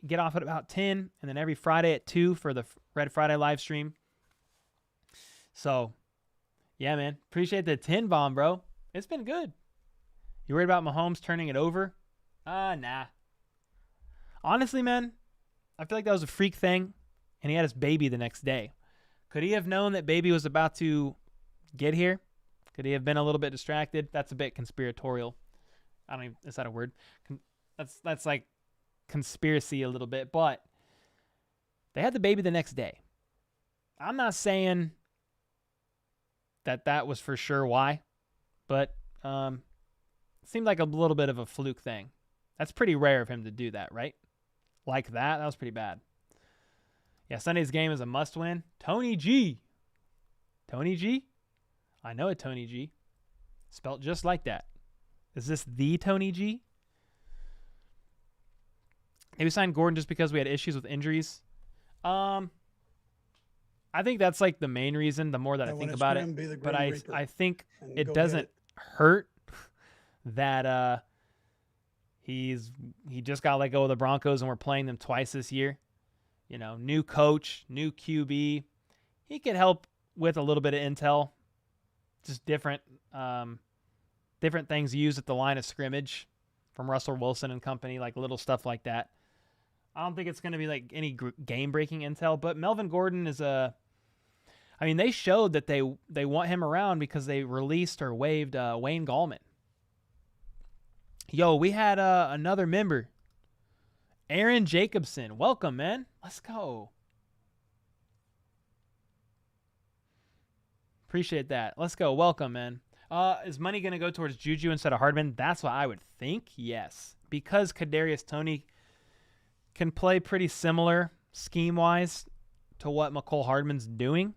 get off at about 10, and then every Friday at 2 for the Red Friday live stream. So, yeah, man, appreciate the 10 bomb, bro. It's been good. You worried about Mahomes turning it over? Nah. Honestly, man, I feel like that was a freak thing, and he had his baby the next day. Could he have known that baby was about to get here? Could he have been a little bit distracted? That's a bit conspiratorial. Is that a word? That's like conspiracy a little bit, but they had the baby the next day. I'm not saying that was for sure why, but it seemed like a little bit of a fluke thing. That's pretty rare of him to do that, right? Like that was pretty bad. Yeah, Sunday's game is a must-win. Tony G. I know a Tony G. Spelt just like that. Is this the Tony G? Maybe signed Gordon just because we had issues with injuries. I think that's like the main reason, the more that I think about it. But I think it doesn't hurt that he just got let go of the Broncos and we're playing them twice this year. You know, new coach, new QB. He could help with a little bit of intel. Just different things used at the line of scrimmage from Russell Wilson and company, like little stuff like that. I don't think it's going to be like any game-breaking intel, but Melvin Gordon is they showed that they want him around because they released or waived Wayne Gallman. Yo, we had another member, Aaron Jacobson. Welcome, man. Let's go. Appreciate that. Let's go. Welcome, man. Is money going to go towards Juju instead of Hardman? That's what I would think. Yes, because Kadarius Toney can play pretty similar scheme-wise to what McCole Hardman's doing.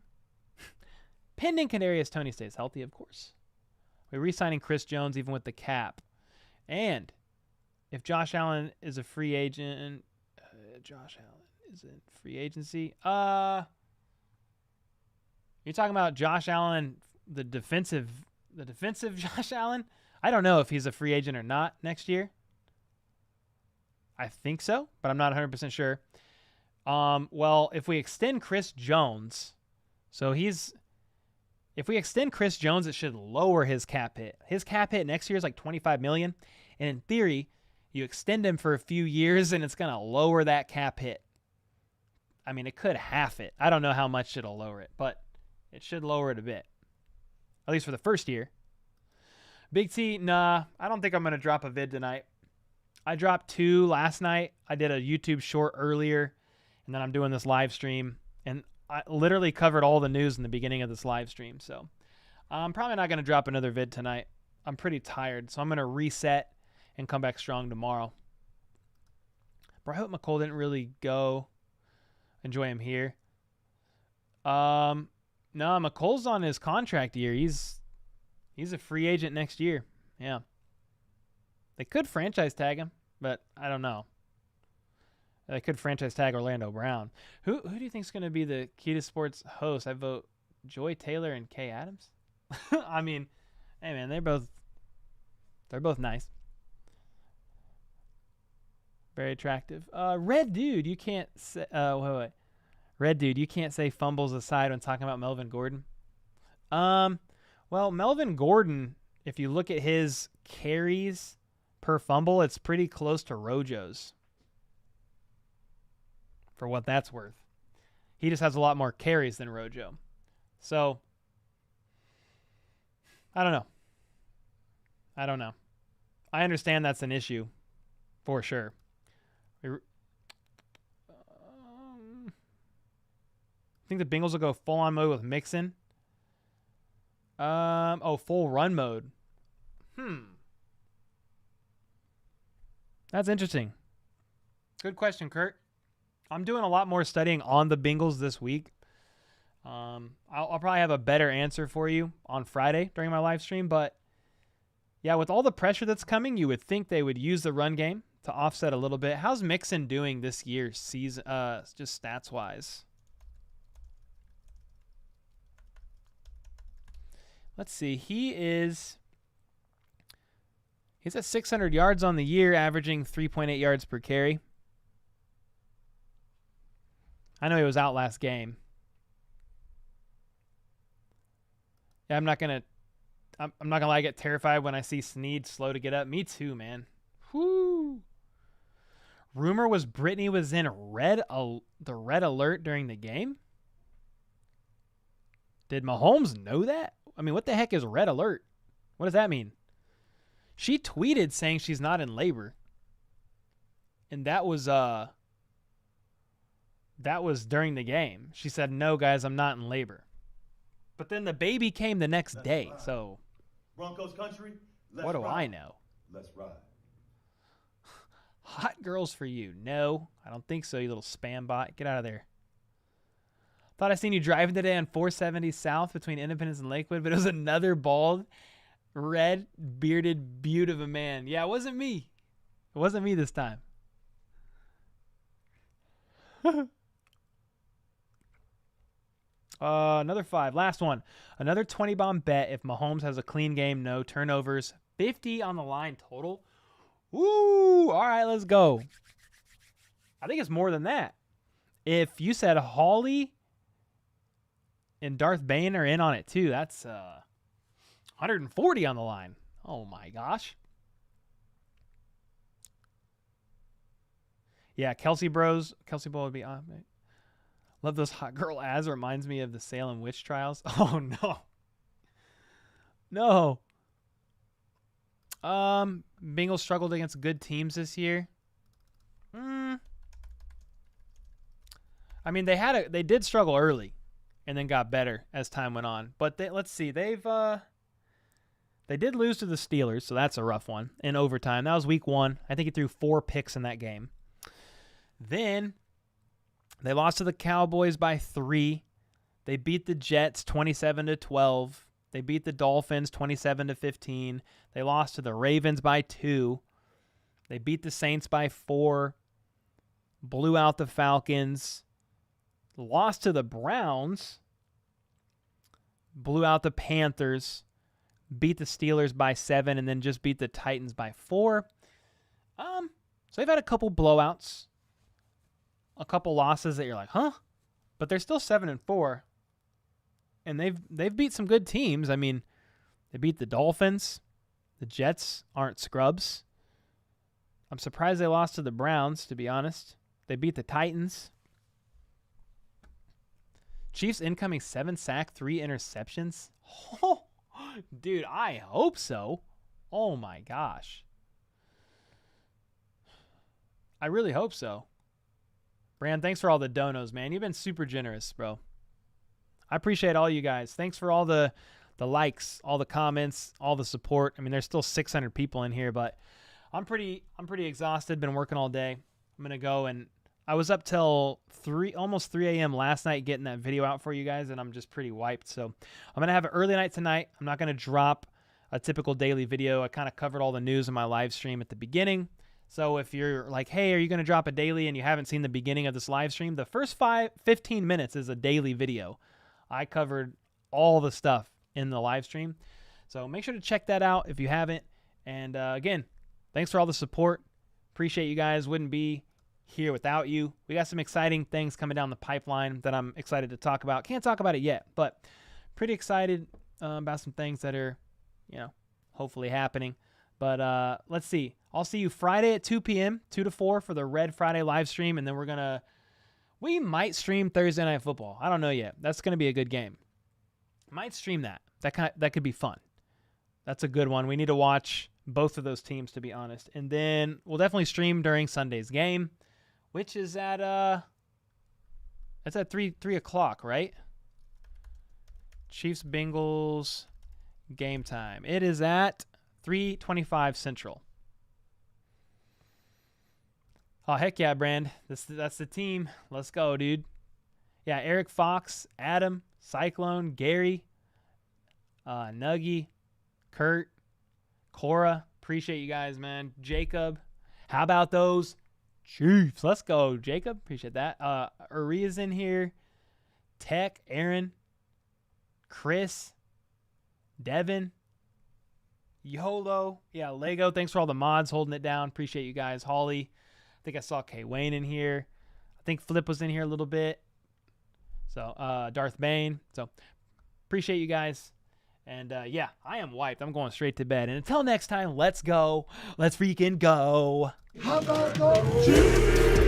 Pending Kadarius Toney stays healthy, of course. We're re-signing Chris Jones even with the cap. And if Josh Allen is a free agent, Josh Allen isn't free agency. You're talking about Josh Allen, the defensive Josh Allen? I don't know if he's a free agent or not next year. I think so, but I'm not 100% sure. Well, if we extend Chris Jones, if we extend Chris Jones, it should lower his cap hit. His cap hit next year is like $25 million, and in theory, you extend him for a few years, and it's going to lower that cap hit. I mean, it could half it. I don't know how much it'll lower it, but it should lower it a bit, at least for the first year. Big T, nah, I don't think I'm going to drop a vid tonight. I dropped 2 last night. I did a YouTube short earlier, and then I'm doing this live stream, and I literally covered all the news in the beginning of this live stream, so I'm probably not going to drop another vid tonight. I'm pretty tired, so I'm going to reset and come back strong tomorrow. But I hope McColl didn't really go. Enjoy him here. No, McColl's on his contract year. He's a free agent next year. Yeah. They could franchise tag him, but I don't know. They could franchise tag Orlando Brown. Who do you think is going to be the Key to Sports host? I vote Joy Taylor and Kay Adams. I mean, hey man, they're both nice. Very attractive. Red dude, you can't say. Wait. Red dude, you can't say fumbles aside when talking about Melvin Gordon. Well, Melvin Gordon, if you look at his carries per fumble, it's pretty close to Rojo's. For what that's worth. He just has a lot more carries than Rojo. So, I don't know. I understand that's an issue, for sure. I think the Bengals will go full-on mode with Mixon. Full run mode. That's interesting. Good question, Kurt. I'm doing a lot more studying on the Bengals this week. I'll probably have a better answer for you on Friday during my live stream. But, yeah, with all the pressure that's coming, you would think they would use the run game to offset a little bit. How's Mixon doing this year, season, just stats-wise? Let's see. He's at 600 yards on the year, averaging 3.8 yards per carry. I know he was out last game. Yeah, I'm not gonna lie, I get terrified when I see Snead slow to get up. Me too, man. Whoo. Rumor was Brittany was in the red alert during the game. Did Mahomes know that? I mean, what the heck is red alert? What does that mean? She tweeted saying she's not in labor. And that was during the game. She said, "No, guys, I'm not in labor." But then the baby came the next day. Ride. So Broncos country. what do I know? Let's ride. Hot girls for you. No, I don't think so, you little spam bot. Get out of there. Thought I seen you driving today on 470 South between Independence and Lakewood, but it was another bald, red, bearded beaut of a man. Yeah, it wasn't me. It wasn't me this time. Another 5. Last one. Another 20 bomb bet if Mahomes has a clean game, no turnovers. 50 on the line total. Woo! All right, let's go. I think it's more than that. If you said Hawley and Darth Bane are in on it too, that's 140 on the line. Oh my gosh. Yeah, Kelsey Boy would be on. Love those hot girl ads. Reminds me of the Salem witch trials. Oh no. No. Bengals struggled against good teams this year. I mean, they did struggle early and then got better as time went on. But let's see. They did lose to the Steelers, so that's a rough one in overtime. That was week 1. I think he threw 4 picks in that game. Then they lost to the Cowboys by 3. They beat the Jets 27-12. They beat the Dolphins 27-15. They lost to the Ravens by 2. They beat the Saints by 4, blew out the Falcons, lost to the Browns, blew out the Panthers, beat the Steelers by 7, and then just beat the Titans by 4. So they've had a couple blowouts, a couple losses that you're like, huh? But they're still 7-4, and they've beat some good teams. I mean, they beat the Dolphins. The Jets aren't scrubs. I'm surprised they lost to the Browns, to be honest. They beat the Titans. Chiefs incoming 7 sack, 3 interceptions. Oh, dude, I hope so. Oh my gosh. I really hope so. Brand, thanks for all the donos, man. You've been super generous, bro. I appreciate all you guys. Thanks for all the likes, all the comments, all the support. I mean, there's still 600 people in here, but I'm pretty exhausted. Been working all day. I'm gonna go, and I was up till almost 3 a.m. last night getting that video out for you guys, and I'm just pretty wiped. So I'm gonna have an early night tonight. I'm not gonna drop a typical daily video. I kind of covered all the news in my live stream at the beginning. So if you're like, hey, are you gonna drop a daily and you haven't seen the beginning of this live stream, the first 15 minutes is a daily video. I covered all the stuff in the live stream. So make sure to check that out if you haven't. And again, thanks for all the support. Appreciate you guys. Wouldn't be here without you. We got some exciting things coming down the pipeline that I'm excited to talk about. Can't talk about it yet, but pretty excited about some things that are, hopefully happening. But let's see. I'll see you Friday at 2 p.m., 2 to 4 for the Red Friday live stream. And then we might stream Thursday Night Football. I don't know yet. That's going to be a good game. Might stream that. That could be fun. That's a good one. We need to watch both of those teams, to be honest. And then we'll definitely stream during Sunday's game, which is at it's at 3 o'clock, right? Chiefs Bengals game time. It is at 3:25 Central. Oh, heck yeah, Brand. That's the team. Let's go, dude. Yeah, Eric Fox, Adam, Cyclone, Gary, Nuggy, Kurt, Cora. Appreciate you guys, man. Jacob. How about those Chiefs? Let's go, Jacob. Appreciate that. Uria's in here. Tech, Aaron, Chris, Devin, YOLO. Yeah, Lego. Thanks for all the mods holding it down. Appreciate you guys. Holly. I think I saw K. Wayne in here. I think Flip was in here a little bit. So, Darth Bane. So, appreciate you guys. And, yeah, I am wiped. I'm going straight to bed. And until next time, let's go. Let's freaking go. How about those Chiefs?